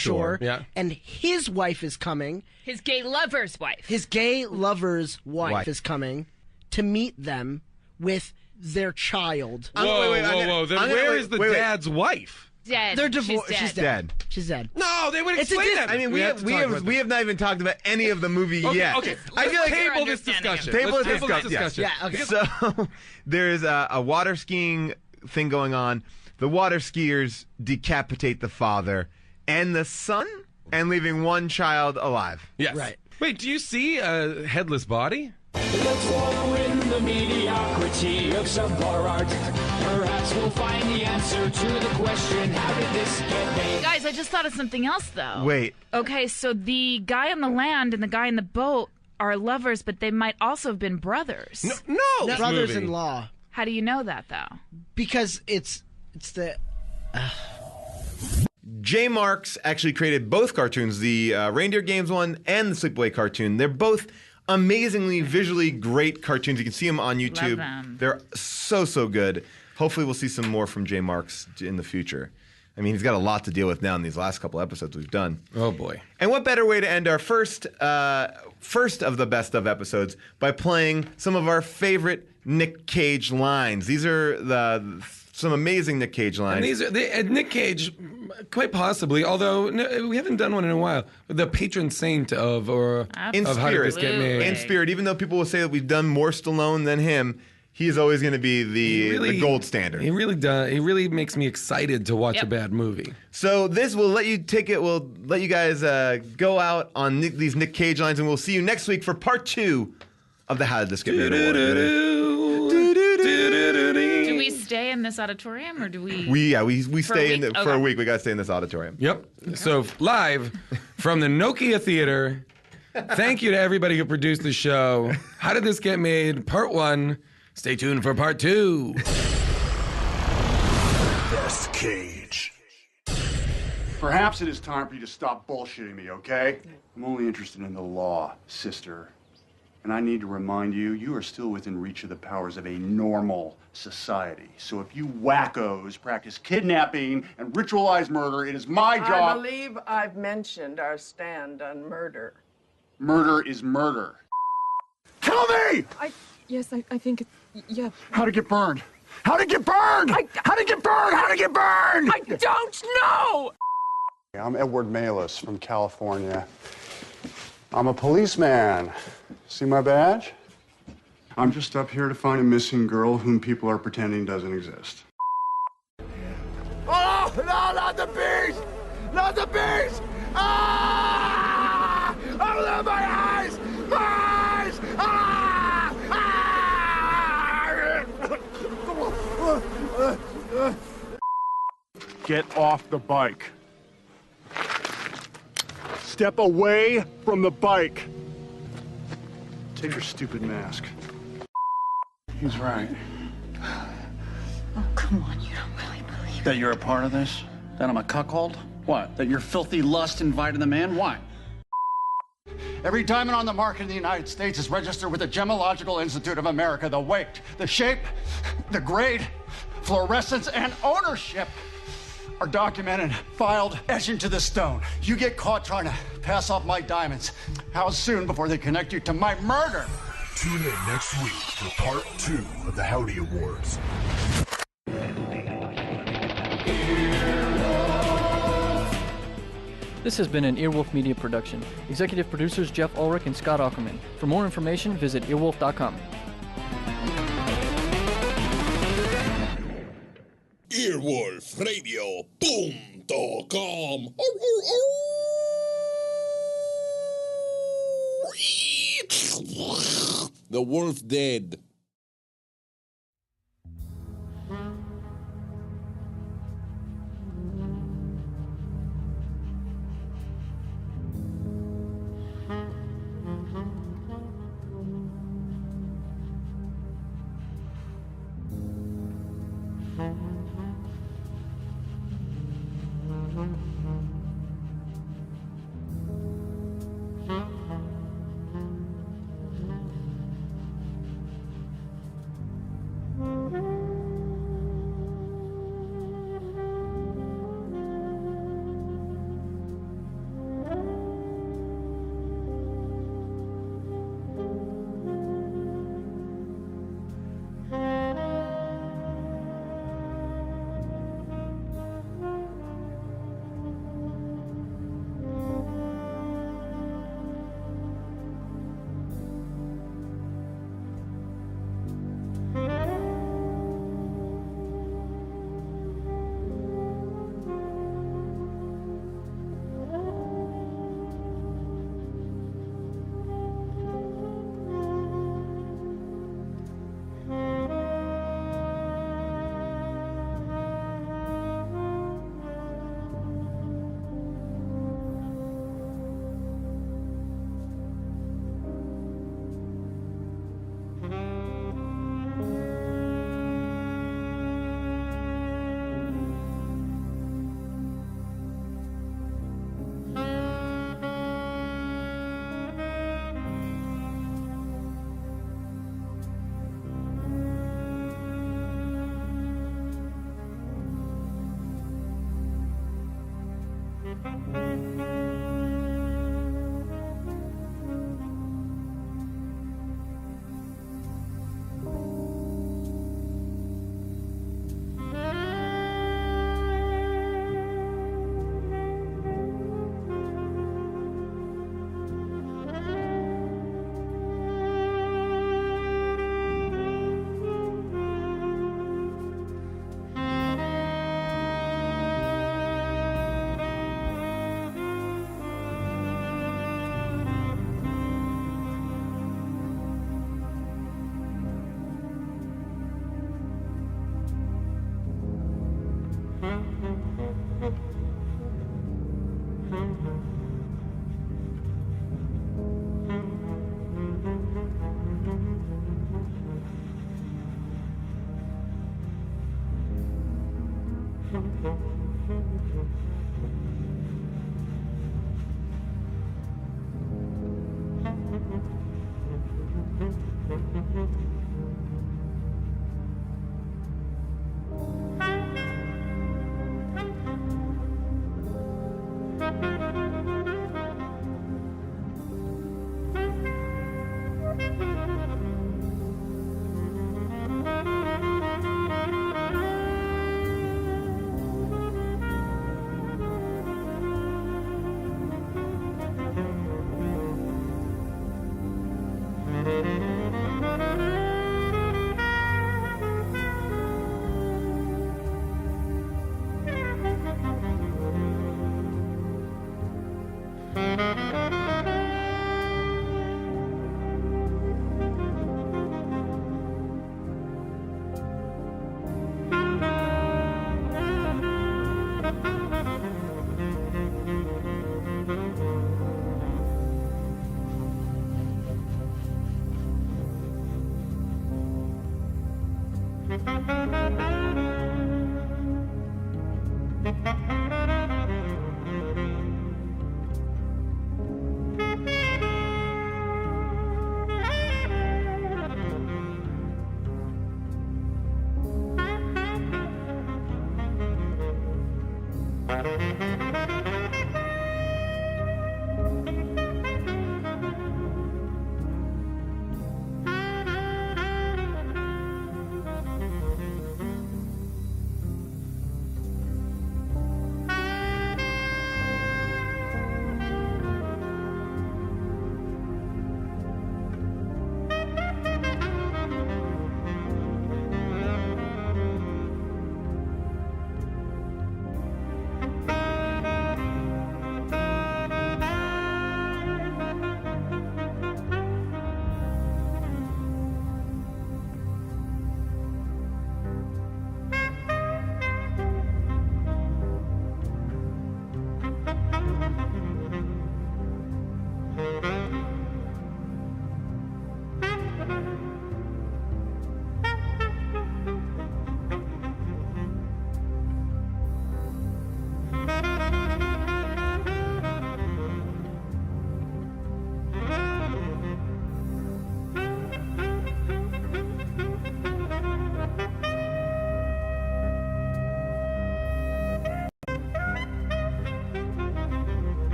yeah. And his wife is coming. His gay lover's wife. His gay lover's wife Wife. is coming to meet them with their child. Whoa. Then where is the dad's wife? Dead. They're divorced. She's She's dead. She's dead. No, they would It's a explain dis- that. I mean, we have not even talked about any of the movie yet. Okay, I feel like table this discussion. Table Let's this table this discussion. discussion. Yeah, okay. So there's a water skiing thing going on. The water skiers decapitate the father and the son, and leaving one child alive. Yes. Right. Wait, do you see a headless body? Let's wallow in the mediocrity of subpar art. Perhaps we'll find the answer to the question, how did this get made? Guys, I just thought of something else, though. Wait. Okay, so the guy on the land and the guy in the boat are lovers, but they might also have been brothers. No. Brothers-in-law. How do you know that, though? Because it's the J. Marks actually created both cartoons, the Reindeer Games one and the Sleepaway cartoon. They're both amazingly visually great cartoons. You can see them on YouTube. them. They're so good. Hopefully we'll see some more from J. Marks in the future. I mean, he's got a lot to deal with now in these last couple episodes we've done. Oh boy. And what better way to end our first of the best of episodes by playing some of our favorite Nick Cage lines. These are some amazing Nick Cage lines. And these are Nick Cage, quite possibly, although we haven't done one in a while. The patron saint of How Did This Get Made? In spirit, even though people will say that we've done more Stallone than him, he is always going to be the gold standard. He really does. He really makes me excited to watch a bad movie. So this will let you take it. We'll let you guys go out on these Nick Cage lines, and we'll see you next week for part 2 of the How Did This Get Made Award. Do we stay in this auditorium or do we? We stay week? for a Okay. week. We got to stay in this auditorium. Yep. So live from the Nokia Theater. Thank you to everybody who produced the show. How Did This Get Made? Part 1. Stay tuned for part 2. Best Cage. Perhaps it is time for you to stop bullshitting me, okay? I'm only interested in the law, sister. And I need to remind you, you are still within reach of the powers of a normal society. So if you wackos practice kidnapping and ritualized murder, it is my I job. believe I've mentioned our stand on murder. Murder is murder. Tell me! Yes, I think it's, yeah. How'd it get burned? How'd it get burned? How'd it get burned? How'd it get burned? I don't know! I'm Edward Malis from California. I'm a policeman. See my badge? I'm just up here to find a missing girl whom people are pretending doesn't exist. Oh, no, not the bees! Not the bees! Ah! Open my eyes! My eyes! Ah! Ah! Get off the bike. Step away from the bike. Take your stupid mask. He's right. Oh, come on, you don't really believe That you're a part of this? That I'm a cuckold? What? That your filthy lust invited the man? Why? Every diamond on the market in the United States is registered with the Gemological Institute of America. The weight, the shape, the grade, fluorescence, and ownership are documented, filed, etched into the stone. You get caught trying to pass off my diamonds. How soon before they connect you to my murder? Tune in next week for part 2 of the Howdy Awards. This has been an Earwolf Media production. Executive producers Jeff Ulrich and Scott Ackerman. For more information, visit earwolf.com. Earwolfradio.com. The wolf dead.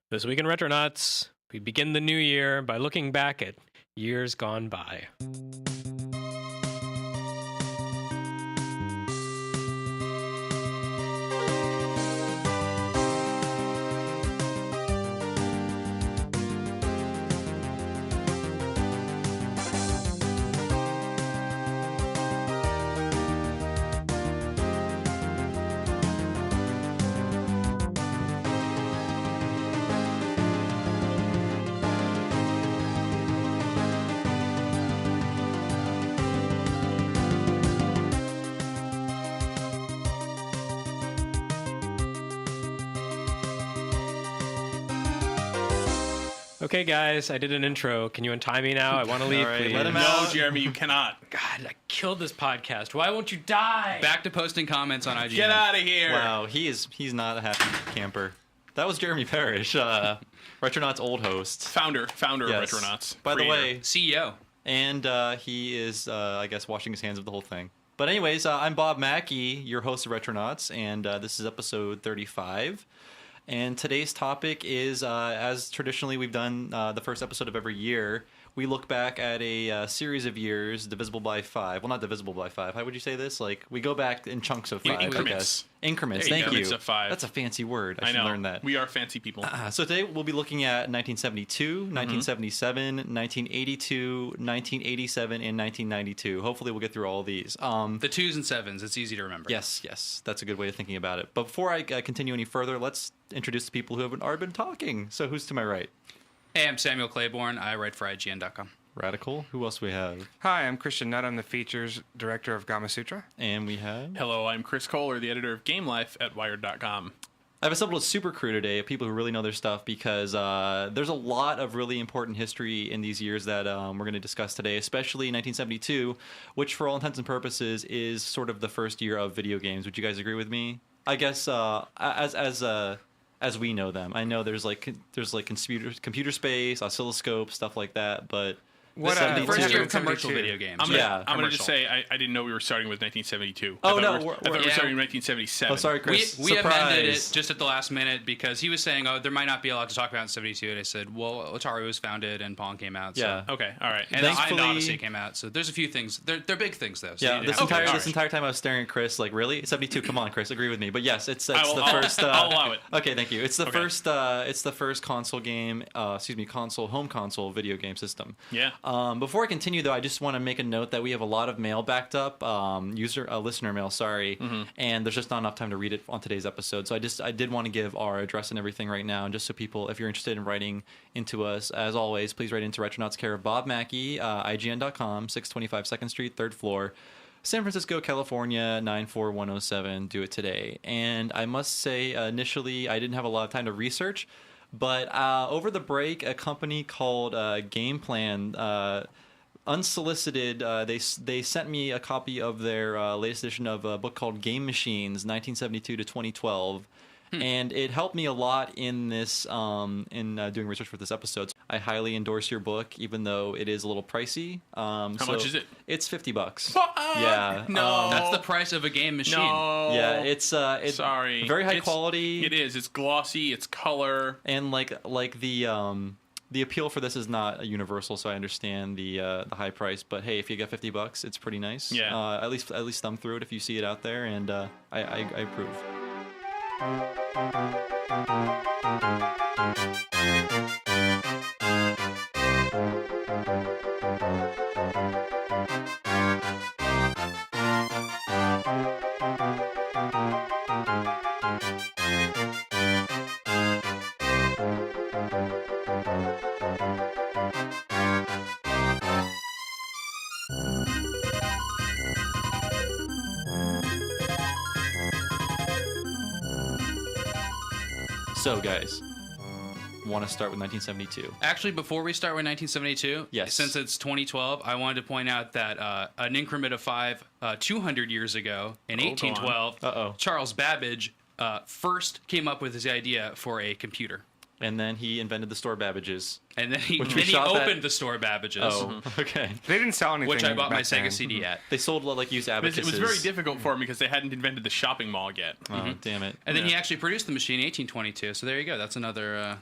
This week in Retronauts, we begin the new year by looking back at years gone by. Okay, guys, I did an intro. Can you untie me now? I want to leave, All right, please. let him out. No, Jeremy, you cannot. God, I killed this podcast. Why won't you die? Back to posting comments on IGN. Get outta here. Wow, he's not a happy camper. That was Jeremy Parrish, Retronauts' old host. Founder Yes. of Retronauts. By the Creator. way, CEO. And he is, I guess, washing his hands of the whole thing. But anyways, I'm Bob Mackey, your host of Retronauts, and this is episode 35. And today's topic is, as traditionally we've done the first episode of every year, we look back at a series of years divisible by 5. Well, not divisible by 5. How would you say this? Like, we go back in chunks of 5, Increments. I guess. Increments, There you thank go. you. Increments of 5. That's a fancy word. I I should know. learn that. We are fancy people. So today we'll be looking at 1972, 1977, 1982, 1987, and 1992. Hopefully we'll get through all of these. The 2s and 7s, it's easy to remember. Yes. That's a good way of thinking about it. But before I continue any further, let's introduce the people who have already been talking. So who's to my right? Hey, I'm Samuel Claiborne. I write for IGN.com. Radical. Who else we have? Hi, I'm Christian Nutt. I'm the features director of Gama Sutra. And we have... Hello, I'm Chris Kohler, the editor of Game Life at Wired.com. I've assembled a super crew today of people who really know their stuff because there's a lot of really important history in these years that we're going to discuss today, especially 1972, which for all intents and purposes is sort of the first year of video games. Would you guys agree with me? I guess as we know them. I know there's computer space, oscilloscope, stuff like that, but... First year of commercial 72. video games. I'm gonna just say I didn't know we were starting with 1972. Oh, I thought no, we were starting in 1977. Oh, sorry, Chris. We amended it just at the last minute because he was saying, "Oh, there might not be a lot to talk about in 72." And I said, "Well, Atari was founded and Pong came out." So. Yeah. Okay. All right. And Odyssey came out. So there's a few things. They're big things though. So Yeah. This entire time I was staring at Chris like, really? 72? Come on, Chris, agree with me. But yes, it's the first. I'll allow it. Okay, thank you. It's the first. It's the first console game. Home console video game system. Yeah. Before I continue, though, I just want to make a note that we have a lot of mail backed up, listener mail, sorry, and there's just not enough time to read it on today's episode. So I did want to give our address and everything right now, and just so people, if you're interested in writing into us, as always, please write into Retronauts, care of Bob Mackey, IGN.com, 625 2nd Street, 3rd floor, San Francisco, California, 94107. Do it today. And I must say, initially, I didn't have a lot of time to research, but over the break, a company called Game Plan. Unsolicited, they sent me a copy of their latest edition of a book called Game Machines, 1972 to 2012, and it helped me a lot in this doing research for this episode. I highly endorse your book, even though it is a little pricey. How much is it? It's $50. Yeah. No, that's the price of a game machine. No. Yeah, it's sorry, very high quality. It is. It's glossy. It's color. And like the appeal for this is not universal, so I understand the high price. But hey, if you get $50, it's pretty nice. Yeah. At least thumb through it if you see it out there, and I approve. So, guys, want to start with 1972? Actually, before we start with 1972, yes. Since it's 2012, I wanted to point out that an increment of 5, 200 years ago, in 1812, Charles Babbage first came up with his idea for a computer. And then he invented the store Babbages. And then he, Which we then he shop at- opened the store Babbage's. Oh, okay. They didn't sell anything. Which I bought my back Sega then. CD at. They sold like used It abacuses. was very difficult for him because they hadn't invented the shopping mall yet. Oh, damn it! And then he actually produced the machine in 1822. So there you go. That's another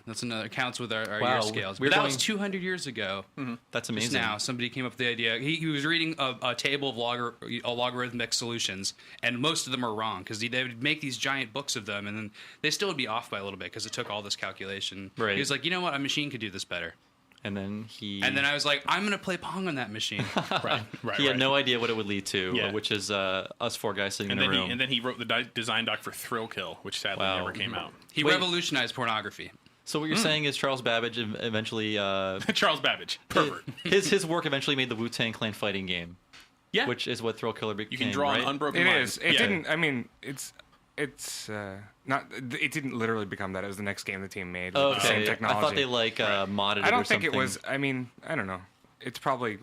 counts with our Wow, year scales. we're But that going- was 200 years ago. That's Just amazing. now, somebody came up with the idea. He was reading a table of logarithmic solutions, and most of them are wrong because they would make these giant books of them, and then they still would be off by a little bit because it took all this calculation. Right. He was like, you know what, a machine could do this better. And then I was like, I'm gonna play Pong on that machine. He had no idea what it would lead to, Yeah. which is us four guys sitting And in then a room. and then he wrote the design doc for Thrill Kill, which sadly never came out. He revolutionized pornography. So what you're saying is Charles Babbage eventually Charles Babbage, pervert. His work eventually made the Wu-Tang Clan fighting game. Yeah. Which is what Thrill Killer became. You can draw right? an unbroken It line. is. It didn't. I mean, it's not. It didn't literally become that. It was the next game the team made with the same technology. I thought they modded it. I don't or think something. it was. I mean, I don't know. It's probably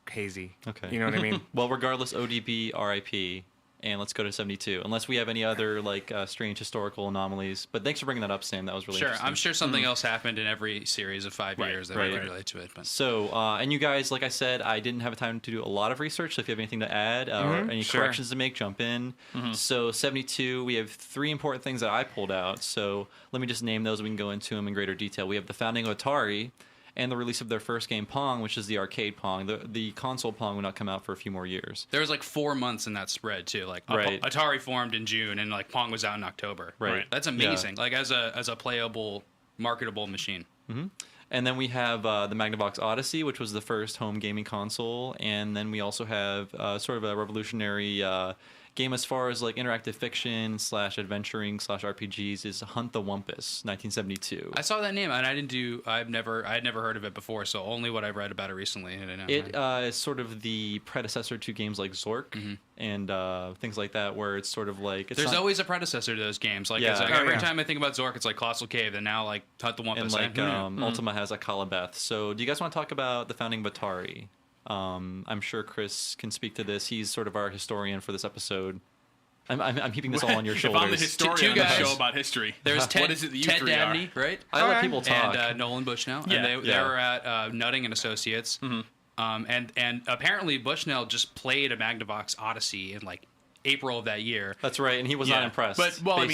hazy. Okay. You know what I mean? Well, regardless, ODB, RIP, and let's go to 72. Unless we have any other strange historical anomalies. But thanks for bringing that up, Sam. That was really Sure, interesting. I'm sure something else happened in every series of 5 years that I can relate to it. But. So, and you guys, like I said, I didn't have time to do a lot of research. So if you have anything to add or any corrections to make, jump in. So 72, we have 3 important things that I pulled out. So let me just name those. We can go into them in greater detail. We have the founding of Atari and the release of their first game, Pong, which is the arcade Pong. The console Pong would not come out for a few more years. There was 4 months in that spread too. Atari formed in June, and Pong was out in October. Right. That's amazing. Yeah. As a playable, marketable machine. Mm-hmm. And then we have the Magnavox Odyssey, which was the first home gaming console. And then we also have sort of a revolutionary game as far as interactive fiction / adventuring / RPGs is Hunt the Wumpus, 1972. I saw that name, and I had never heard of it before. So only what I've read about it recently. I know. It is sort of the predecessor to games like Zork and things like that, where it's sort of There's always a predecessor to those games. Every time I think about Zork, it's like Colossal Cave, and now Hunt the Wumpus. And Ultima has a Calabeth. So do you guys want to talk about the founding of Atari? I'm sure Chris can speak to this. He's sort of our historian for this episode. I'm heaping this all on your shoulders. If I'm the historian on the show about history, there's what is it that you Ted three Dabney, are? right? I let people talk. And Nolan Bushnell. Yeah. And they were at Nutting and Associates. And apparently Bushnell just played a Magnavox Odyssey in April of that year. That's right, and he was not impressed. But he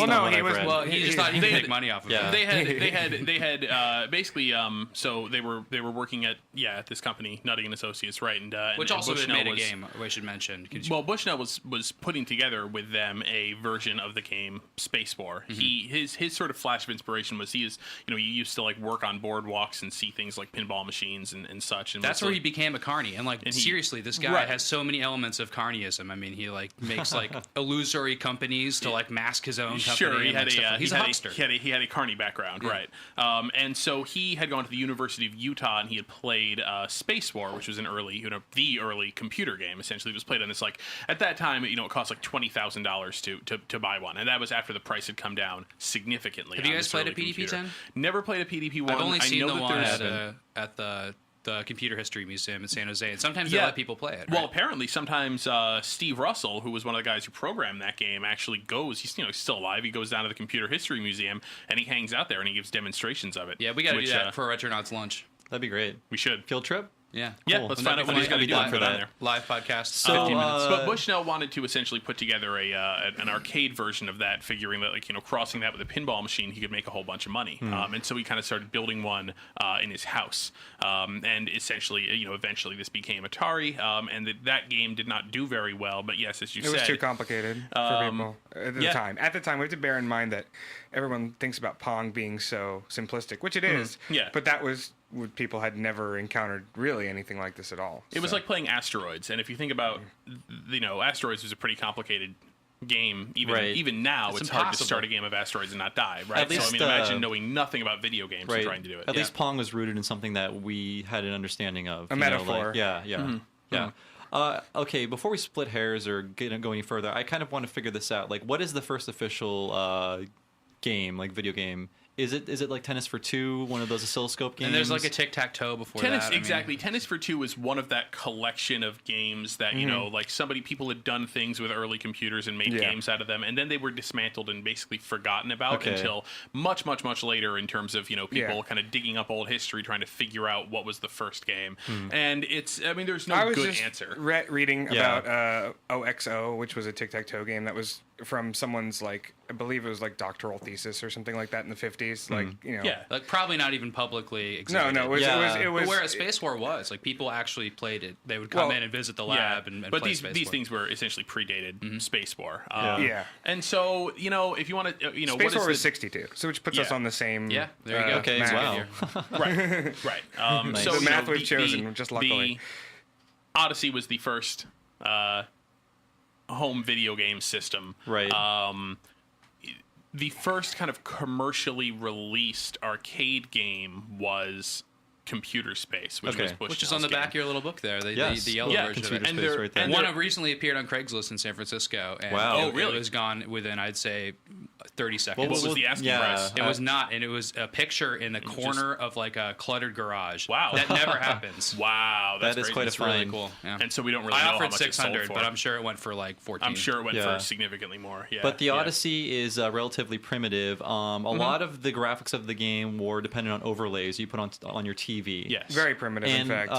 just thought he could make money off of it. They had basically so they were working at this company Nutting and Associates, right? And which and also Bushnell made a was, game. We should mention. Well, Bushnell was putting together with them a version of the game Space War. His sort of flash of inspiration was he used to work on boardwalks and see things like pinball machines and such. And that's where he became a carny. And seriously, this guy has so many elements of carnyism. I mean, he makes illusory companies to mask his own company. Sure, he had he's a huckster. He had a carny background, right? And so he had gone to the University of Utah and he had played Space War, which was the early computer game. Essentially, it was played on this at that time it cost $20,000 to buy one, and that was after the price had come down significantly. Have you guys played a PDP-10? Never played a PDP-1. I've only seen the one there's at the Computer History Museum in San Jose, and sometimes they let people play it. Right? Well, apparently, sometimes Steve Russell, who was one of the guys who programmed that game, actually goes. He's still alive. He goes down to the Computer History Museum and he hangs out there and he gives demonstrations of it. Yeah, we got to do that for Retronauts lunch. That'd be great. We should field trip. Yeah, cool. Let's find out what he's going to do for that. Live podcast, so, 15 minutes. But Bushnell wanted to essentially put together an arcade version of that, figuring that crossing that with a pinball machine, he could make a whole bunch of money. And so he kind of started building one in his house. And essentially, eventually this became Atari. And that game did not do very well. But yes, as you said, it was too complicated for people at the time. At the time, we have to bear in mind that everyone thinks about Pong being so simplistic, which it is. Yeah. But that was people had never encountered really anything like this at all. It was like playing Asteroids, and if you think about, Asteroids was a pretty complicated game. Even now, it's hard to start a game of Asteroids and not die, right? At least, imagine knowing nothing about video games and trying to do it. At least Pong was rooted in something that we had an understanding of. A metaphor. Okay, before we split hairs or go any further, I kind of want to figure this out. What is the first official game, video game, Is it like Tennis for Two, one of those oscilloscope games? And there's like a tic-tac-toe before Tennis, that. exactly. Tennis for Two is one of that collection of games that, you know, like people had done things with early computers and made games out of them, and then they were dismantled and basically forgotten about until much, much, much later in terms of, you know, people kind of digging up old history, trying to figure out what was the first game. And it's, I mean, there's no good answer. Reading about OXO, which was a tic-tac-toe game that was from someone's, like, I believe it was like doctoral thesis or something like that in the 50s. Like, you know. Yeah, like probably not even publicly exhibited. No, it was. But whereas Space War was, like, people actually played it. They would come in and visit the lab and but play these Space these War. things were essentially predated Space War. And so, you know, if you want to, you know, Space War was 62, so which puts us on the same. Yeah, there you go. Okay, math. wow. right. So the math we've chosen, just luckily. The Odyssey was the first home video game system. Right. The first kind of commercially released arcade game was Computer Space, which was which is on the back of your little book there, the yellow version of it. Space right there. And one recently appeared on Craigslist in San Francisco. And it was gone within, I'd say, 30 seconds. What was the asking price? It was not, and it was a picture in the corner of like a cluttered garage. Wow. That never happens. Wow, that's that is crazy. quite a It's find. really cool. Yeah. And so we don't really know I how offered much it sold 600, for. but I'm sure it went for like 14. I'm sure it went for significantly more. Yeah. But the Odyssey is relatively primitive. A lot of the graphics of the game were dependent on overlays you put on your TV. Yes. Very primitive, and, in fact.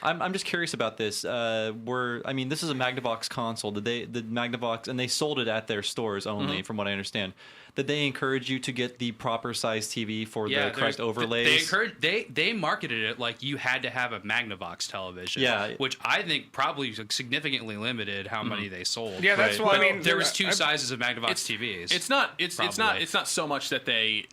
I'm just curious about this. This is a Magnavox console. Did Magnavox, and they sold it at their stores only, from what I understand. Did they encourage you to get the proper size TV for the correct overlays? They marketed it like you had to have a Magnavox television. Yeah. Which I think probably significantly limited how many they sold. Yeah, that's why I mean there was two sizes of Magnavox TVs. It's not so much that they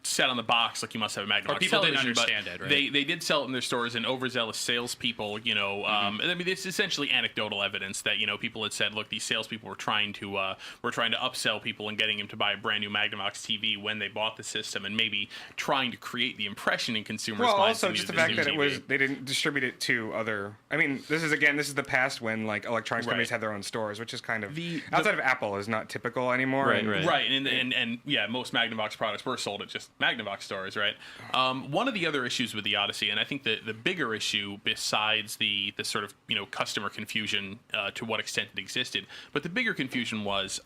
said on the box like you must have a Magnavox or people television, didn't understand but it, right? They did sell it in their stores, and overzealous salespeople, you know, I mean, it's essentially anecdotal evidence that, you know, people had said, look, these salespeople were trying to upsell people and getting them to buy a brand new Magnavox TV when they bought the system, and maybe trying to create the impression in consumers' minds. Well, also they just the needed fact this that new TV. they didn't distribute it to other. I mean, this is the past when like electronics companies had their own stores, which is kind of outside of Apple is not typical anymore. Right, and yeah, most Magnavox products were sold at just Magnavox stores, right? One of the other issues with the Odyssey, and I think the bigger issue besides the sort of, you know, customer confusion to what extent it existed, but the bigger confusion was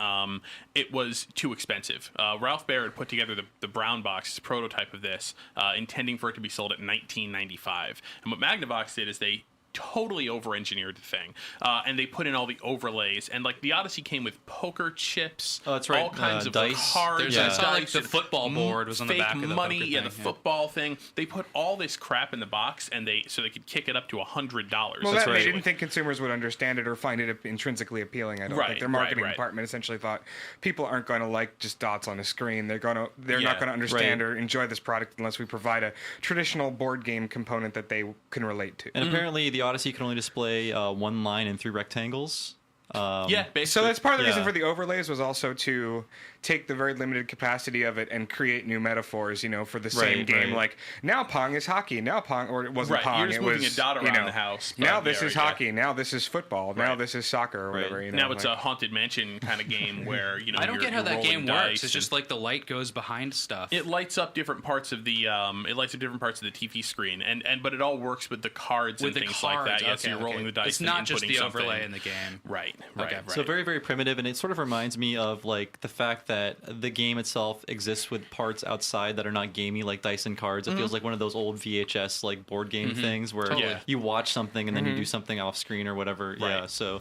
it was too expensive. Ralph Baer had put together the brown box prototype of this, intending for it to be sold at $19.95, and what Magnavox did is they totally over-engineered the thing, and they put in all the overlays, and like the Odyssey came with poker chips, that's right, all kinds of dice. cards, I saw like the football board was on the back of the money, poker the thing, football thing. They put all this crap in the box, and they could kick it up to $100. Well, they didn't think consumers would understand it or find it intrinsically appealing. I don't think their marketing department essentially thought people aren't going to like just dots on a screen. They're not going to understand or enjoy this product unless we provide a traditional board game component that they can relate to. And apparently, the Odyssey can only display one line and 3 rectangles. Basically. So that's part of the reason for the overlays was also to take the very limited capacity of it and create new metaphors, you know, for the same game. Like, now Pong is hockey. Now Pong, or it wasn't Pong. You're just moving a dot around the house. Now this is hockey. Now this is football. Now this is soccer or whatever. You know, now it's a Haunted Mansion kind of game where, you know, I don't get how that game works. It's just like the light goes behind stuff. It lights up different parts of the TV screen, but it all works with the cards and things like that. Yeah, so you're rolling the dice. It's not just the overlay in the game. Right. So very, very primitive, and it sort of reminds me of like the fact that the game itself exists with parts outside that are not gamey, like dice and cards. It feels like one of those old VHS like board game things where you watch something and then you do something off screen or whatever. Yeah, so.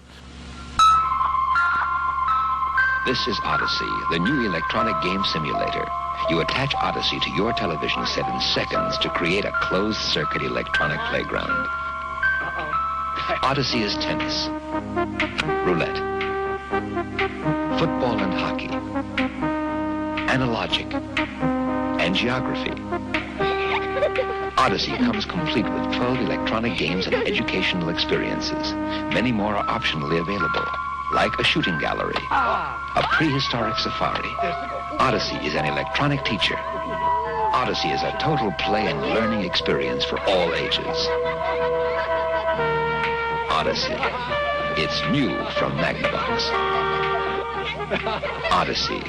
This is Odyssey, the new electronic game simulator. You attach Odyssey to your television set in seconds to create a closed-circuit electronic playground. Odyssey is tennis, roulette, football and hockey, analogic, and geography. Odyssey comes complete with 12 electronic games and educational experiences. Many more are optionally available, like a shooting gallery, a prehistoric safari. Odyssey is an electronic teacher. Odyssey is a total play and learning experience for all ages. Odyssey. It's new from Magnavox. Odyssey.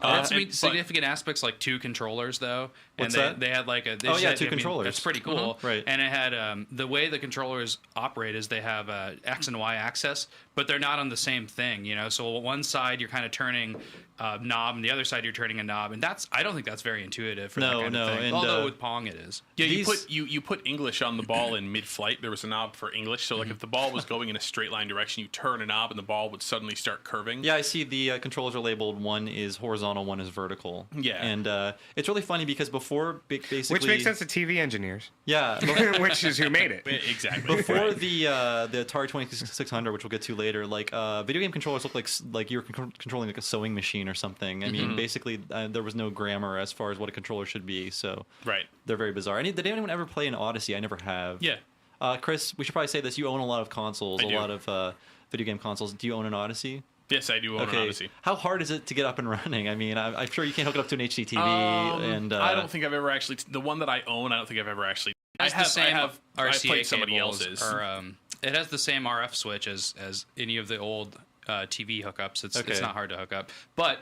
That's significant aspects like 2 controllers though. What's and that? They had like a 2 controllers. That's pretty cool. Mm-hmm. Right. And it had the way the controllers operate is they have X and Y access, but they're not on the same thing. So one side you're kind of turning a knob, and the other side you're turning a knob, and I don't think that's very intuitive for that kind of thing. And, although with Pong it is. Yeah, you put English on the ball in mid-flight. There was a knob for English, so like if the ball was going in a straight line direction, you turn a knob and the ball would suddenly start curving. Yeah, I see the controllers are labeled. One is horizontal, one is vertical. Yeah, and it's really funny because before basically, which makes sense to TV engineers. Yeah, which is who made it. Exactly. Before the Atari 2600, which we'll get to later, like video game controllers look like you're controlling like a sewing machine or something. I mean, basically, there was no grammar as far as what a controller should be. So they're very bizarre. Did anyone ever play an Odyssey? I never have. Yeah. Chris, we should probably say this. You own a lot of consoles, I do. A lot of video game consoles. Do you own an Odyssey? Yes, I do own an Odyssey. How hard is it to get up and running? I mean, I'm sure you can't hook it up to an HDTV. I don't think I've ever actually. The one that I own, I don't think I've ever actually. I have RCA played somebody cables, else's. or it has the same RF switch as any of the old TV hookups. It's not hard to hook up, but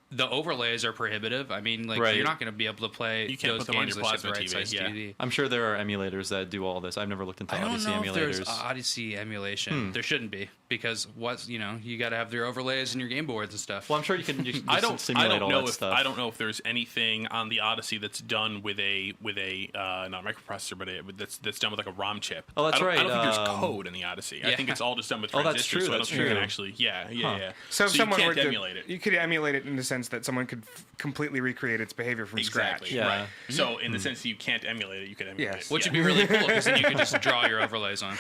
the overlays are prohibitive. I mean, like you're not going to be able to play. You can't those put them on games your unless plasma you have the right size TV. I'm sure there are emulators that do all this. I've never looked into Odyssey I don't know emulators. if there's Odyssey emulation. There shouldn't be, because you got to have your overlays and your game boards and stuff. Well, I'm sure you can I don't simulate all know that if stuff. I don't know if there's anything on the Odyssey that's done with a not a microprocessor, but that's done with like a ROM chip. Oh, that's right. I don't think there's code in the Odyssey. I think it's all just done with transistors. Oh, that's true. So I don't That's think you true. can actually. Yeah. So if you someone can't were to emulate it. You could emulate it in the sense that someone could completely recreate its behavior from scratch. Right. So in the sense that you can't emulate it, you can emulate it. Which would be really cool, because then you could just draw your overlays on.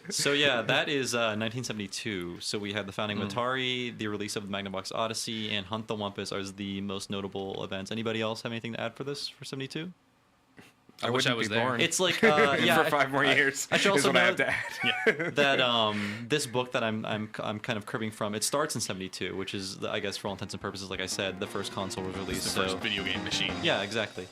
So yeah, that is 1972. So we had the founding of Atari, the release of the Magnavox Odyssey, and Hunt the Wumpus are the most notable events. Anybody else have anything to add for this for 72? I wish I was there. Born. It's like for 5 more years. I should also is what I have note to add. that this book that I'm kind of cribbing from, it starts in 72, which is, I guess, for all intents and purposes, like I said, the first console was released. It's the first video game machine. Yeah, exactly.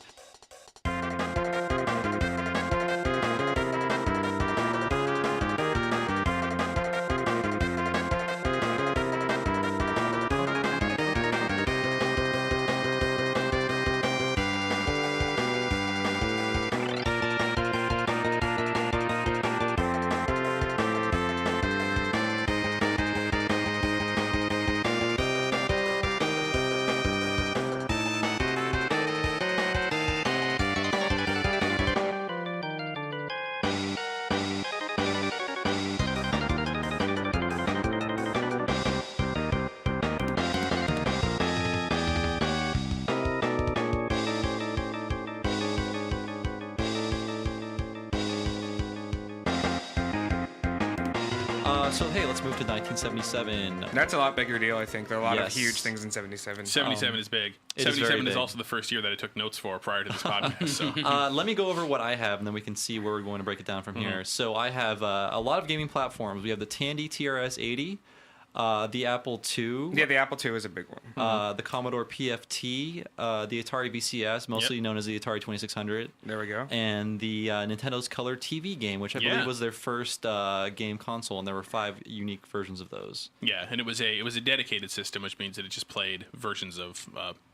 So hey, let's move to 1977. That's a lot bigger deal, I think. There are a lot of Yes. huge things in 77. 77 is big. It is very 77 is big. also the first year that I took notes for prior to this podcast. So Let me go over what I have, and then we can see where we're going to break it down from here. So I have a lot of gaming platforms. We have the Tandy TRS-80, the Apple II. Yeah, the Apple II is a big one. The Commodore PFT, the Atari VCS, mostly known as the Atari 2600. There we go. And the Nintendo's Color TV game, which I believe was their first game console, and there were 5 unique versions of those. yeah, and it was a dedicated system, which means that it just played versions of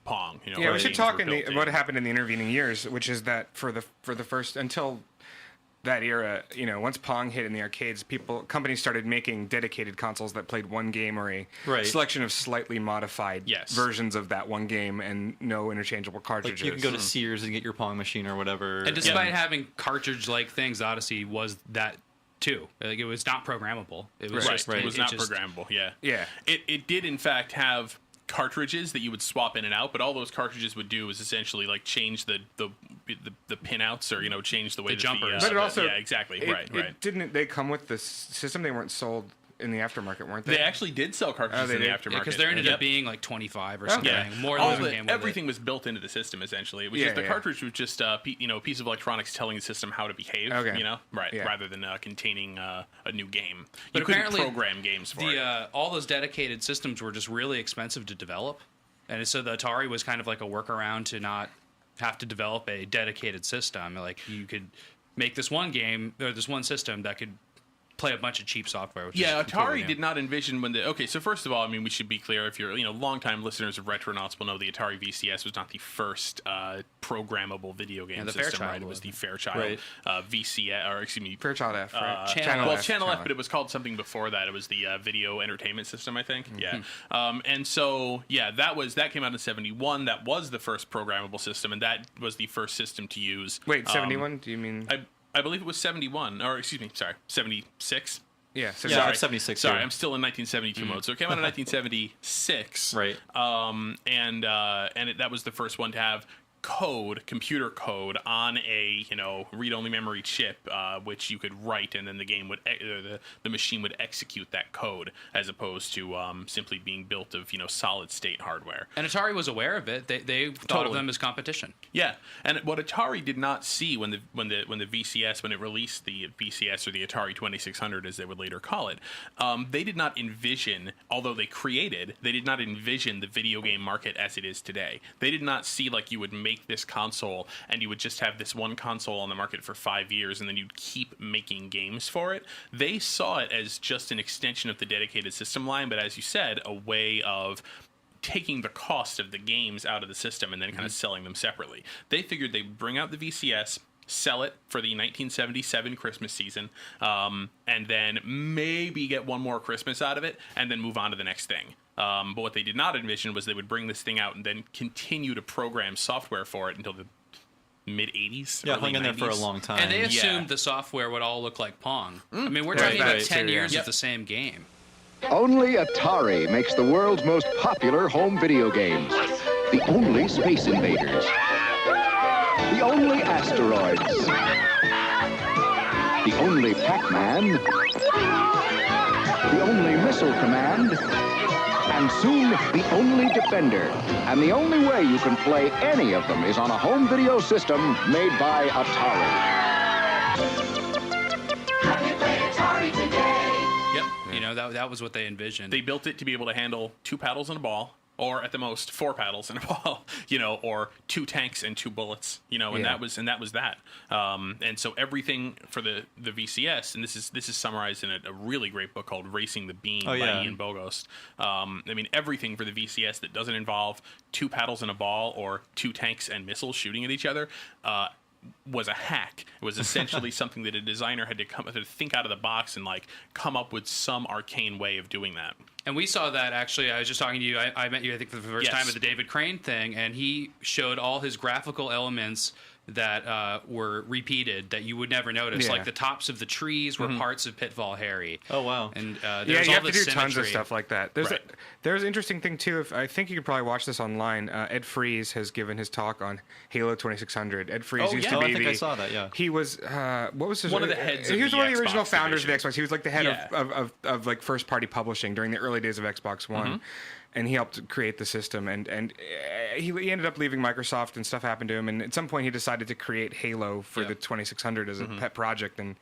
Pong. You know, Yeah, we should games talk were in built what happened in the intervening years, which is that for the first until that era, once Pong hit in the arcades, companies started making dedicated consoles that played one game or a selection of slightly modified versions of that one game and no interchangeable cartridges. Like you can go to Sears and get your Pong machine or whatever. And despite having cartridge-like things, Odyssey was that too. Like, it was not programmable. It was just It was not programmable. Yeah. It did in fact have cartridges that you would swap in and out, but all those cartridges would do is essentially like change the pinouts, or change the way The jumpers. But it also, exactly. Didn't they come with the system? They weren't sold in the aftermarket, weren't they? They actually did sell cartridges in the aftermarket. Because there ended up being like 25 or something. More than one came with everything was built into the system essentially. It was just the cartridge was just a piece of electronics telling the system how to behave. Rather than containing a new game. But you couldn't apparently program games for it. All those dedicated systems were just really expensive to develop, and so the Atari was kind of like a workaround to not have to develop a dedicated system. Like you could make this one game or this one system that could play a bunch of cheap software. Which Yeah, is completely Atari did not envision when the... Okay, so first of all, I mean, we should be clear. If you're, longtime listeners of Retronauts will know the Atari VCS was not the first programmable video game the system, Fairchild right? It was the Fairchild Right. VCS, or excuse me... Fairchild F, right? Channel F, but it was called something before that. It was the video entertainment system, I think. Yeah. And so, yeah, that came out in 71. That was the first programmable system, and that was the first system to use... Wait, 71? Do you mean... I believe it was 71, or excuse me, sorry, 76. Yeah, so Yeah, it's 76. Sorry, here. I'm still in 1972 mode. So it came out in 1976. Right. That was the first one to have computer code on a read-only memory chip, which you could write, and then the game would the machine would execute that code, as opposed to simply being built of solid-state hardware. And Atari was aware of it. They thought of them as competition. Yeah, and what Atari did not see when the VCS, when it released the VCS, or the Atari 2600 as they would later call it, they did not envision, although they did not envision the video game market as it is today. They did not see like you would make this console and you would just have this one console on the market for 5 years and then you'd keep making games for it. They saw it as just an extension of the dedicated system line, but as you said, a way of taking the cost of the games out of the system and then kind of selling them separately. They figured they'd bring out the VCS, sell it for the 1977 Christmas season, and then maybe get one more Christmas out of it and then move on to the next thing. But what they did not envision was they would bring this thing out and then continue to program software for it until the mid-'80s. Yeah, hung in there for a long time. And they assumed the software would all look like Pong. I mean, we're talking about 10 years of the same game. Only Atari makes the world's most popular home video games. The only Space Invaders. The only Asteroids. The only Pac-Man. The only Missile Command. And soon, the only Defender. And the only way you can play any of them is on a home video system made by Atari. Atari today. Yep. That was what they envisioned. They built it to be able to handle 2 paddles and a ball, or at the most 4 paddles and a ball, or 2 tanks and 2 bullets, and that was that. And so everything for the VCS, and this is summarized in a really great book called Racing the Beam by Ian Bogost. I mean, everything for the VCS that doesn't involve 2 paddles and a ball or 2 tanks and missiles shooting at each other was a hack. It was essentially something that a designer had to think out of the box and come up with some arcane way of doing that. And we saw that, actually. I was just talking to you. I met you, I think, for the first time at the David Crane thing, and he showed all his graphical elements that were repeated that you would never notice. Yeah. Like the tops of the trees were parts of Pitfall Harry. Oh, wow. And you there's all have to do this tons of symmetry. stuff like that. There's an interesting thing, too. I think you could probably watch this online. Ed Fries has given his talk on Halo 2600. Ed Fries used to be I think I saw that, yeah. He was, what was his... One of the heads He was of one the of the original Xbox founders division. of the Xbox. He was like the head of first-party publishing during the early days of Xbox One. And he helped create the system, and he ended up leaving Microsoft, and stuff happened to him. And at some point, he decided to create Halo for the 2600 as a pet project. And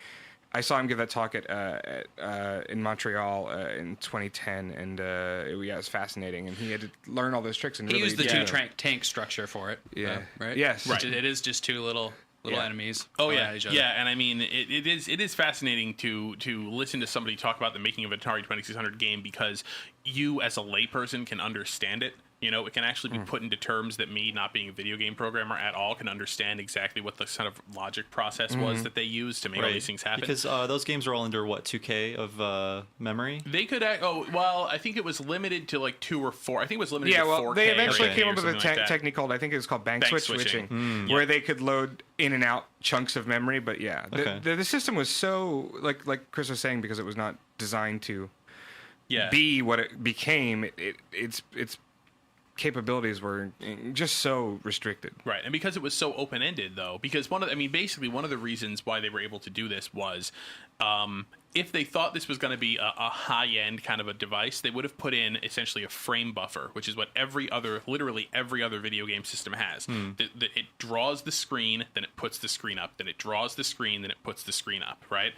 I saw him give that talk in Montreal in 2010, and it was fascinating. And he had to learn all those tricks. And He really used the 2-tank structure for it. Yeah. Right? Yes. Right. It is just 2 little enemies. Oh going yeah, at each other. yeah, and I mean it is fascinating to listen to somebody talk about the making of an Atari 2600 game, because you as a layperson can understand it. It can actually be put into terms that me, not being a video game programmer at all, can understand exactly what the kind of logic process was that they used to make all these things happen. Because those games are all under, 2K of memory? They could I think it was limited to 2 or 4. I think it was limited to 4K. They eventually or came up with a something like technique called, I think it was called bank switching, Yeah. where they could load in and out chunks of memory. But yeah, the system was so, like Chris was saying, because it was not designed to be what it became, its capabilities were just so restricted. Right, and because it was so open-ended, though, because one of the reasons why they were able to do this was, if they thought this was going to be a high-end kind of a device, they would have put in essentially a frame buffer, which is what literally every other video game system has. It draws the screen, then it puts the screen up, then it draws the screen, then it puts the screen up, right?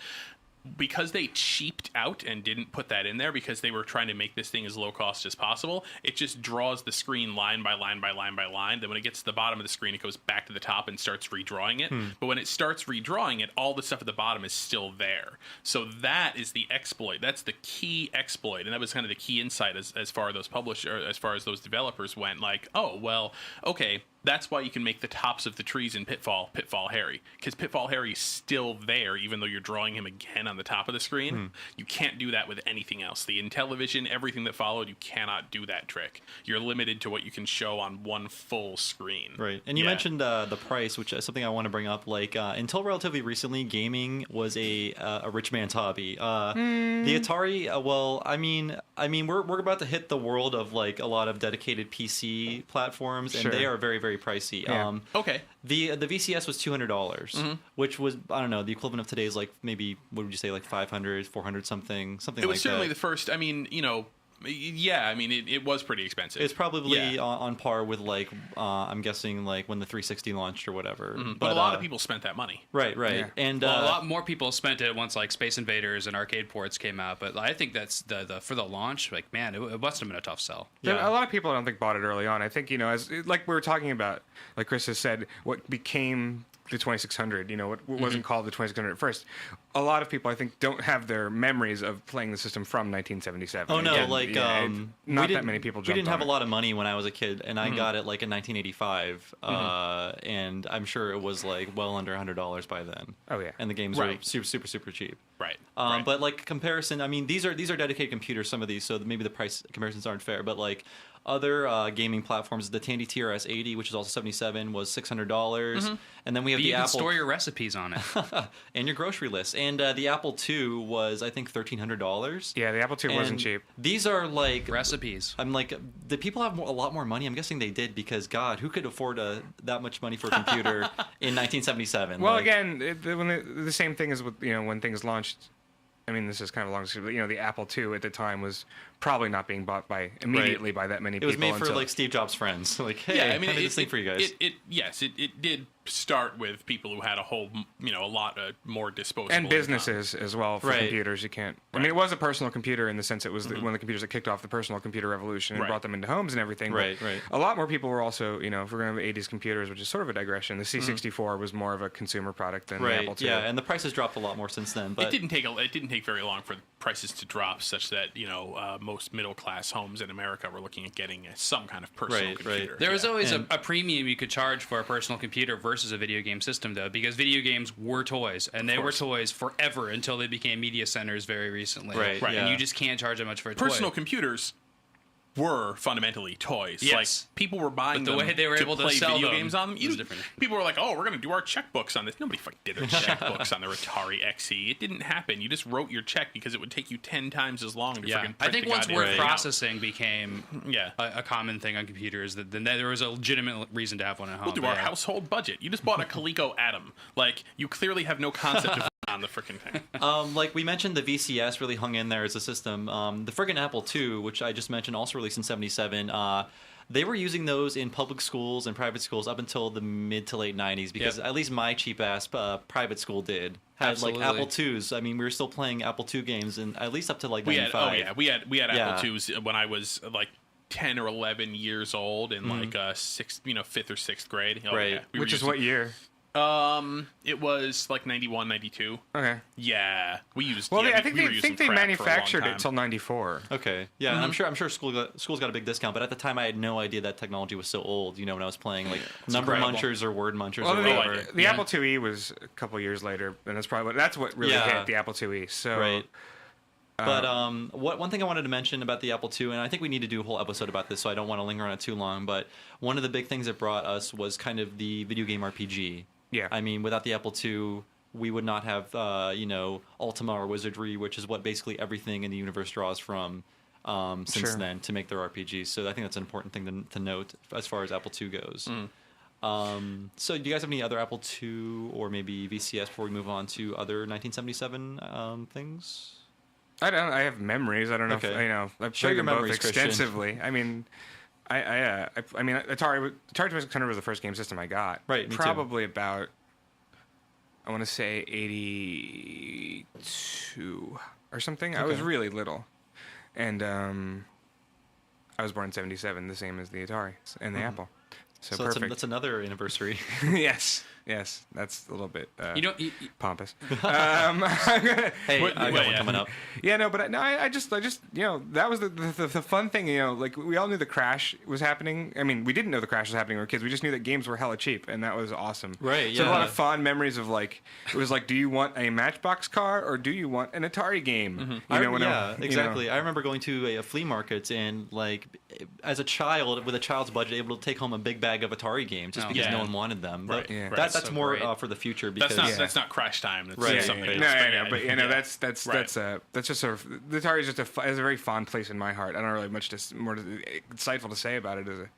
because they cheaped out and didn't put that in there because they were trying to make this thing as low cost as possible, it just draws the screen line by line by line by line. Then when it gets to the bottom of the screen, it goes back to the top and starts redrawing it. But when it starts redrawing it, all the stuff at the bottom is still there. So that is the exploit. That's the key exploit. And that was kind of the key insight as far as those publishers, as far as those developers went, like, oh, well, okay, that's why you can make the tops of the trees in Pitfall Harry, because Pitfall Harry is still there even though you're drawing him again on the top of the screen. You can't do that with anything else. The Intellivision, everything that followed, you cannot do that trick. You're limited to what you can show on one full screen. Right. And you mentioned the price, which is something I want to bring up. Like until relatively recently, gaming was a rich man's hobby. The Atari, well, I mean we're about to hit the world of like a lot of dedicated PC platforms, and they are very, very pricey. Yeah. Okay. The VCS was $200, which was, I don't know, the equivalent of today's like maybe, what would you say, like 500, 400 something like that. It was certainly the first, I mean, you know, yeah, I mean, it was pretty expensive. It's probably on par with, like, I'm guessing, like, when the 360 launched or whatever. But a lot of people spent that money. Right. Yeah. And a lot more people spent it once, like, Space Invaders and Arcade Ports came out. But I think that's the for the launch, like, man, it must have been a tough sell. Yeah. A lot of people, I don't think, bought it early on. I think, you know, as like we were talking about, like Chris has said, what became the 2600, you know, what wasn't called the 2600 at first. A lot of people, I think, don't have their memories of playing the system from 1977. Oh, no, Again, not that many people jumped on We didn't have it. a lot of money when I was a kid, and I got it, like, in 1985, and I'm sure it was, like, well under $100 by then. Oh, yeah. And the games were super, super, super cheap. Right. But, like, comparison, I mean, these are dedicated computers, some of these, so maybe the price comparisons aren't fair, but, like, other gaming platforms, the Tandy TRS-80, which is also 77, was $600, and then we have the you Apple. can store your recipes on it and your grocery list. And the Apple II was, I think, $1,300. Yeah, the Apple II wasn't cheap. These are like recipes. I'm like, did people have a lot more money? I'm guessing they did, because God, who could afford that much money for a computer in 1977? Well, again, the same thing as with, you know, when things launched. I mean, this is kind of a long story, but, you know, the Apple II at the time was probably not being bought immediately by that many people. It was made for like Steve Jobs' friends. Like, hey, I made this thing for you guys. It did start with people who had a lot more disposable and businesses as well for computers. You can't. I mean, it was a personal computer in the sense it was one of the computers that kicked off the personal computer revolution and brought them into homes and everything. Right. A lot more people were also, you know, if we're going to have 80s computers, which is sort of a digression, the C64 was more of a consumer product than the Apple II. Yeah, and the price has dropped a lot more since then. But it didn't take very long for prices to drop, such that, you know, most middle class homes in America were looking at getting some kind of personal computer. There was always a premium you could charge for a personal computer versus a video game system, though, because video games were toys, and they were toys forever until they became media centers very recently. Right. And you just can't charge that much for a personal toy. computers were fundamentally toys. Yes. Like, people were buying But the them way they were able to play sell video them games on them. was different. People were like, oh, we're going to do our checkbooks on this. Nobody fucking did their checkbooks on their Atari XE. It didn't happen. You just wrote your check because it would take you 10 times as long to freaking print I think the once goddamn word thing out. processing became a common thing on computers, then there was a legitimate reason to have one at home. We'll do our household budget. You just bought a Coleco Atom. Like, you clearly have no concept of on the freaking thing. Like we mentioned, the VCS really hung in there as a system. The friggin' Apple II, which I just mentioned, also released in 77. They were using those in public schools and private schools up until the mid to late 90s, because at least my cheap ass private school had like Apple IIs. I mean, we were still playing Apple II games, and at least up to like 95. We had Apple IIs when I was like 10 or 11 years old in like 5th or 6th grade. Which is what year? It was like 91, 92. Okay. Yeah, we used. Well, yeah, I think they manufactured it until 94. Okay. Yeah, and I'm sure schools got a big discount, but at the time I had no idea that technology was so old. You know, when I was playing like number munchers or word munchers or whatever. The Apple IIe was a couple years later, and that's what really hit the Apple IIe. So. Right. But one thing I wanted to mention about the Apple II, and I think we need to do a whole episode about this, so I don't want to linger on it too long, but one of the big things that brought us was kind of the video game RPG. Yeah. I mean, without the Apple II, we would not have, Ultima or Wizardry, which is what basically everything in the universe draws from since then to make their RPGs. So I think that's an important thing to note as far as Apple II goes. So do you guys have any other Apple II or maybe VCS before we move on to other 1977 things? I have memories. I don't know. Okay. I've played them both extensively. Christian. I mean, I mean, Atari 2600 was the first game system I got. Right. Me probably too. About I want to say 82 or something. I was really little. And I was born in 77, the same as the Atari and the Apple. So perfect. That's another anniversary. Yes. That's a little bit pompous. Hey, I got one coming up. Yeah, no, but I just that was the fun thing. Like we all knew the crash was happening. I mean, we didn't know the crash was happening when we were kids. We just knew that games were hella cheap, and that was awesome. Right. So a lot of fond memories of like it was like, do you want a Matchbox car or do you want an Atari game? Exactly. I remember going to a flea market and like as a child with a child's budget, able to take home a big bag of Atari games just because no one wanted them. But that's more for the future because that's not Crash Time. That's something else. But that's just sort of the Atari is just has a very fond place in my heart. I don't really much more insightful to say about it as a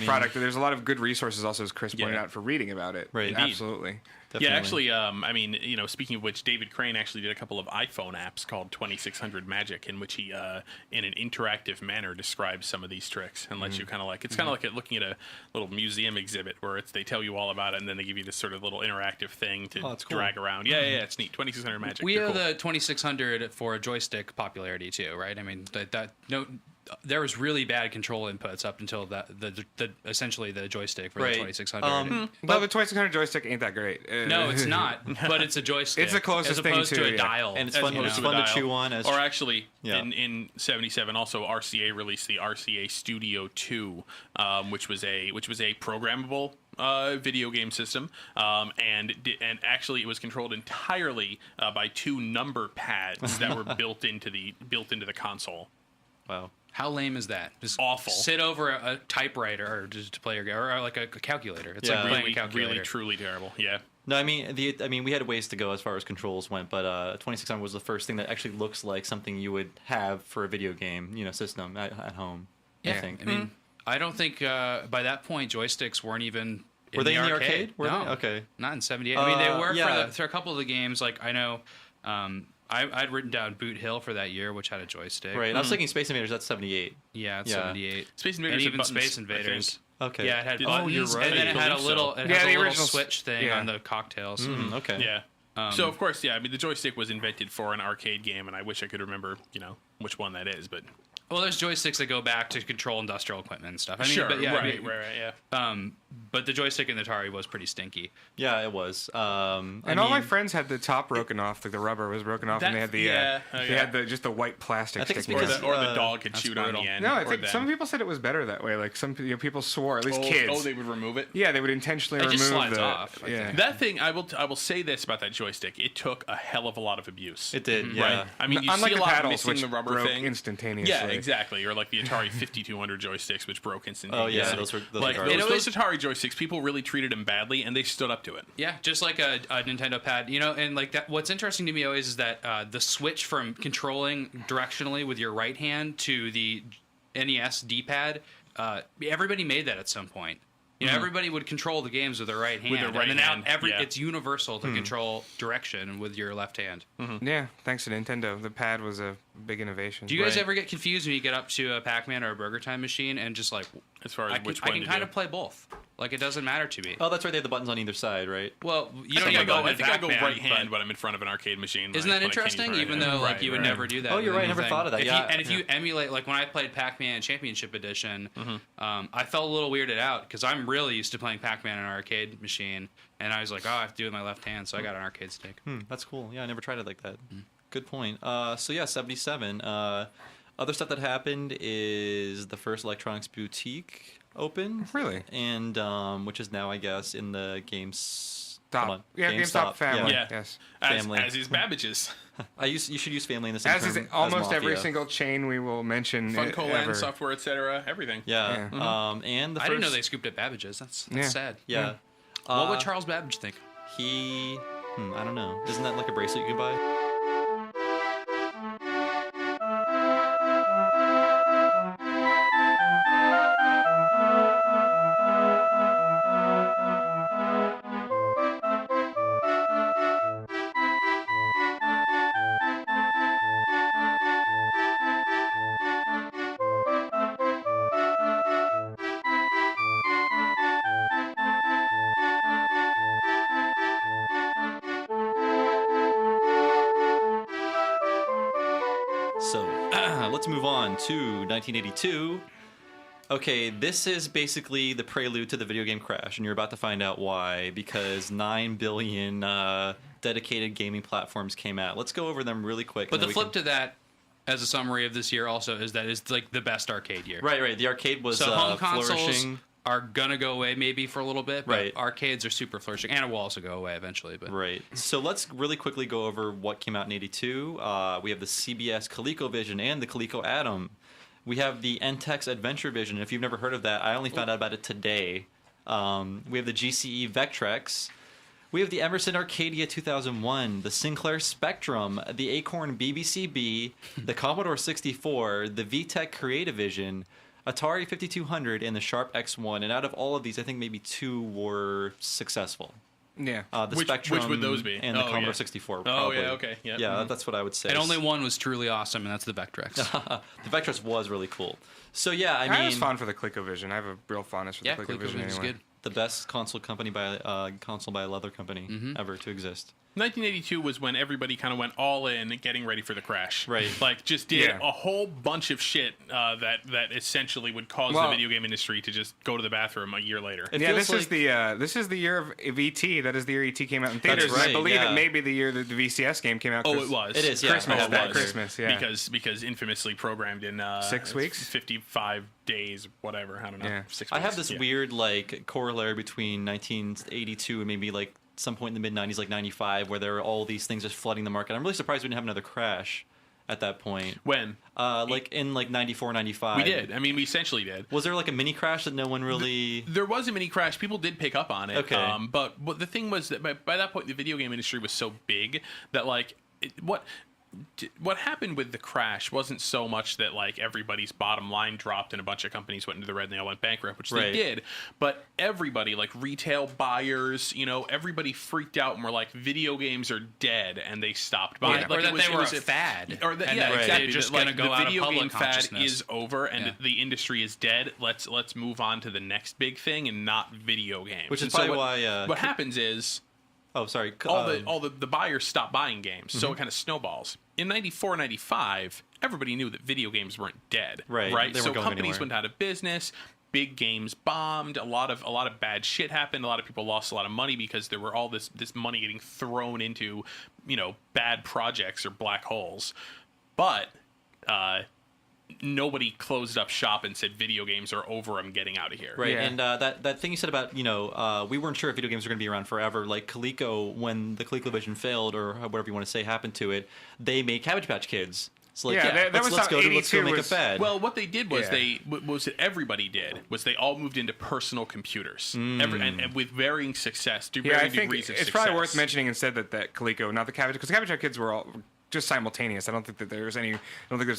product. There's a lot of good resources also, as Chris pointed out, for reading about it. Right. Absolutely. Definitely. Yeah, actually, I mean, speaking of which, David Crane actually did a couple of iPhone apps called 2600 Magic, in which he, in an interactive manner, describes some of these tricks and lets you kind of like, it's kind of like looking at a little museum exhibit where they tell you all about it and then they give you this sort of little interactive thing to drag around. Yeah, it's neat. 2600 Magic. We owe the 2600 for joystick popularity too, right? I mean, there was really bad control inputs up until essentially the joystick for the 2600. But the 2600 joystick ain't that great. No, it's not. But it's a joystick. It's the closest as opposed thing to a dial, and it's fun. It's fun to chew on. Or actually, in '77, also RCA released the RCA Studio 2, which was a programmable video game system, and actually it was controlled entirely by two number pads that were built into the console. Wow. How lame is that? Just awful. Sit over a typewriter or just to play your game, or like a calculator. It's like playing a calculator. Really, truly terrible. Yeah. No, I mean we had ways to go as far as controls went, but 2600 was the first thing that actually looks like something you would have for a video game, system at home. Yeah. I think. I mean, I don't think by that point joysticks weren't even. Were they in the arcade? No, okay. Not in '78. I mean, they were for a couple of the games. Like I know. I'd written down Boot Hill for that year, which had a joystick. Right. I was thinking Space Invaders. That's '78. Yeah, it's '78. Space Invaders and even buttons, Space Invaders. Okay. Yeah, it had buttons. You're right. And then it had a little. It had a little switch thing on the cocktails. Okay. Yeah. So of course, I mean, the joystick was invented for an arcade game, and I wish I could remember, which one that is, but. Well, there's joysticks that go back to control industrial equipment and stuff. I mean, sure, but yeah, right, yeah. But the joystick in the Atari was pretty stinky. Yeah, it was. All my friends had the top broken off, like the rubber was broken off, and they had the just the white plastic. I think it's sticking because or the dog could shoot on the end. No, I think some people said it was better that way. Like some people swore, at least kids. Oh, they would remove it. Yeah, they would intentionally remove just slides the. off. That thing, I will say this about that joystick: it took a hell of a lot of abuse. It did. Yeah. Right? I mean, you unlike see a the lot paddles, missing which the rubber broke thing instantaneously. Yeah, exactly. Or like the Atari 5200 joysticks, which broke instantaneously. Oh yeah, those those Atari joysticks, people really treated them badly, and they stood up to it. Yeah, just like a Nintendo pad, and like that. What's interesting to me always is that the switch from controlling directionally with your right hand to the NES D-pad. Everybody made that at some point. Everybody would control the games with their right hand. With their right hand. It's universal to control direction with your left hand. Yeah, thanks to Nintendo, the pad was a big innovation. Do you guys ever get confused when you get up to a Pac-Man or a Burger Time machine and just like, as far as I can kind of play both. Like it doesn't matter to me. Oh, that's right. They have the buttons on either side, right? Well, I think I go right hand when I'm in front of an arcade machine. Isn't that interesting? Even though you would never do that. Oh, you're right. I never thought of that. If you emulate, like when I played Pac-Man Championship Edition, I felt a little weirded out because I'm really used to playing Pac-Man on an arcade machine, and I was like, I have to do it with my left hand, so I got an arcade stick. That's cool. Yeah, I never tried it like that. Good point. So yeah, 77. Other stuff that happened is the first electronics boutique opened. Really? And which is now, I guess, in the GameStop. Yeah, GameStop family. Yeah. Yes. Family. As is Babbage's. You should use family in the same As is term almost as every Mafia. single chain we will mention Funko ever. Land, software, etc. Everything. Yeah. And the first... I didn't know they scooped at Babbage's. That's sad. Yeah. What would Charles Babbage think? He... I don't know. Isn't that like a bracelet you can buy? Let's move on to 1982. Okay, this is basically the prelude to the video game crash, and you're about to find out why, because 9 billion dedicated gaming platforms came out. Let's go over them really quick. But the flip to that, as a summary of this year also, is that it's like the best arcade year. Right. The arcade was so home consoles flourishing. Are gonna go away maybe for a little bit, but Right. arcades are super flourishing, and it will also go away eventually. But Right. So let's really quickly go over what came out in 82. We have the CBS ColecoVision and the Coleco Atom. We have the Entex Adventure Vision. If you've never heard of that, I only found out about it today. We have the GCE Vectrex. We have the Emerson Arcadia 2001, the Sinclair Spectrum, the Acorn BBCB, the Commodore 64, the VTech Creativision, Atari 5200, and the Sharp X1. And out of all of these, I think maybe 2 were successful. Yeah. The Which Spectrum would those be? And the Commodore 64. Probably. Okay. Yeah. Yeah, that's what I would say. And only one was truly awesome, and that's the Vectrex. The Vectrex was really cool. So yeah, I I mean, was fond for the ColecoVision. I have a real fondness for the ColecoVision anyway. The best console by a leather company ever to exist. 1982 was when everybody kind of went all in, getting ready for the crash. Right. Like, just did a whole bunch of shit that essentially would cause the video game industry to just go to the bathroom a year later. This is the year of ET. That is the year ET came out in theaters. That's right, I believe yeah. it may be the year that the VCS game came out. Oh, it was. It is, yeah. Christmas. It was. Christmas, yeah. Because infamously programmed in 6 weeks, 55 days, whatever. I don't know. Yeah. 6 weeks. I have this weird like corollary between 1982 and maybe like some point in the mid 90s, like 95, where there are all these things just flooding the market. I'm really surprised we didn't have another crash at that point. When? Like in like 94, 95. We did. I mean, we essentially did. Was there like a mini crash that no one really... There was a mini crash. People did pick up on it. Okay. But the thing was that by that point, the video game industry was so big that like what happened with the crash wasn't so much that like everybody's bottom line dropped and a bunch of companies went into the red and they all went bankrupt, which they did, but everybody, like retail buyers, everybody freaked out and were like, video games are dead, and they stopped buying. Yeah, like, or that they were a fad. Or that, And yeah, that exactly. they're just Like, gonna go the out of video public game fad consciousness. is over and the industry is dead. Let's move on to the next big thing and not video games. Which is And so probably what, why... what happens is... Oh, sorry. All the buyers stopped buying games, so it kind of snowballs. In 94, 95, everybody knew that video games weren't dead. Right. They So weren't going companies anywhere. went out of business. Big games bombed. A lot of bad shit happened. A lot of people lost a lot of money because there were all this money getting thrown into, bad projects or black holes. But nobody closed up shop and said video games are over, I'm getting out of here. Right, and that thing you said about, we weren't sure if video games were going to be around forever. Like Coleco, when the ColecoVision failed, or whatever you want to say happened to it, they made Cabbage Patch Kids. So let's go make a fad. Well, what they did was what everybody did was they all moved into personal computers, and with varying success, I think degrees of it's success. probably worth mentioning instead that Coleco, not the Cabbage, because the Cabbage Patch Kids were all just simultaneous. I don't think there's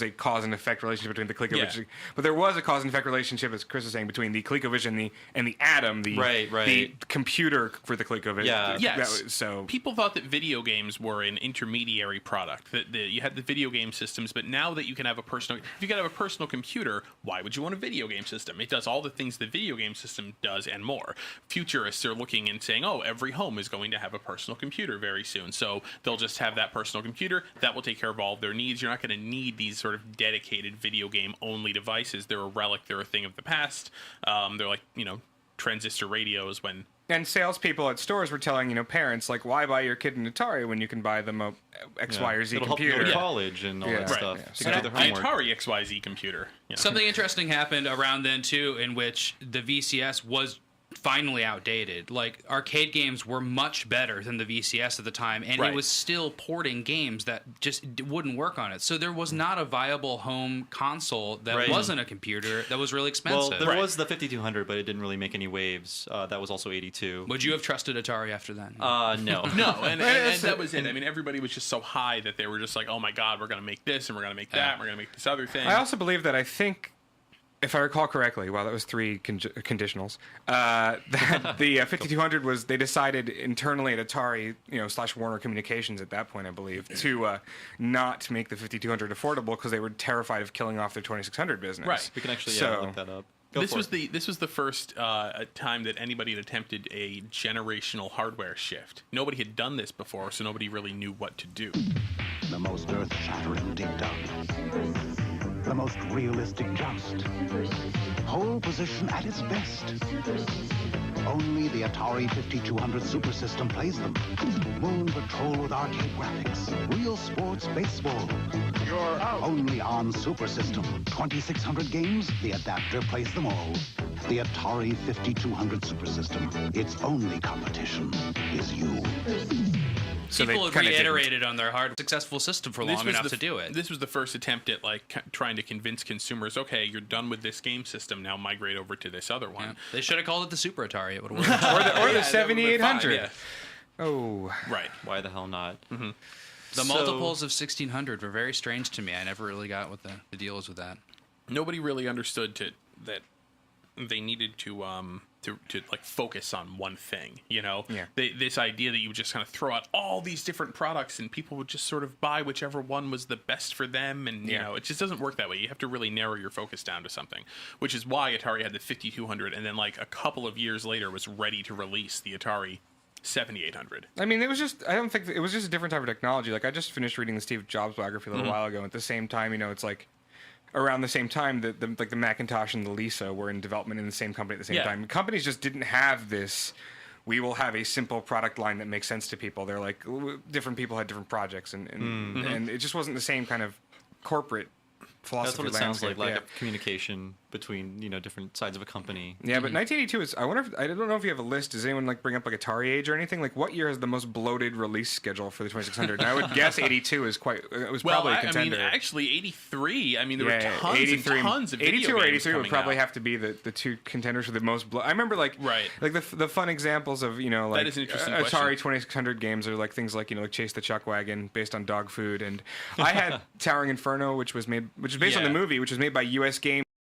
a cause and effect relationship between the ColecoVision, but there was a cause and effect relationship, as Chris was saying, between the ColecoVision and the Atom, the computer for the Computer. Yes. So people thought that video games were an intermediary product. That you had the video game systems, but now that you can have if you can have a personal computer, why would you want a video game system? It does all the things the video game system does and more. Futurists are looking and saying, oh, every home is going to have a personal computer very soon, so they'll just have that personal computer. That will take care of all of their needs. You're not going to need these sort of dedicated video game only devices. They're a relic. They're a thing of the past. They're like, transistor radios when... And salespeople at stores were telling, parents, like, why buy your kid an Atari when you can buy them a X, Y, or Z It'll computer? computer? Help you go to college and all that stuff. Yeah. So do their homework. Atari XYZ computer. Something interesting happened around then too, in which the VCS was finally outdated. Like, arcade games were much better than the VCS at the time, and it was still porting games that just wouldn't work on it. So there was not a viable home console that wasn't a computer that was really expensive. Well, there was the 5200, but it didn't really make any waves. That was also 82. Would you have trusted Atari after that? No. No, and that was it. I mean, everybody was just so high that they were just like, oh my God, we're going to make this, and we're going to make that, and we're going to make this other thing. I also believe that if I recall correctly, that was 3 conditionals, that the 5200 was, they decided internally at Atari, / Warner Communications at that point, I believe, to not make the 5200 affordable because they were terrified of killing off their 2600 business. Right. We can actually look that up. This was the first time that anybody had attempted a generational hardware shift. Nobody had done this before, so nobody really knew what to do. The most earth-shattering ding-dong. the most realistic joust. Pole position at its best. Only the Atari 5200 Super System plays them. Moon Patrol with arcade graphics. Real sports baseball. You're out. Only on Super System. 2,600 games, the adapter plays them all. The Atari 5200 Super System. Its only competition is you. So people had reiterated on their hard, successful system for long enough to do it. This was the first attempt at trying to convince consumers, okay, you're done with this game system, now migrate over to this other one. Yeah. They should have called it the Super Atari. It would have worked. or the 7800. Yeah. Oh. Right. Why the hell not? Mm-hmm. The multiples of 1600 were very strange to me. I never really got what the deal is with that. Nobody really understood that they needed to focus on one thing, Yeah. This idea that you would just kind of throw out all these different products and people would just sort of buy whichever one was the best for them, and it just doesn't work that way. You have to really narrow your focus down to something, which is why Atari had the 5200, and then a couple of years later was ready to release the Atari 7800. I mean, it was just a different type of technology. I just finished reading the Steve Jobs biography a little while ago, and at the same time, it's around the same time that the Macintosh and the Lisa were in development in the same company at the same time. Companies just didn't have this. We will have a simple product line that makes sense to people. They're different people had different projects, and it just wasn't the same kind of corporate philosophy. That's what it landscape. sounds like a communication between different sides of a company. Yeah, but 1982 is. I wonder if I don't know if you have a list. Does anyone bring up Atari Age or anything? What year has the most bloated release schedule for the 2600? And I would guess 82 is quite. It was probably a contender. I mean, actually 83. I mean, there were tons and tons of video 82 or 83 would probably out. have to be the two contenders for the most. I remember the fun examples of that is an interesting Atari 2600 games are things like Chase the Chuck Wagon based on dog food, and I had Towering Inferno, which is based on the movie, which was made by U.S. Games